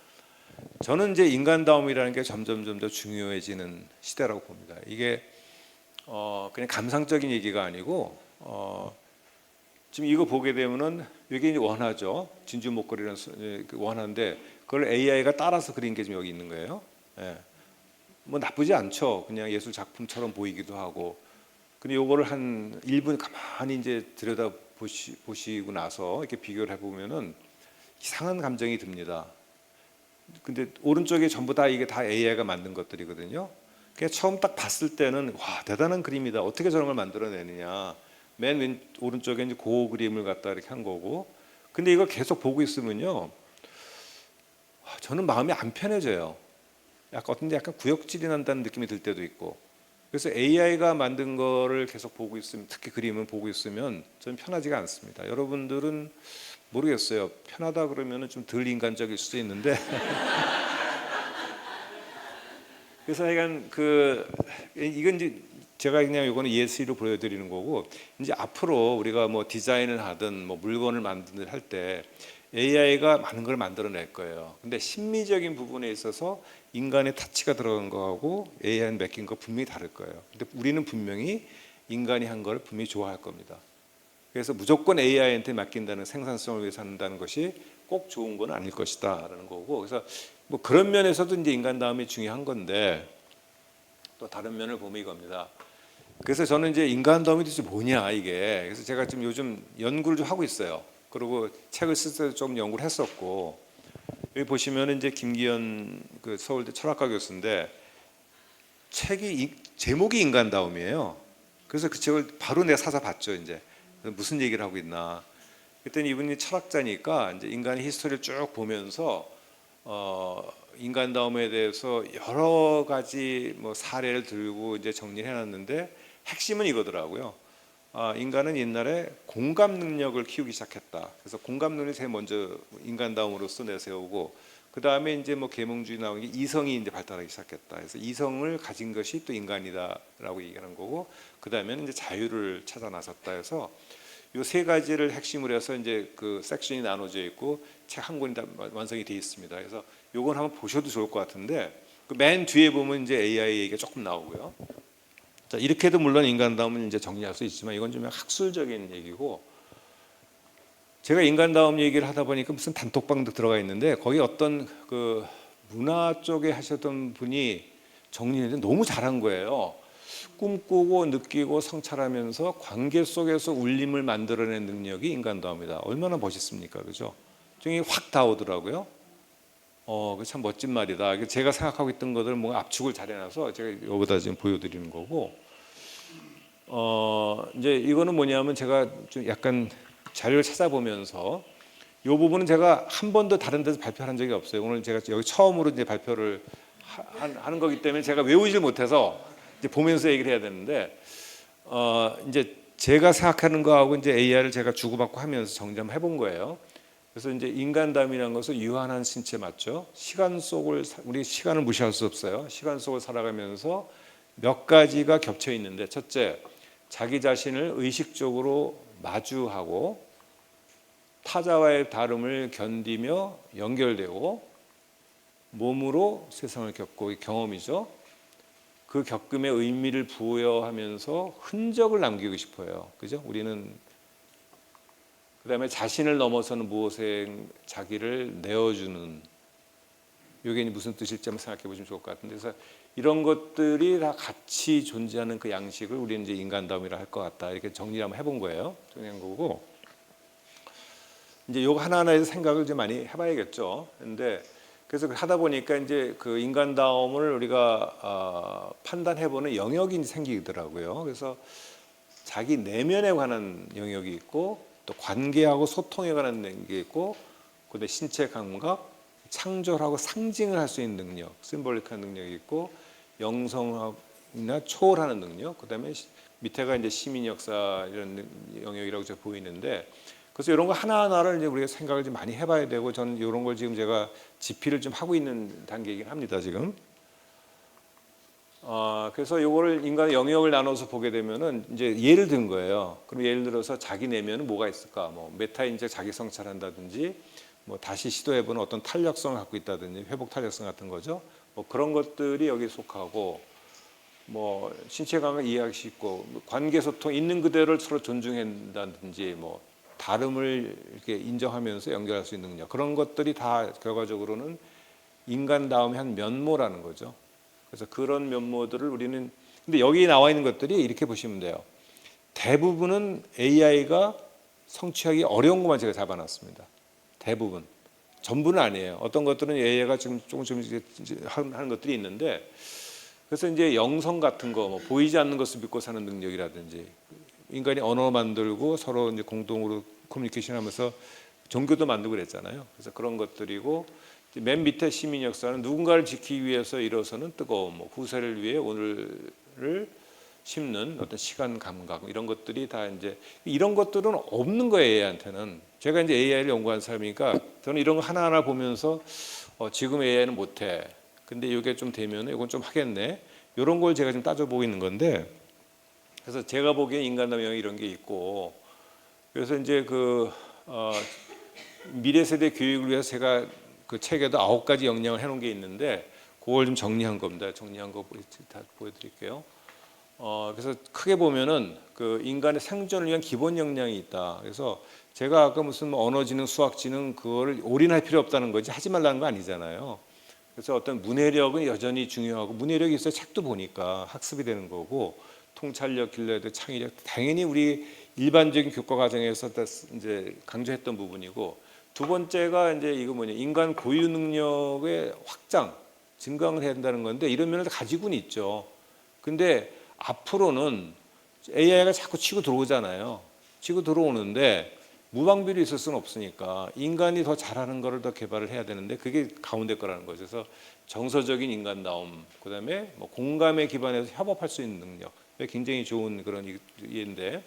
저는 이제 인간다움이라는 게 점점 더 중요해지는 시대라고 봅니다. 이게 그냥 감상적인 얘기가 아니고 지금 이거 보게 되면은 이게 이제 원하죠. 진주 목걸이라는 원하인데 그걸 AI가 따라서 그린 게 지금 여기 있는 거예요. 예. 뭐 나쁘지 않죠. 그냥 예술 작품처럼 보이기도 하고. 근데 요거를 한 1분 가만히 이제 들여다 보시고 나서 이렇게 비교를 해보면은 이상한 감정이 듭니다. 근데 오른쪽에 전부 다 이게 다 AI가 만든 것들이거든요. 그냥 처음 딱 봤을 때는 와 대단한 그림이다. 어떻게 저런 걸 만들어내느냐. 맨 오른쪽에 이제 그 그림을 갖다 이렇게 한 거고. 근데 이걸 계속 보고 있으면요, 저는 마음이 안 편해져요. 약간 어떤데 약간 구역질이 난다는 느낌이 들 때도 있고. 그래서 AI가 만든 거를 계속 보고 있으면, 특히 그림을 보고 있으면 저는 편하지가 않습니다. 여러분들은 모르겠어요. 편하다 그러면은 좀 덜 인간적일 수도 있는데. 그래서 하여간 이건 이제 제가 그냥 이거는 예시로 보여드리는 거고, 이제 앞으로 우리가 뭐 디자인을 하든 뭐 물건을 만드든 할 때 AI가 많은 걸 만들어낼 거예요. 근데 심미적인 부분에 있어서 인간의 타치가 들어간 거하고 AI는 맡긴 거 분명히 다를 거예요. 근데 우리는 분명히 인간이 한 걸 분명히 좋아할 겁니다. 그래서 무조건 AI한테 맡긴다는, 생산성을 위해서 한다는 것이 꼭 좋은 건 아닐 것이다라는 거고, 그래서 뭐 그런 면에서도 이제 인간다움이 중요한 건데, 또 다른 면을 보면 이겁니다. 그래서 저는 이제 인간다움이 도대체 뭐냐 이게. 그래서 제가 지금 요즘 연구를 좀 하고 있어요. 그리고 책을 쓸 때도 좀 연구를 했었고, 여기 보시면은 이제 김기현 그 서울대 철학과 교수인데 책이 제목이 인간다움이에요. 그래서 그 책을 바로 내가 사서 봤죠. 이제 무슨 얘기를 하고 있나. 그랬더니 이분이 철학자니까 이제 인간의 히스토리를 쭉 보면서 인간다움에 대해서 여러 가지 뭐 사례를 들고 이제 정리를 해놨는데 핵심은 이거더라고요. 인간은 옛날에 공감 능력을 키우기 시작했다. 그래서 공감 능력을 제일 먼저 인간다움으로서 내세우고, 그 다음에 이제 뭐 계몽주의 나온 게 이성이 이제 발달하기 시작했다. 그래서 이성을 가진 것이 또 인간이다라고 얘기하는 거고, 그 다음에는 이제 자유를 찾아 나섰다 해서 요 세 가지를 핵심으로 해서 이제 그 섹션이 나눠져 있고 책 한 권이 다 완성이 되어 있습니다. 그래서 요건 한번 보셔도 좋을 것 같은데, 그 맨 뒤에 보면 이제 AI 얘기가 조금 나오고요. 자, 이렇게도 물론 인간다움을 이제 정리할 수 있지만 이건 좀 학술적인 얘기고, 제가 인간다움 얘기를 하다 보니까 무슨 단톡방도 들어가 있는데 거기 어떤 그 문화 쪽에 하셨던 분이 정리했는데 너무 잘한 거예요. 꿈꾸고 느끼고 성찰하면서 관계 속에서 울림을 만들어낸 능력이 인간다움이다. 얼마나 멋있습니까, 그죠? 중에 확 닿오더라고요. 참 멋진 말이다. 제가 생각하고 있던 것들을 뭔가 압축을 잘 해놔서 제가 여기다 지금 보여드리는 거고, 이제 이거는 뭐냐면 제가 좀 약간 자료를 찾아보면서 이 부분은 제가 한 번도 다른 데서 발표한 적이 없어요. 오늘 제가 여기 처음으로 이제 발표를 하는 거기 때문에 제가 외우질 못해서 이제 보면서 얘기를 해야 되는데, 이제 제가 생각하는 거하고 이제 AI를 제가 주고받고 하면서 정리 한번 해본 거예요. 그래서 이제 인간담이라는 것은 유한한 신체 맞죠? 우리 시간을 무시할 수 없어요. 시간 속을 살아가면서 몇 가지가 겹쳐 있는데, 첫째, 자기 자신을 의식적으로 마주하고 타자와의 다름을 견디며 연결되고, 몸으로 세상을 겪고 경험이죠. 그 겪음의 의미를 부여하면서 흔적을 남기고 싶어요. 그죠? 우리는 그다음에 자신을 넘어서는 무엇에 자기를 내어주는 이게 무슨 뜻일지 한번 생각해 보시면 좋을 것 같은데 그래서 이런 것들이 다 같이 존재하는 그 양식을 우리는 이제 인간다움이라 할 것 같다 이렇게 정리를 한번 해본 거예요. 정리한 거고 이제 요거 하나하나에서 생각을 좀 많이 해봐야겠죠. 근데 그래서 하다 보니까 이제 그 인간다움을 우리가 판단해보는 영역이 생기더라고요. 그래서 자기 내면에 관한 영역이 있고 또 관계하고 소통에 관한 게 있고 그다음에 신체 감각, 창조하고 상징을 할 수 있는 능력, 심볼릭한 능력이 있고 영성이나 초월하는 능력, 그다음에 밑에가 이제 시민 역사 이런 영역이라고 제가 보이는데 그래서 이런 거 하나하나를 이제 우리가 생각을 좀 많이 해봐야 되고 저는 이런 걸 지금 제가 집필을 좀 하고 있는 단계이긴 합니다 지금. 그래서 이거를 인간의 영역을 나눠서 보게 되면은 이제 예를 든 거예요. 그럼 예를 들어서 자기 내면은 뭐가 있을까? 뭐 메타인적 자기 성찰한다든지, 뭐 다시 시도해보는 어떤 탄력성을 갖고 있다든지, 회복 탄력성 같은 거죠. 뭐 그런 것들이 여기 속하고, 뭐 신체 감각을 이해하기 쉽고, 관계 소통 있는 그대로를 서로 존중한다든지, 뭐 다름을 이렇게 인정하면서 연결할 수 있는 능력 그런 것들이 다 결과적으로는 인간다움의 한 면모라는 거죠. 그래서 그런 면모들을 우리는 근데 여기 나와 있는 것들이 이렇게 보시면 돼요. 대부분은 AI가 성취하기 어려운 것만 제가 잡아놨습니다. 대부분 전부는 아니에요. 어떤 것들은 AI가 지금 조금씩 하는 것들이 있는데 그래서 이제 영성 같은 거, 뭐 보이지 않는 것을 믿고 사는 능력이라든지 인간이 언어 만들고 서로 이제 공동으로 커뮤니케이션하면서 종교도 만들고 그랬잖아요. 그래서 그런 것들이고 맨 밑에 시민 역사는 누군가를 지키기 위해서 일어서는 뜨거움, 뭐 후세를 위해 오늘을 심는 어떤 시간 감각 이런 것들이 다 이제 이런 것들은 없는 거예요 AI한테는. 제가 이제 AI를 연구한 사람이니까 저는 이런 거 하나하나 보면서 지금 AI는 못해. 근데 이게 좀 되면은 이건 좀 하겠네. 이런 걸 제가 좀 따져보고 있는 건데. 그래서 제가 보기에 인간다움 영역 이런 게 있고 그래서 이제 미래 세대 교육을 위해서 제가 그 책에도 9가지 역량을 해놓은 게 있는데 그걸 좀 정리한 겁니다. 정리한 거 다 보여드릴게요. 그래서 크게 보면은 그 인간의 생존을 위한 기본 역량이 있다. 그래서 제가 아까 무슨 언어지능, 수학지능 그거를 올인할 필요 없다는 거지 하지 말라는 거 아니잖아요. 그래서 어떤 문해력은 여전히 중요하고 문해력이 있어야 책도 보니까 학습이 되는 거고 통찰력, 길러야돼 창의력 당연히 우리 일반적인 교과 과정에서 이제 강조했던 부분이고 두 번째가 이제 이거 뭐냐 인간 고유 능력의 확장, 증강을 해야 된다는 건데 이런 면을 가지고는 있죠. 근데 앞으로는 AI가 자꾸 치고 들어오잖아요. 치고 들어오는데 무방비로 있을 수는 없으니까 인간이 더 잘하는 거를 더 개발을 해야 되는데 그게 가운데 거라는 거죠. 그래서 정서적인 인간다움, 그다음에 뭐 공감에 기반해서 협업할 수 있는 능력, 굉장히 좋은 그런 예인데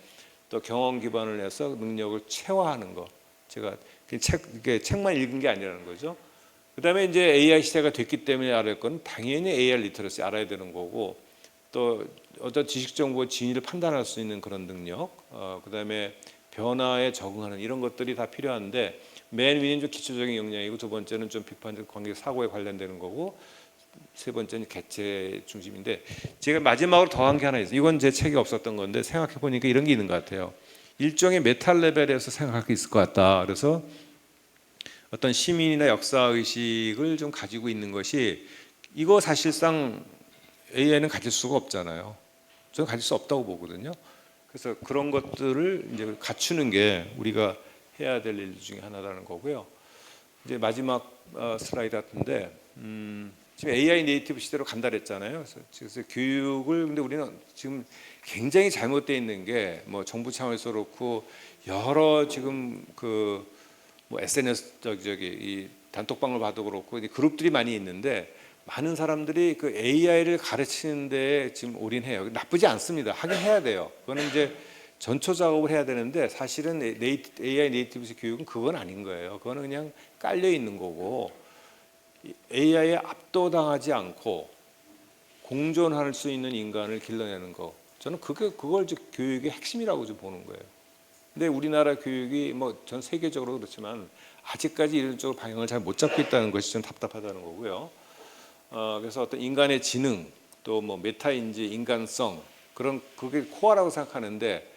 또 경험 기반을 해서 능력을 체화하는 거. 제가 책만 읽은 게 아니라는 거죠. 그다음에 이제 AI 시대가 됐기 때문에 알아야 할 건 당연히 AI 리터러시 알아야 되는 거고 또 어떤 지식 정보 진위를 판단할 수 있는 그런 능력, 그다음에 변화에 적응하는 이런 것들이 다 필요한데 맨 위는 좀 기초적인 역량이고 두 번째는 좀 비판적 관계 사고에 관련되는 거고 세 번째는 개체 중심인데 제가 마지막으로 더한 게 하나 있어요. 이건 제 책에 없었던 건데 생각해 보니까 이런 게 있는 것 같아요. 일종의 메타 레벨에서 생각할 게 있을 것 같다. 그래서 어떤 시민이나 역사 의식을 좀 가지고 있는 것이 이거 사실상 AI는 가질 수가 없잖아요. 저는 가질 수 없다고 보거든요. 그래서 그런 것들을 이제 갖추는 게 우리가 해야 될 일 중에 하나라는 거고요. 이제 마지막 슬라이드 같은데 지금 AI 네이티브 시대로 간다 그랬잖아요. 그래서 교육을 근데 우리는 지금 굉장히 잘못되어 있는 게 뭐 정부 차원에서 그렇고 여러 지금 뭐 SNS 저기 이 단톡방을 봐도 그렇고 그룹들이 많이 있는데 많은 사람들이 그 AI를 가르치는 데 지금 올인해요. 나쁘지 않습니다. 하긴 해야 돼요. 그거는 이제 전초 작업을 해야 되는데 사실은 AI 네이티브 교육은 그건 아닌 거예요. 그거는 그냥 깔려 있는 거고 AI에 압도당하지 않고 공존할 수 있는 인간을 길러내는 거. 저는 그걸 교육의 핵심이라고 좀 보는 거예요. 근데 우리나라 교육이 뭐 전 세계적으로 그렇지만 아직까지 이런 쪽으로 방향을 잘 못 잡고 있다는 것이 좀 답답하다는 거고요. 그래서 어떤 인간의 지능 또 뭐 메타인지 인간성 그런 그게 코어라고 생각하는데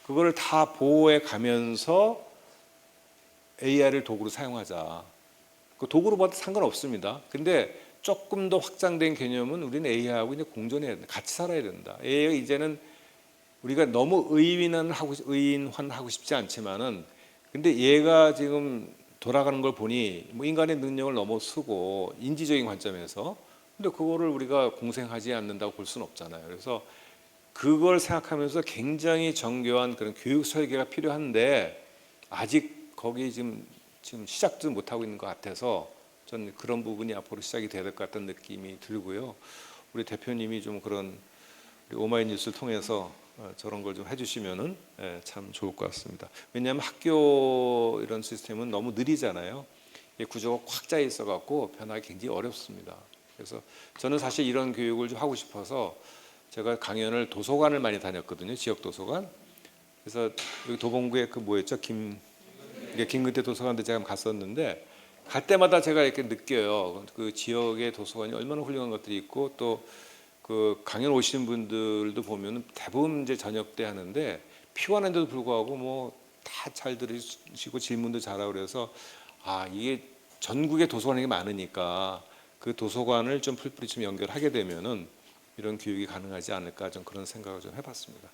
그거를 다 보호해 가면서 AI를 도구로 사용하자. 그 도구로 봐도 상관없습니다. 근데 조금 더 확장된 개념은 우리는 AI하고 이제 공존해야 된다. 같이 살아야 된다. AI가 이제는 우리가 너무 의인화하고 싶지 않지만은 근데 얘가 지금 돌아가는 걸 보니 뭐 인간의 능력을 넘어서고 인지적인 관점에서 근데 그거를 우리가 공생하지 않는다고 볼 수는 없잖아요. 그래서 그걸 생각하면서 굉장히 정교한 그런 교육 설계가 필요한데 아직 거기 지금 시작도 못 하고 있는 것 같아서 저는 그런 부분이 앞으로 시작이 돼야 될 것 같다는 느낌이 들고요. 우리 대표님이 좀 그런 우리 오마이뉴스를 통해서 저런 걸 좀 해주시면은 참 좋을 것 같습니다. 왜냐하면 학교 이런 시스템은 너무 느리잖아요. 구조가 꽉 짜 있어갖고 변하기 굉장히 어렵습니다. 그래서 저는 사실 이런 교육을 좀 하고 싶어서 제가 강연을 도서관을 많이 다녔거든요. 지역 도서관. 그래서 여기 도봉구에 그 뭐였죠? 김근태 도서관도 제가 갔었는데 갈 때마다 제가 이렇게 느껴요. 그 지역의 도서관이 얼마나 훌륭한 것들이 있고 또 그 강연 오시는 분들도 보면은 대부분 이제 저녁 때 하는데 피곤한데도 불구하고 뭐 다 잘 들으시고 질문도 잘하고 그래서 아 이게 전국에 도서관이 많으니까 그 도서관을 좀 풀뿌리 좀 연결하게 되면은 이런 교육이 가능하지 않을까 좀 그런 생각을 좀 해봤습니다.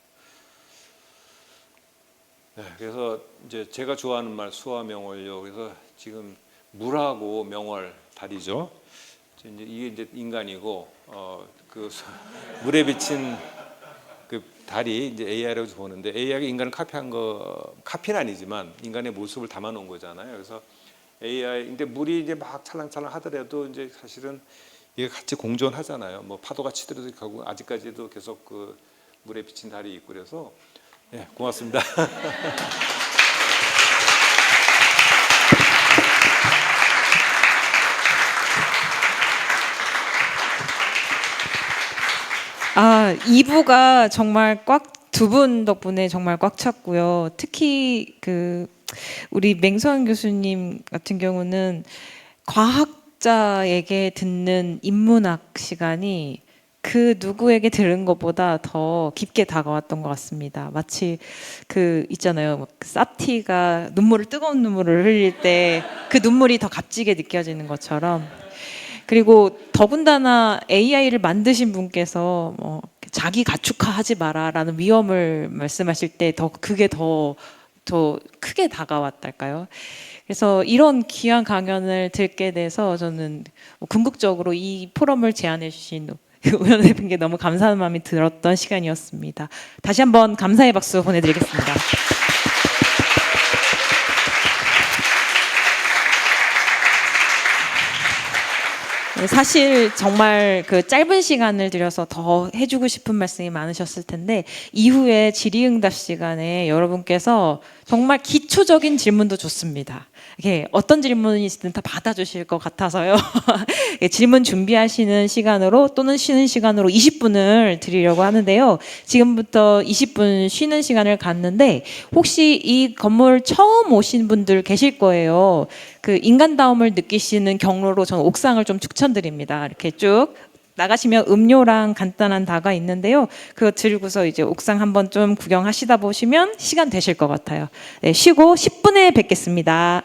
네, 그래서 이제 제가 좋아하는 말 수화명월요. 그래서 지금 물하고 명월 달이죠. 이제 이게 이제 인간이고 그 물에 비친 그 달이 이제 AI라고 보는데 AI가 인간을 카피한 거 카피는 아니지만 인간의 모습을 담아놓은 거잖아요. 그래서 AI 근데 물이 이제 막 찰랑찰랑 하더라도 이제 사실은 이게 같이 공존하잖아요. 뭐 파도가 치더라도 결국 아직까지도 계속 그 물에 비친 달이 있고 그래서 네, 고맙습니다. 아, 2부가 정말 두 분 덕분에 정말 꽉 찼고요. 특히 우리 맹서원 교수님 같은 경우는 과학자에게 듣는 인문학 시간이 그 누구에게 들은 것보다 더 깊게 다가왔던 것 같습니다. 마치 있잖아요. 사티가 뜨거운 눈물을 흘릴 때 그 눈물이 더 값지게 느껴지는 것처럼. 그리고 더군다나 AI를 만드신 분께서 자기 가축화하지 마라라는 위험을 말씀하실 때 그게 더 크게 다가왔달까요? 그래서 이런 귀한 강연을 듣게 돼서 저는 궁극적으로 이 포럼을 제안해 주신 의원님께 너무 감사한 마음이 들었던 시간이었습니다. 다시 한번 감사의 박수 보내드리겠습니다. 사실 정말 짧은 시간을 들여서 더 해주고 싶은 말씀이 많으셨을 텐데 이후에 질의응답 시간에 여러분께서 정말 기초적인 질문도 좋습니다. 이게 어떤 질문이 있든 다 받아주실 것 같아서요. 질문 준비하시는 시간으로 또는 쉬는 시간으로 20분을 드리려고 하는데요. 지금부터 20분 쉬는 시간을 갖는데 혹시 이 건물 처음 오신 분들 계실 거예요. 인간다움을 느끼시는 경로로 저는 옥상을 좀 추천드립니다. 이렇게 쭉 나가시면 음료랑 간단한 다가 있는데요. 그거 들고서 이제 옥상 한번 좀 구경하시다 보시면 시간 되실 것 같아요. 네, 쉬고 10분에 뵙겠습니다.